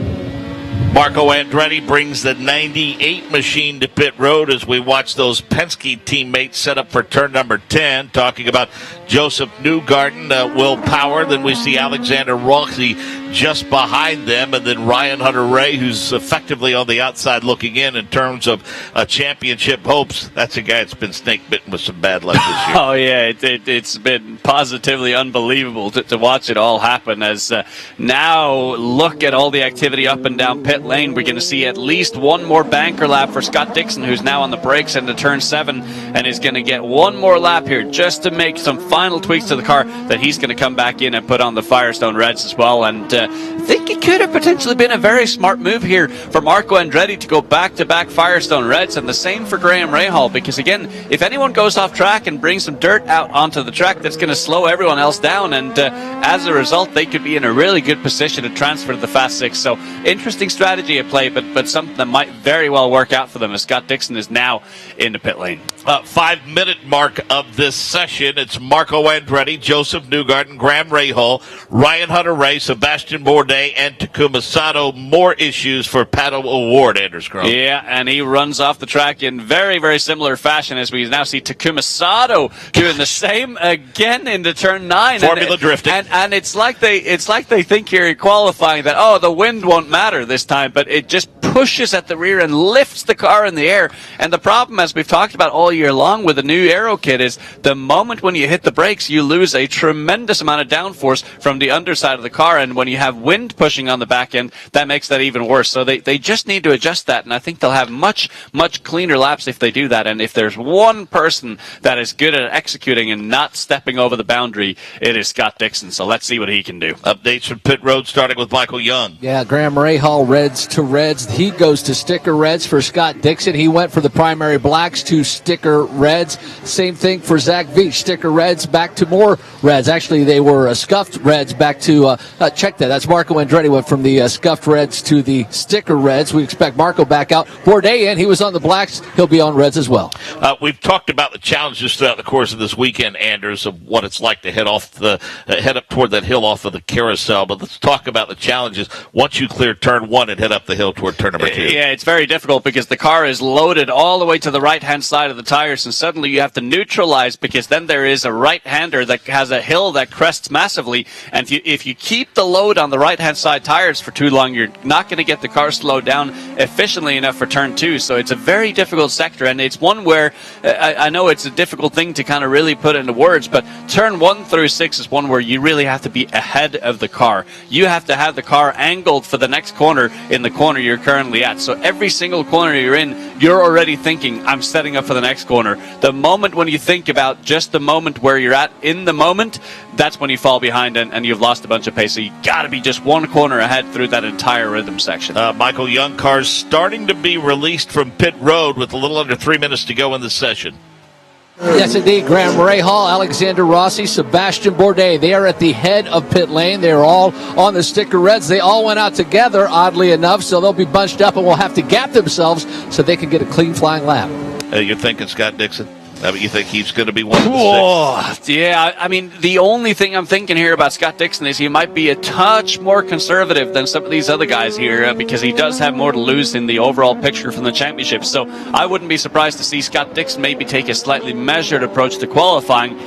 Marco Andretti brings the 98 machine to pit road as we watch those Penske teammates set up for turn number 10. Talking about Joseph Newgarden, Will Power. Then we see Alexander Rossi just behind them. And then Ryan Hunter-Reay, who's effectively on the outside looking in terms of championship hopes. That's a guy that's been snake bitten with some bad luck this year. Oh, yeah. It's been positively unbelievable to watch it all happen. As now look at all the activity up and down pit lane. We're going to see at least one more banker lap for Scott Dixon, who's now on the brakes into turn 7 and is going to get one more lap here just to make some final tweaks to the car that he's going to come back in and put on the Firestone Reds as well. And I think it could have potentially been a very smart move here for Marco Andretti to go back-to-back Firestone Reds, and the same for Graham Rahal, because again, if anyone goes off track and brings some dirt out onto the track, that's going to slow everyone else down, and as a result, they could be in a really good position to transfer to the Fast 6. So interesting strategy at play, but something that might very well work out for them as Scott Dixon is now in the pit lane. 5-minute mark of this session. It's Marco Andretti, Joseph Newgarden, Graham Rahal, Ryan Hunter-Reay, Sebastian Bourdais, and Takuma Sato. More issues for Pato O'Ward, Anders Grom. Yeah, and he runs off the track in very, very similar fashion as we now see Takuma Sato doing the same again into turn 9. Formula drifting. And it's like they think here in qualifying that, the wind won't matter this time, but it just pushes at the rear and lifts the car in the air. And the problem, as we've talked about all year long with the new aero kit, is the moment when you hit the brakes, you lose a tremendous amount of downforce from the underside of the car. And when you have wind pushing on the back end, that makes that even worse. So they just need to adjust that. And I think they'll have much, much cleaner laps if they do that. And if there's one person that is good at executing and not stepping over the boundary, it is Scott Dixon. So let's see what he can do. Updates from pit road starting with Michael Young. Yeah, Graham Rahal, reds to reds. He goes to sticker reds for Scott Dixon. He went for the primary blacks to sticker reds. Same thing for Zach Veach. Sticker reds back to more reds. Actually, they were scuffed reds back to, check that. That's Marco Andretti went from the scuffed reds to the sticker reds. We expect Marco back out. Bourdais in. He was on the blacks. He'll be on reds as well. We've talked about the challenges throughout the course of this weekend, Anders, of what it's like to head up toward that hill off of the carousel. But let's talk about the challenges once you clear turn 1 and head up the hill toward turn number 2. Yeah, it's very difficult because the car is loaded all the way to the right-hand side of the tires, and suddenly you have to neutralize because then there is a right-hander that has a hill that crests massively, and if you keep the load on the right-hand side tires for too long, you're not going to get the car slowed down efficiently enough for turn 2. So it's a very difficult sector, and it's one where I know it's a difficult thing to kind of really put into words, but turn 1 through 6 is one where you really have to be ahead of the car. You have to have the car angled for the next corner in the corner you're currently at. So every single corner you're in, you're already thinking, I'm setting up for the next corner. The moment when you think about just the moment where you're at in the moment, that's when you fall behind and you've lost a bunch of pace. So you got to be just one corner ahead through that entire rhythm section. Michael, young cars starting to be released from pit road with a little under 3 minutes to go in the session. Yes, indeed. Graham Rahal, Alexander Rossi, Sebastian Bourdais. They are at the head of pit lane. They're all on the sticker reds. They all went out together, oddly enough, so they'll be bunched up and will have to gap themselves so they can get a clean flying lap. You're thinking Scott Dixon? I mean, you think he's going to be one of the 6? Yeah, I mean, the only thing I'm thinking here about Scott Dixon is he might be a touch more conservative than some of these other guys here because he does have more to lose in the overall picture from the championship. So I wouldn't be surprised to see Scott Dixon maybe take a slightly measured approach to qualifying.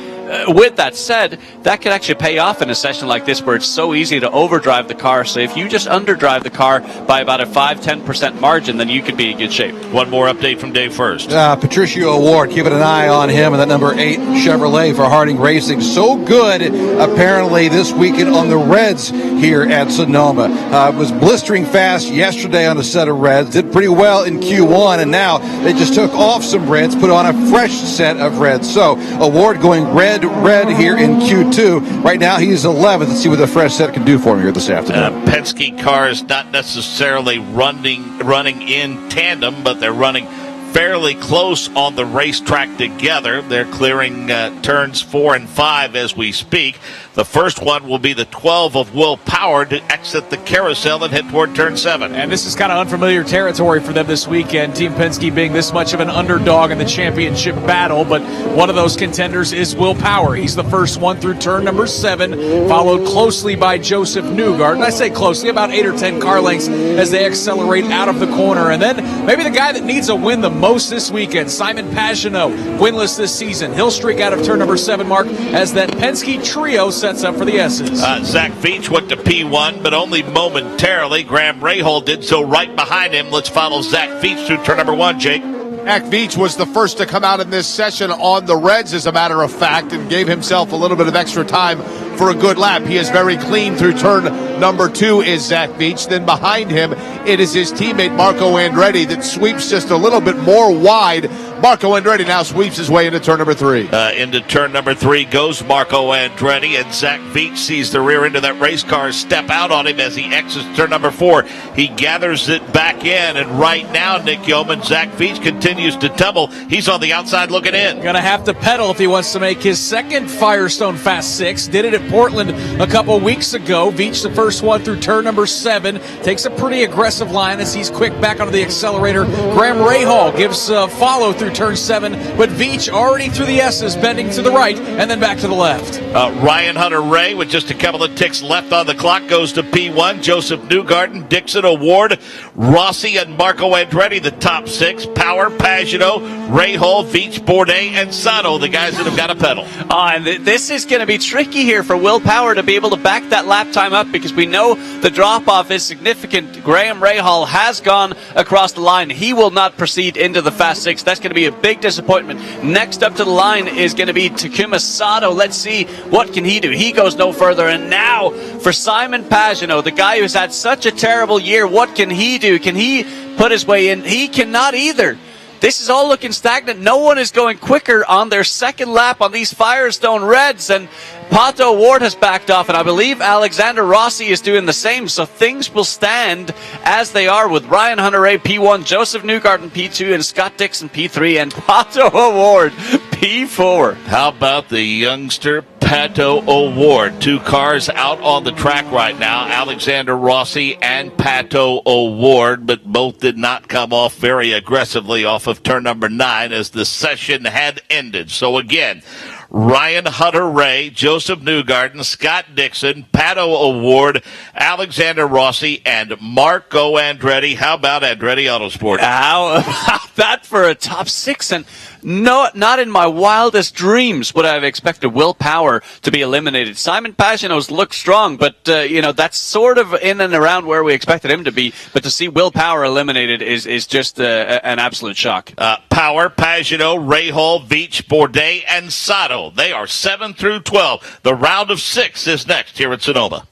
With that said, that could actually pay off in a session like this where it's so easy to overdrive the car. So if you just underdrive the car by about a 5-10% margin, then you could be in good shape. One more update from Dave first. Patricio Award, keeping an eye on him and that number 8 Chevrolet for Harding Racing. So good, apparently, this weekend on the Reds here at Sonoma. Was blistering fast yesterday on a set of Reds. Did pretty well in Q1, and now they just took off some Reds, put on a fresh set of Reds. So Award going red here in Q2. Right now he's 11th. Let's see what the fresh set can do for him here this afternoon. Penske cars not necessarily running in tandem, but they're running fairly close on the racetrack together. They're clearing turns 4 and 5 as we speak. The first one will be the 12 of Will Power to exit the carousel and head toward turn 7. And this is kind of unfamiliar territory for them this weekend. Team Penske being this much of an underdog in the championship battle, but one of those contenders is Will Power. He's the first one through turn number 7, followed closely by Joseph Newgarden. I say closely, about 8 or 10 car lengths as they accelerate out of the corner. And then maybe the guy that needs a win the most this weekend, Simon Pagenaud, winless this season. He'll streak out of turn number 7 mark as that Penske trio sets up for the S's. Zach Veach went to P1, but only momentarily. Graham Rahal did so right behind him. Let's follow Zach Veach through turn number 1, Jake. Zach Veach was the first to come out in this session on the Reds, as a matter of fact, and gave himself a little bit of extra time for a good lap. He is very clean through turn number 2 is Zach Veach. Then behind him, it is his teammate Marco Andretti that sweeps just a little bit more wide. Marco Andretti now sweeps his way into turn number 3. Into turn number 3 goes Marco Andretti, and Zach Veach sees the rear end of that race car step out on him as he exits turn number 4. He gathers it back in, and right now, Nick Yeoman, Zach Veach continues to tumble. He's on the outside looking in. Going to have to pedal if he wants to make his second Firestone Fast 6. Did it at Portland a couple weeks ago. Veach, the first one through turn number 7, takes a pretty aggressive line as he's quick back onto the accelerator. Graham Rahal gives follow through turn 7, but Veach already through the S's, bending to the right and then back to the left. Ryan Hunter-Reay, with just a couple of ticks left on the clock, goes to P1. Joseph Newgarden, Dixon, Award, Rossi, and Marco Andretti, the top 6. Power, Pagenaud, Rahal, Veach, Bourdais, and Sato, the guys that have got a pedal. And this is going to be tricky here for Will Power to be able to back that lap time up because we know the drop-off is significant. Graham Rahal has gone across the line. He will not proceed into the Fast 6. That's going to be a big disappointment. Next up to the line is going to be Takuma Sato. Let's see what can he do. He goes no further. And now for Simon Pagenaud, the guy who's had such a terrible year, what can he do? Can he put his way in? He cannot either. This is all looking stagnant. No one is going quicker on their second lap on these Firestone Reds, and Pato Ward has backed off, and I believe Alexander Rossi is doing the same, so things will stand as they are with Ryan Hunter-Reay P1, Joseph Newgarden P2, and Scott Dixon P3, and Pato Ward P4. How about the youngster Pato O'Ward? 2 cars out on the track right now, Alexander Rossi and Pato O'Ward, but both did not come off very aggressively off of turn number 9 as the session had ended. So again, Ryan Hunter-Reay, Joseph Newgarden, Scott Dixon, Pato O'Ward, Alexander Rossi, and Marco Andretti. How about Andretti Autosport? How about that for a top 6? And No, not in my wildest dreams would I have expected Will Power to be eliminated. Simon Pagenaud's looked strong, but that's sort of in and around where we expected him to be. But to see Will Power eliminated is just an absolute shock. Power, Pagenaud, Rahal, Veach, Bourdais, and Sato. They are 7 through 12. The round of 6 is next here at Sonoma.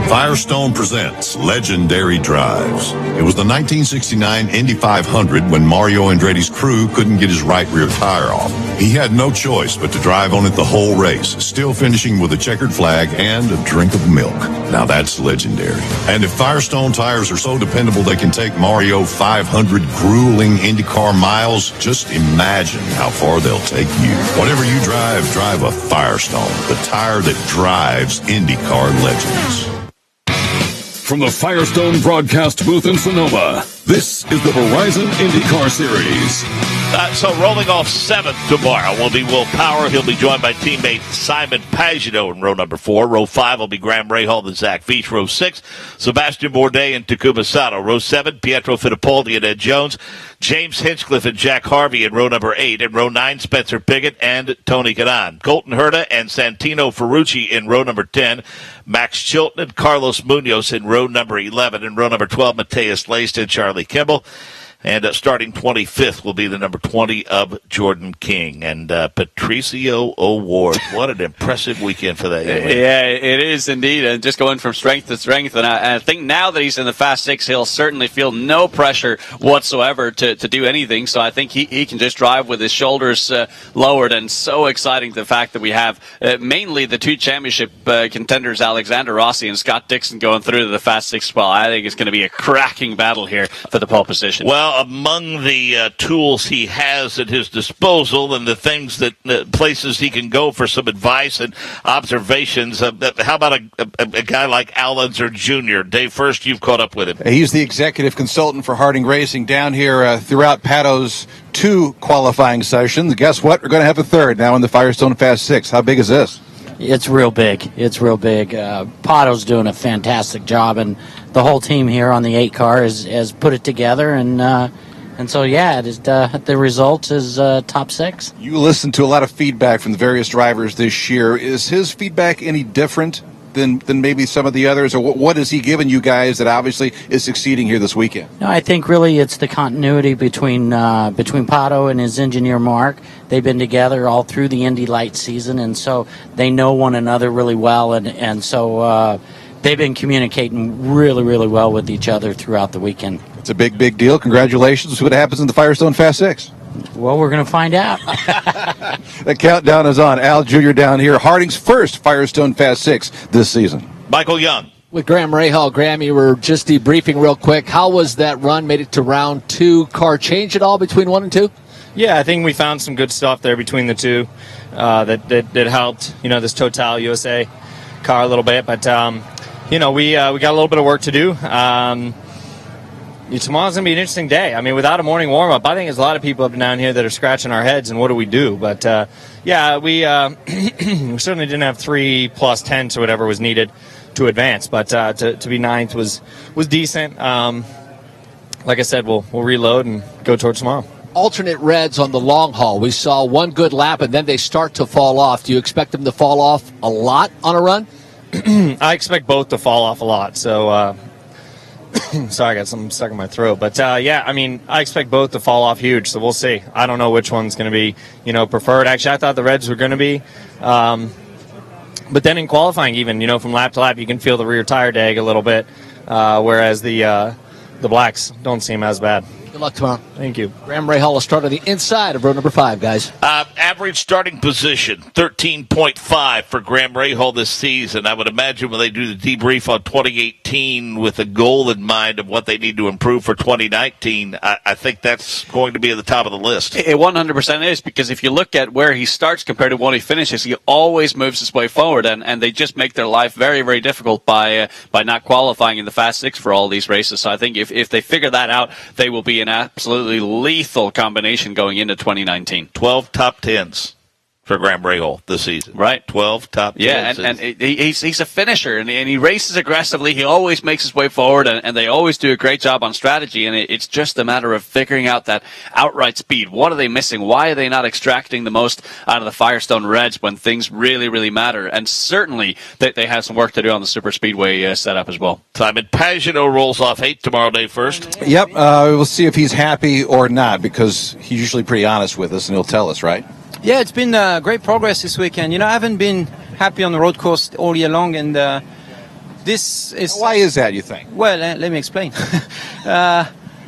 Firestone presents Legendary Drives. It was the 1969 Indy 500 when Mario Andretti's crew couldn't get his right rear tire off. He had no choice but to drive on it the whole race, still finishing with a checkered flag and a drink of milk. Now that's legendary. And if Firestone tires are so dependable they can take Mario 500 grueling IndyCar miles, just imagine how far they'll take you. Whatever you drive, drive a Firestone, the tire that drives IndyCar legends. From the Firestone broadcast booth in Sonoma, this is the Verizon IndyCar Series. So rolling off 7th tomorrow will be Will Power. He'll be joined by teammate Simon Pagenaud in row number 4. Row 5 will be Graham Rahal and Zach Veach. Row 6, Sebastian Bourdais and Takuma Sato. Row 7, Pietro Fittipaldi and Ed Jones. James Hinchcliffe and Jack Harvey in row number 8. In row 9, Spencer Pickett and Tony Kanaan. Colton Herta and Santino Ferrucci in row number 10. Max Chilton and Carlos Munoz in row number 11. In row number 12, Matthias Leist and Charlie Kimball. And starting 25th will be the number 20 of Jordan King. And Patricio O'Ward. What an impressive weekend for that young man. Yeah, it is indeed. And just going from strength to strength. And I think now that he's in the Fast Six, he'll certainly feel no pressure whatsoever to do anything. So I think he can just drive with his shoulders lowered. And so exciting the fact that we have mainly the 2 championship contenders, Alexander Rossi and Scott Dixon, going through to the Fast Six as well. I think it's going to be a cracking battle here for the pole position. Well, among the tools he has at his disposal and the things that places he can go for some advice and observations, how about a guy like Al Unser Jr.? Dave, first, you've caught up with him. He's the executive consultant for Harding Racing down here throughout Pato's 2 qualifying sessions. Guess what? We're going to have a third now in the Firestone Fast 6. How big is this? It's real big. It's real big. Pato's doing a fantastic job, and the whole team here on the 8 car has put it together, and so yeah, it is, the result is top 6. You listened to a lot of feedback from the various drivers this year. Is his feedback any different than maybe some of the others, or what has he given you guys that obviously is succeeding here this weekend? No, I think really it's the continuity between Pato and his engineer Mark. They've been together all through the Indy Light season, and so they know one another really well, and so they've been communicating really, really well with each other throughout the weekend. It's a big, big deal. Congratulations. See what happens in the Firestone Fast 6. Well, we're going to find out. The countdown is on. Al Jr. down here, Harding's first Firestone Fast 6 this season. Michael Young. With Graham Rahal. Graham, you were just debriefing real quick. How was that run? Made it to round 2. Car change at all between 1 and 2? Yeah, I think we found some good stuff there between the 2 that helped, this Total USA car a little bit. But, we got a little bit of work to do. Tomorrow's going to be an interesting day. I mean, without a morning warm-up, I think there's a lot of people up and down here that are scratching our heads, and what do we do? But, we certainly didn't have 3 plus 10 or whatever was needed to advance. But to be 9th was decent. Like I said, we'll reload and go towards tomorrow. Alternate reds on the long haul. We saw one good lap, and then they start to fall off. Do you expect them to fall off a lot on a run? I expect both to fall off a lot. So, sorry, I got something stuck in my throat. But, I expect both to fall off huge. So we'll see. I don't know which one's going to be, preferred. Actually, I thought the reds were going to be. But then in qualifying even, from lap to lap, you can feel the rear tire drag a little bit, whereas the blacks don't seem as bad. Good luck tomorrow. Thank you. Graham Rahal will start on the inside of row number 5, guys. Average starting position, 13.5 for Graham Rahal this season. I would imagine when they do the debrief on 2018 with a goal in mind of what they need to improve for 2019, I think that's going to be at the top of the list. It 100% is, because if you look at where he starts compared to when he finishes, he always moves his way forward, and they just make their life very, very difficult by not qualifying in the Fast Six for all these races. So I think if they figure that out, they will be an absolutely lethal combination going into 2019. 12 top 10s for Graham Rahal this season. Right. 12 top 10. Yeah, and he's a finisher, and he races aggressively. He always makes his way forward, and they always do a great job on strategy, and it's just a matter of figuring out that outright speed. What are they missing? Why are they not extracting the most out of the Firestone Reds when things really, really matter? And certainly they have some work to do on the super speedway setup as well. Simon Pagenaud rolls off 8 tomorrow day first. Yep, we'll see if he's happy or not, because he's usually pretty honest with us, and he'll tell us, right? Yeah, it's been great progress this weekend. I haven't been happy on the road course all year long, and this is... Why is that, you think? Well, let me explain.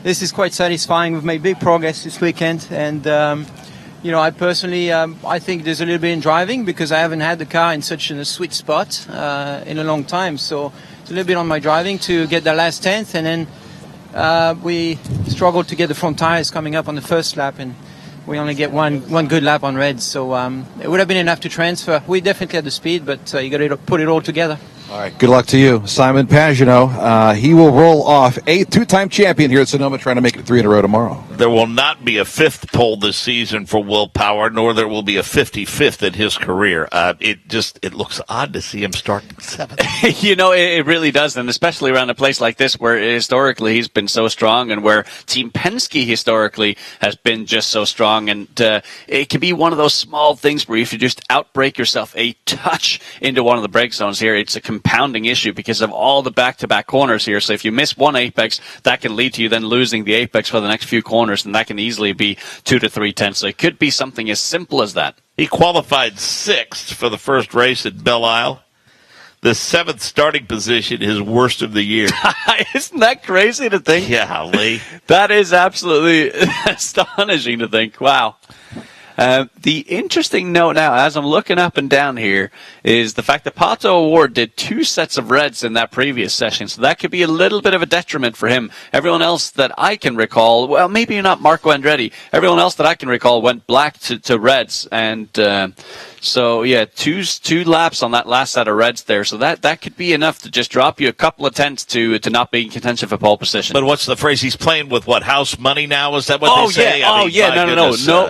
This is quite satisfying. We've made big progress this weekend, and I personally, I think there's a little bit in driving because I haven't had the car in such a sweet spot in a long time. So it's a little bit on my driving to get the last 10th, and then we struggled to get the front tires coming up on the first lap, and we only get one good lap on reds, so it would have been enough to transfer. We definitely had the speed, but you got to put it all together. All right, good luck to you. Simon Pagenaud, he will roll off 8th, two-time champion here at Sonoma, trying to make it 3 in a row tomorrow. There will not be a 5th pole this season for Will Power, nor there will be a 55th in his career. It looks odd to see him starting 7th. It really does, and especially around a place like this where historically he's been so strong, and where Team Penske historically has been just so strong. And it can be one of those small things where if you just outbrake yourself a touch into one of the brake zones here, it's a compounding issue because of all the back-to-back corners here. So if you miss one apex, that can lead to you then losing the apex for the next few corners, and that can easily be 2 to 3 tenths. So it could be something as simple as that. He qualified 6th for the first race at Belle Isle. The 7th starting position, his worst of the year. Isn't that crazy to think? Yeah, Lee. That is absolutely astonishing to think. Wow. The interesting note now, as I'm looking up and down here, is the fact that Pato O'Ward did 2 sets of reds in that previous session, so that could be a little bit of a detriment for him. Everyone else that I can recall, well, maybe not Marco Andretti, everyone else that I can recall went black to reds, and so, yeah, two laps on that last set of reds there. So that could be enough to just drop you a couple of tenths to not be in contention for pole position. But what's the phrase? He's playing with what, house money now? Is that what they say?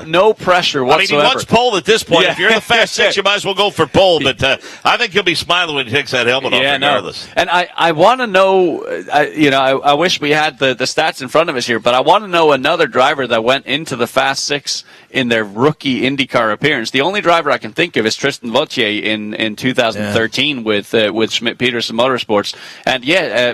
No pressure whatsoever. I mean, he wants pole at this point. Yeah. If you're in the Fast Six, you might as well go for pole. But I think he'll be smiling when he takes that helmet off regardless. No. And I want to know, I wish we had the stats in front of us here, but I want to know another driver that went into the Fast Six in their rookie IndyCar appearance. The only driver I can think of is Tristan Vautier in 2013 with Schmidt-Peterson Motorsports. And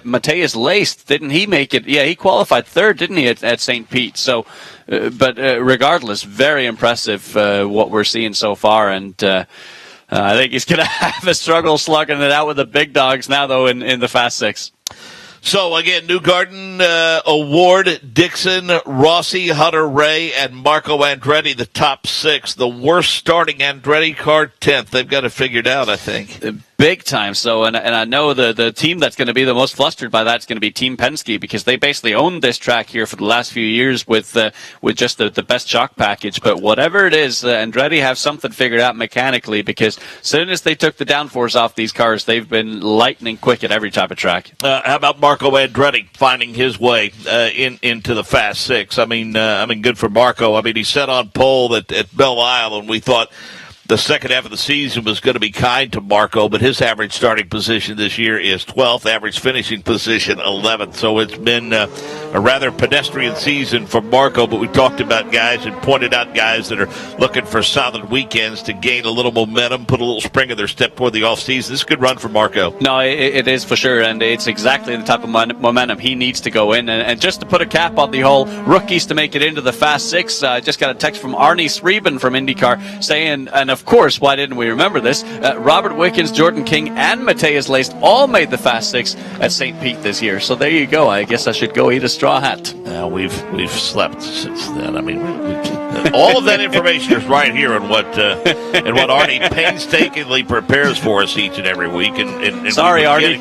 Matthias Leist, didn't he make it? Yeah, he qualified 3rd, didn't he, at St. Pete? So, but regardless, very impressive what we're seeing so far. And I think he's going to have a struggle slugging it out with the big dogs now, though, in the Fast Six. So, again, Newgarden, O'Ward, Dixon, Rossi, Hunter Ray, and Marco Andretti, the top 6. The worst starting Andretti car, 10th. They've got it figured out, I think. Big time. So, and I know the team that's going to be the most flustered by that is going to be Team Penske, because they basically owned this track here for the last few years with just the best shock package. But whatever it is, Andretti have something figured out mechanically, because as soon as they took the downforce off these cars, they've been lightning quick at every type of track. How about Marco Andretti finding his way into the Fast Six? I mean, good for Marco. I mean, he set on pole at Belle Isle, and we thought the second half of the season was going to be kind to Marco, but his average starting position this year is 12th, average finishing position 11th. So it's been a rather pedestrian season for Marco, but we talked about guys and pointed out guys that are looking for solid weekends to gain a little momentum, put a little spring in their step toward the offseason. This is a good run for Marco. No, it is for sure, and it's exactly the type of momentum he needs to go in. And just to put a cap on the whole rookies to make it into the Fast Six, I just got a text from Arnie Sreben from IndyCar saying, and of course, why didn't we remember this? Robert Wickens, Jordan King, and Matthias Leist all made the Fast Six at St. Pete this year. So there you go. I guess I should go eat a straw hat. We've slept since then. I mean, all of that information is right here in what Arnie painstakingly prepares for us each and every week. And sorry, Arnie.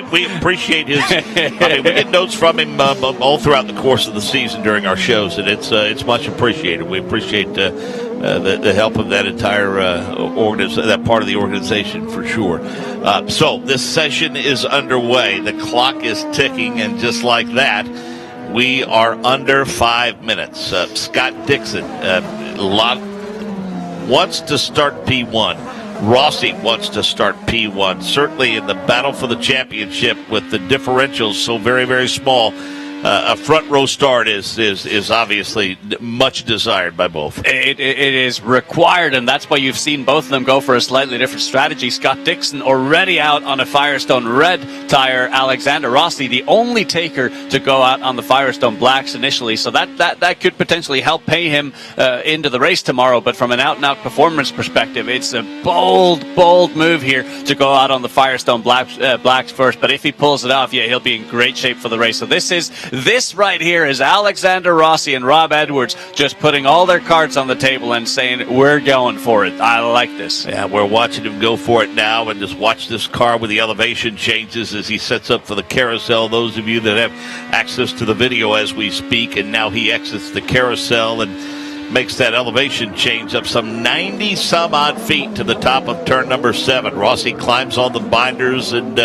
We appreciate his. I mean, we get notes from him all throughout the course of the season during our shows, and it's much appreciated. We appreciate the help of that entire that part of the organization for sure. So this session is underway. The clock is ticking, and just like that, we are under 5 minutes. Scott Dixon, a lot wants to start P1. Rossi wants to start P1. Certainly in the battle for the championship with the differentials so very, very small, a front row start is obviously much desired by both. It is required, and that's why you've seen both of them go for a slightly different strategy. Scott Dixon already out on a Firestone red tire. Alexander Rossi, the only taker to go out on the Firestone blacks initially. So that could potentially help pay him into the race tomorrow. But from an out-and-out performance perspective, it's a bold move here to go out on the Firestone blacks first. But if he pulls it off, yeah, he'll be in great shape for the race. So this right here is Alexander Rossi and Rob Edwards just putting all their cards on the table and saying, we're going for it. I like this. Yeah, we're watching him go for it now, and just watch this car with the elevation changes as he sets up for the carousel. Those of you that have access to the video as we speak, and now he exits the carousel and makes that elevation change up some 90 some odd feet to the top of turn number 7. Rossi climbs on the binders and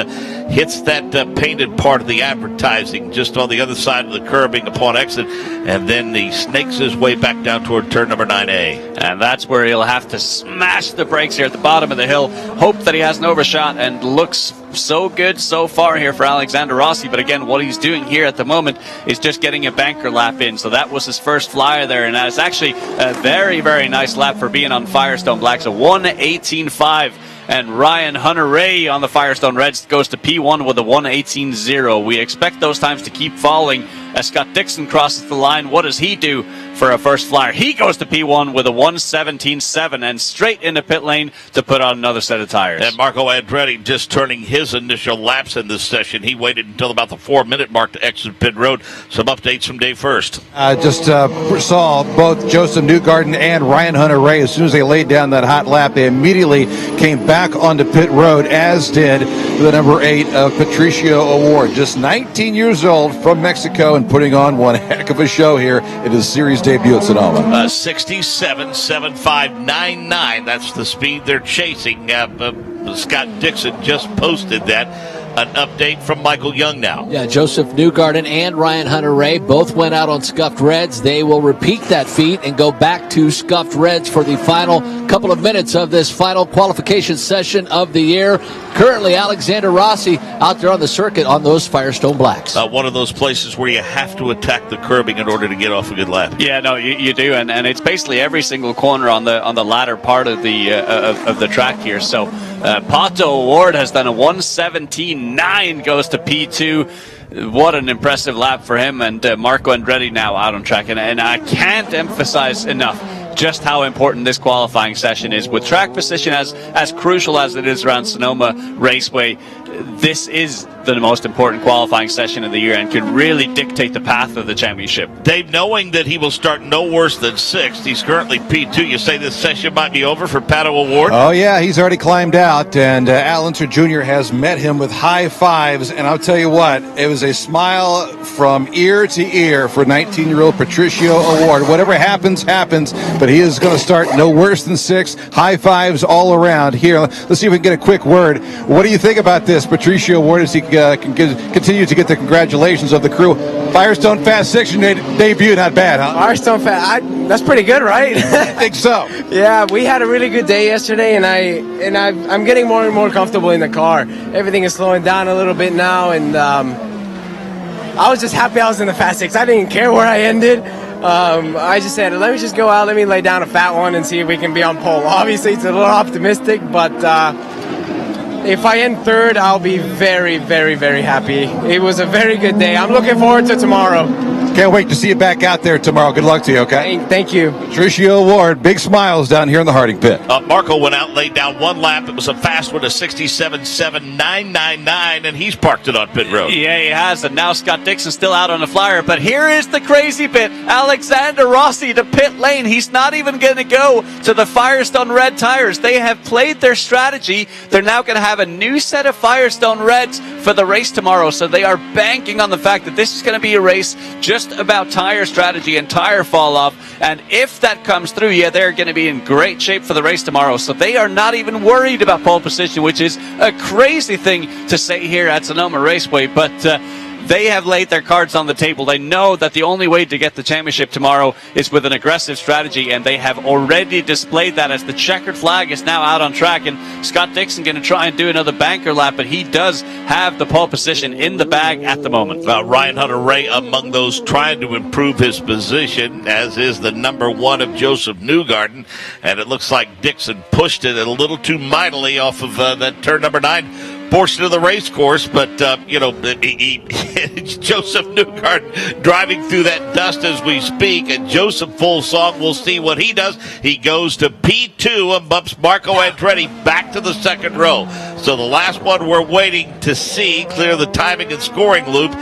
hits that painted part of the advertising just on the other side of the curbing upon exit, and then he snakes his way back down toward turn number 9A. And that's where he'll have to smash the brakes here at the bottom of the hill. Hope that he hasn't overshot, and looks so good so far here for Alexander Rossi. But again, what he's doing here at the moment is just getting a banker lap in. So that was his first flyer there, and that's actually a very, very nice lap for being on Firestone Blacks, a 1:18.5. And Ryan Hunter-Ray on the Firestone Reds goes to P1 with a 1:18.0. We expect those times to keep falling as Scott Dixon crosses the line. What does he do for a first flyer? He goes to P1 with a 1:17.7 and straight into pit lane to put on another set of tires. And Marco Andretti just turning his initial laps in this session. He waited until about the 4-minute mark to exit pit road. Some updates from Dave First. Just saw both Joseph Newgarden and Ryan Hunter-Ray. As soon as they laid down that hot lap, they immediately came back onto pit road, as did the number 8 of Patricio Award. Just 19 years old from Mexico and putting on one heck of a show here in his series debut at Sonoma. 67.7599. That's the speed they're chasing. Scott Dixon just posted that. An update from Michael Young now. Yeah, Joseph Newgarden and Ryan Hunter-Ray both went out on scuffed reds. They will repeat that feat and go back to scuffed reds for the final couple of minutes of this final qualification session of the year. Currently, Alexander Rossi out there on the circuit on those Firestone Blacks. One of those places where you have to attack the curbing in order to get off a good lap. Yeah, no, you do, and it's basically every single corner on the latter part of the track here. So Pato Award has done a 1:17.9, goes to P2. What an impressive lap for him, and Marco Andretti now out on track. And I can't emphasize enough just how important this qualifying session is. With track position as crucial as it is around Sonoma Raceway, this is the most important qualifying session of the year and could really dictate the path of the championship. Dave, knowing that he will start no worse than 6th, he's currently P2. You say this session might be over for Pato Award? Oh, yeah, he's already climbed out, and Al Unser Jr. has met him with high fives, and I'll tell you what, it was a smile from ear to ear for 19-year-old Patricio Award. Whatever happens, happens, but he is going to start no worse than 6th. High fives all around here. Let's see if we can get a quick word. What do you think about this, Patricio Award, as he can continue to get the congratulations of the crew? Firestone Fast 6 debut, not bad, huh? Firestone Fast, that's pretty good, right? I think so. Yeah, we had a really good day yesterday, and I'm getting more and more comfortable in the car. Everything is slowing down a little bit now, and I was just happy I was in the Fast 6. I didn't care where I ended. I just said, let me just go out, let me lay down a fat one and see if we can be on pole. Obviously, it's a little optimistic, but if I end 3rd, I'll be very, very, very happy. It was a very good day. I'm looking forward to tomorrow. Can't wait to see you back out there tomorrow. Good luck to you, okay? Thank you. Patricio Award, big smiles down here in the Harding pit. Marco went out, laid down one lap. It was a fast one, a 67.7999, and he's parked it on pit road. Yeah, he has, and now Scott Dixon still out on the flyer. But here is the crazy bit. Alexander Rossi to pit lane. He's not even going to go to the Firestone red tires. They have played their strategy. They're now going to have a new set of Firestone reds for the race tomorrow. So they are banking on the fact that this is going to be a race just about tire strategy and tire fall off, and if that comes through, yeah, they're going to be in great shape for the race tomorrow. So they are not even worried about pole position, which is a crazy thing to say here at Sonoma Raceway. But They have laid their cards on the table. They know that the only way to get the championship tomorrow is with an aggressive strategy, and they have already displayed that as the checkered flag is now out on track. And Scott Dixon going to try and do another banker lap, but he does have the pole position in the bag at the moment. Ryan Hunter-Reay among those trying to improve his position, as is the number 1 of Joseph Newgarden. And it looks like Dixon pushed it a little too mightily off of that turn number 9 portion of the race course, but Joseph Newgarden driving through that dust as we speak, and Joseph full song. We'll see what he does. He goes to P2 and bumps Marco Andretti back to the second row. So the last one we're waiting to see clear the timing and scoring loop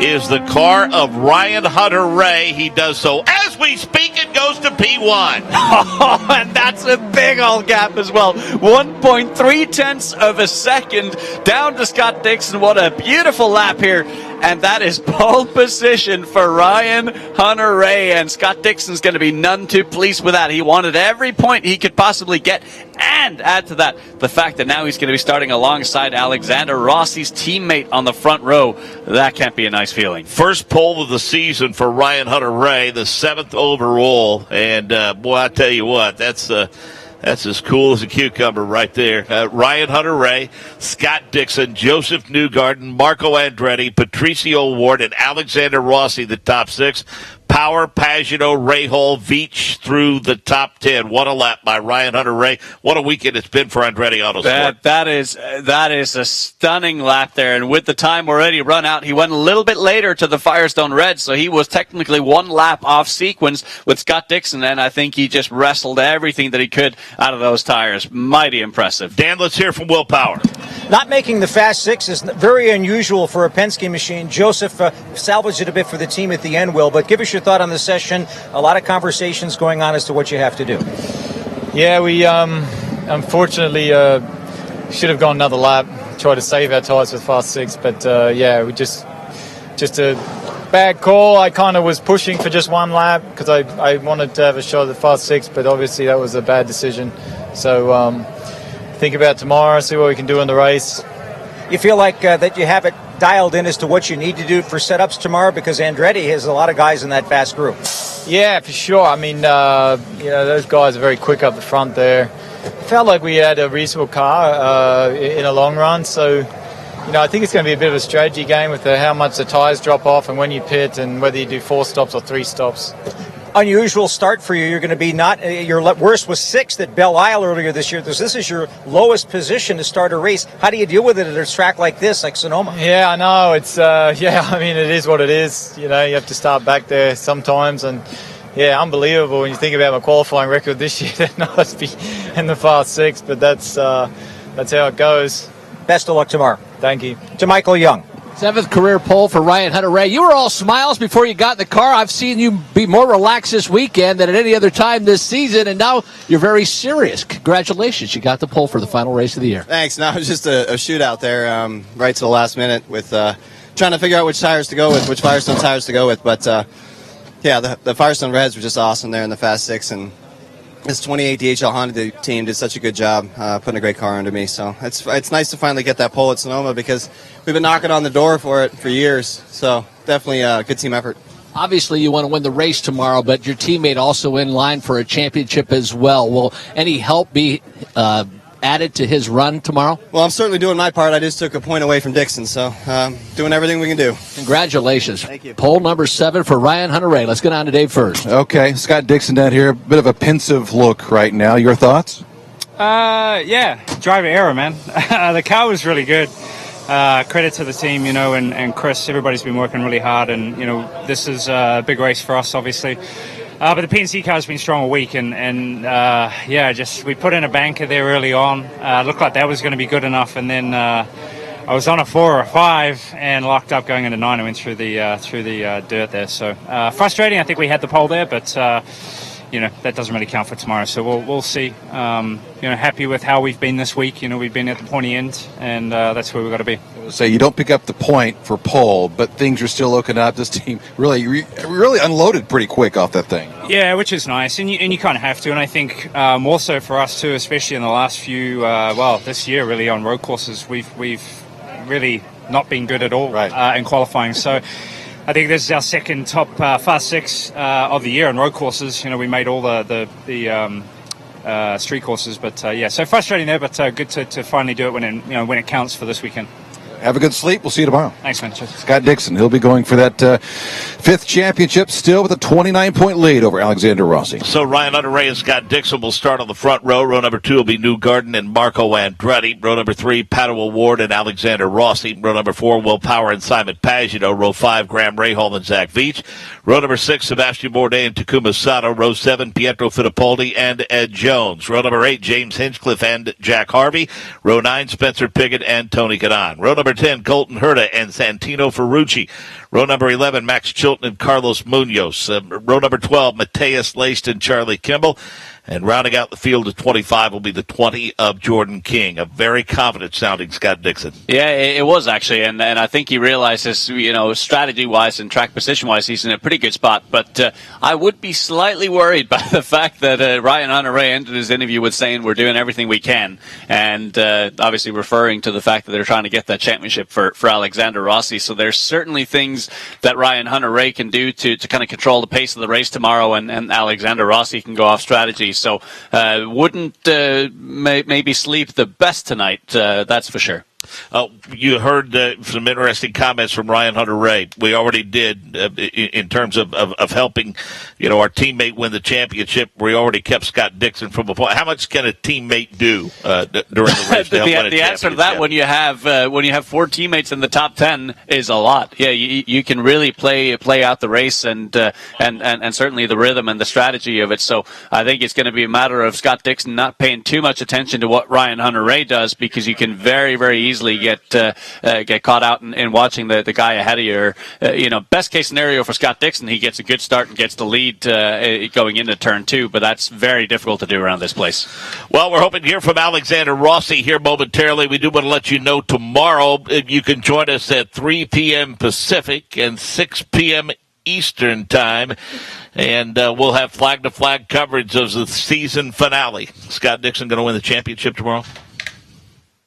is the car of Ryan Hunter-Reay. He does so as we speak and goes to P1. Oh, and that's a big old gap as well. 1.3 of a second down to Scott Dixon. What a beautiful lap here. And that is pole position for Ryan Hunter-Reay. And Scott Dixon's going to be none too pleased with that. He wanted every point he could possibly get. And add to that, the fact that now he's going to be starting alongside Alexander Rossi's teammate on the front row. That can't be a nice feeling. First pole of the season for Ryan Hunter-Reay, the 7th overall. And, boy, I tell you what, that's as cool as a cucumber right there. Ryan Hunter-Reay, Scott Dixon, Joseph Newgarden, Marco Andretti, Patricio Ward, and Alexander Rossi, the top 6. Power, Pagano, Rahal, Veach through the top 10. What a lap by Ryan Hunter-Reay. What a weekend it's been for Andretti Autosport. That is a stunning lap there. And with the time already run out, he went a little bit later to the Firestone Red, so he was technically 1 lap off sequence with Scott Dixon, and I think he just wrestled everything that he could out of those tires. Mighty impressive. Dan, let's hear from Will Power. Not making the Fast 6 is very unusual for a Penske machine. Joseph salvaged it a bit for the team at the end, Will, but give us your thought on the session. A lot of conversations going on as to what you have to do. Yeah, we unfortunately should have gone another lap, try to save our tires with Fast 6, but we just a bad call. I kind of was pushing for just 1 lap because I wanted to have a shot at the Fast 6, but obviously that was a bad decision. So think about tomorrow, see what we can do in the race. You feel like that you have it dialed in as to what you need to do for setups tomorrow, because Andretti has a lot of guys in that fast group. Yeah, for sure. I mean, those guys are very quick up the front there. Felt like we had a reasonable car in a long run, so I think it's going to be a bit of a strategy game with how much the tires drop off and when you pit and whether you do 4 stops or 3 stops. Unusual start for you. You're going to be your worst was 6th at Belle Isle earlier this year. This is your lowest position to start a race. How do you deal with it at a track like this, like Sonoma? Yeah, I know. It's I mean, it is what it is. You have to start back there sometimes, and yeah, unbelievable when you think about my qualifying record this year to not be in the Fast 6, but that's how it goes. Best of luck tomorrow. Thank you. To Michael Young. 7th career pole for Ryan Hunter-Reay. You were all smiles before you got in the car. I've seen you be more relaxed this weekend than at any other time this season, and now you're very serious. Congratulations. You got the pole for the final race of the year. Thanks. No, it was just a shootout there right to the last minute with trying to figure out which tires to go with, which Firestone tires to go with. But, the Firestone Reds were just awesome there in the Fast 6, and this 28 DHL Honda team did such a good job putting a great car under me. So it's nice to finally get that pole at Sonoma because we've been knocking on the door for it for years. So definitely a good team effort. Obviously, you want to win the race tomorrow, but your teammate also in line for a championship as well. Will any help be added to his run tomorrow? Well, I'm certainly doing my part. I just took a point away from Dixon, so doing everything we can do. Congratulations. Thank you. Pole number 7 for Ryan Hunter-Reay. Let's get on to Dave first. Okay, Scott Dixon down here, a bit of a pensive look right now. Your thoughts? Driver error, man. The car was really good. Credit to the team, and Chris. Everybody's been working really hard, and this is a big race for us, obviously. But the PNC car's been strong all week, and we put in a banker there early on. Looked like that was going to be good enough, and then I was on a 4 or a 5 and locked up going into 9 and went through the dirt there. So frustrating. I think we had the pole there, but that doesn't really count for tomorrow. So we'll see. Happy with how we've been this week. We've been at the pointy end, and that's where we've got to be. So you don't pick up the point for pole, but things are still looking up. This team really unloaded pretty quick off that thing. Yeah, which is nice, and you kind of have to. And I think more so for us too, especially in the last few, this year really on road courses, we've really not been good at all in qualifying. So I think this is our second top Fast Six of the year on road courses. You know, we made all the street courses, but so frustrating there, but good to finally do it when it counts for this weekend. Have a good sleep. We'll see you tomorrow. Thanks, man. Cheers. Scott Dixon, he'll be going for that 5th championship, still with a 29-point lead over Alexander Rossi. So Ryan Hunter-Reay and Scott Dixon will start on the front row. Row number 2 will be Newgarden and Marco Andretti. Row number 3, Pato O'Ward and Alexander Rossi. Row number 4, Will Power and Simon Pagenaud. Row 5, Graham Rahal and Zach Veach. Row number 6, Sebastian Bourdais and Takuma Sato. Row 7, Pietro Fittipaldi and Ed Jones. Row number 8, James Hinchcliffe and Jack Harvey. Row 9, Spencer Pickett and Tony Kanaan. Row number 10, Colton Herta and Santino Ferrucci. Row number 11, Max Chilton and Carlos Munoz. Row number 12, Matthias Leicht and Charlie Kimball. And rounding out the field at 25 will be the 20 of Jordan King. A very confident-sounding Scott Dixon. Yeah, it was actually, and I think he realizes, strategy-wise and track position-wise, he's in a pretty good spot. But I would be slightly worried by the fact that Ryan Hunter-Reay ended his interview with saying we're doing everything we can, and obviously referring to the fact that they're trying to get that championship for Alexander Rossi. So there's certainly things that Ryan Hunter-Reay can do to kind of control the pace of the race tomorrow, and Alexander Rossi can go off strategy. So wouldn't maybe sleep the best tonight, that's for sure. You heard some interesting comments from Ryan Hunter-Reay. We already did in terms of helping, our teammate win the championship. We already kept Scott Dixon from a point. How much can a teammate do during the race to help win a the answer to that, when you have 4 teammates in the top 10, is a lot. Yeah, you can really play out the race and certainly the rhythm and the strategy of it. So I think it's going to be a matter of Scott Dixon not paying too much attention to what Ryan Hunter-Reay does, because you can very, very easily get caught out in watching the guy ahead of you. Best case scenario for Scott Dixon, he gets a good start and gets the lead going into turn 2, but that's very difficult to do around this place. Well, we're hoping to hear from Alexander Rossi here momentarily. We do want to let you know tomorrow you can join us at 3 p.m. Pacific and 6 p.m. Eastern time, and we'll have flag-to-flag coverage of the season finale. Scott Dixon going to win the championship tomorrow?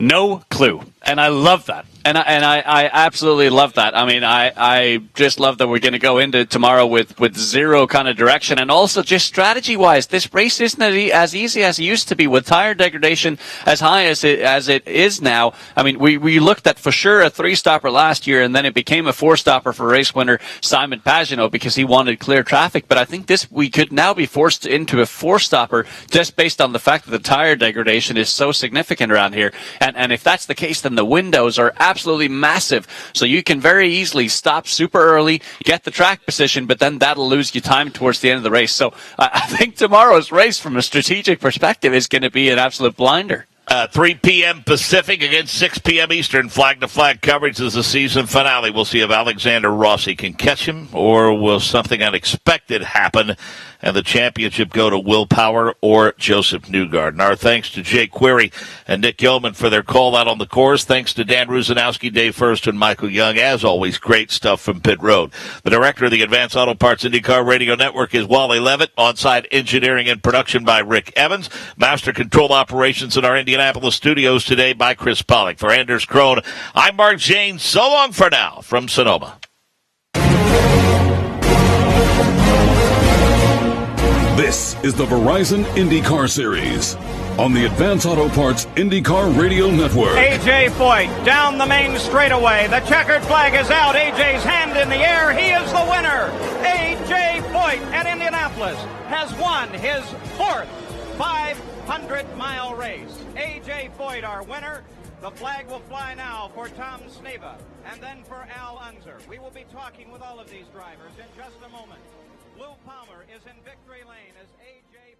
No clue. And I love that. And I absolutely love that. I mean, I just love that we're going to go into tomorrow with zero kind of direction. And also just strategy-wise, this race isn't as easy as it used to be with tire degradation as high as it is now. I mean, we looked at for sure a 3-stopper last year, and then it became a 4-stopper for race winner Simon Pagenaud because he wanted clear traffic. But I think we could now be forced into a 4-stopper just based on the fact that the tire degradation is so significant around here. And if that's the case, then the windows are absolutely massive. So you can very easily stop super early, get the track position, but then that'll lose you time towards the end of the race. So I think tomorrow's race from a strategic perspective is going to be an absolute blinder. 3 p.m. Pacific against 6 p.m. Eastern. Flag-to-flag coverage is the season finale. We'll see if Alexander Rossi can catch him, or will something unexpected happen and the championship go to Will Power or Joseph Newgarden. Our thanks to Jay Query and Nick Yeoman for their call out on the course. Thanks to Dan Ruzanowski, Dave First, and Michael Young. As always, great stuff from Pit Road. The director of the Advanced Auto Parts IndyCar Radio Network is Wally Levitt. On-site engineering and production by Rick Evans. Master control operations in our Indianapolis studios today by Chris Pollock. For Anders Krohn, I'm Mark Jane. So long for now from Sonoma. This is the Verizon IndyCar Series on the Advanced Auto Parts IndyCar Radio Network. A.J. Foyt down the main straightaway. The checkered flag is out. A.J.'s hand in the air. He is the winner. A.J. Foyt at Indianapolis has won his 4th 500-mile race. A.J. Foyt, our winner. The flag will fly now for Tom Sneva and then for Al Unser. We will be talking with all of these drivers in just a moment. Blue Palmer is in victory lane as A.J.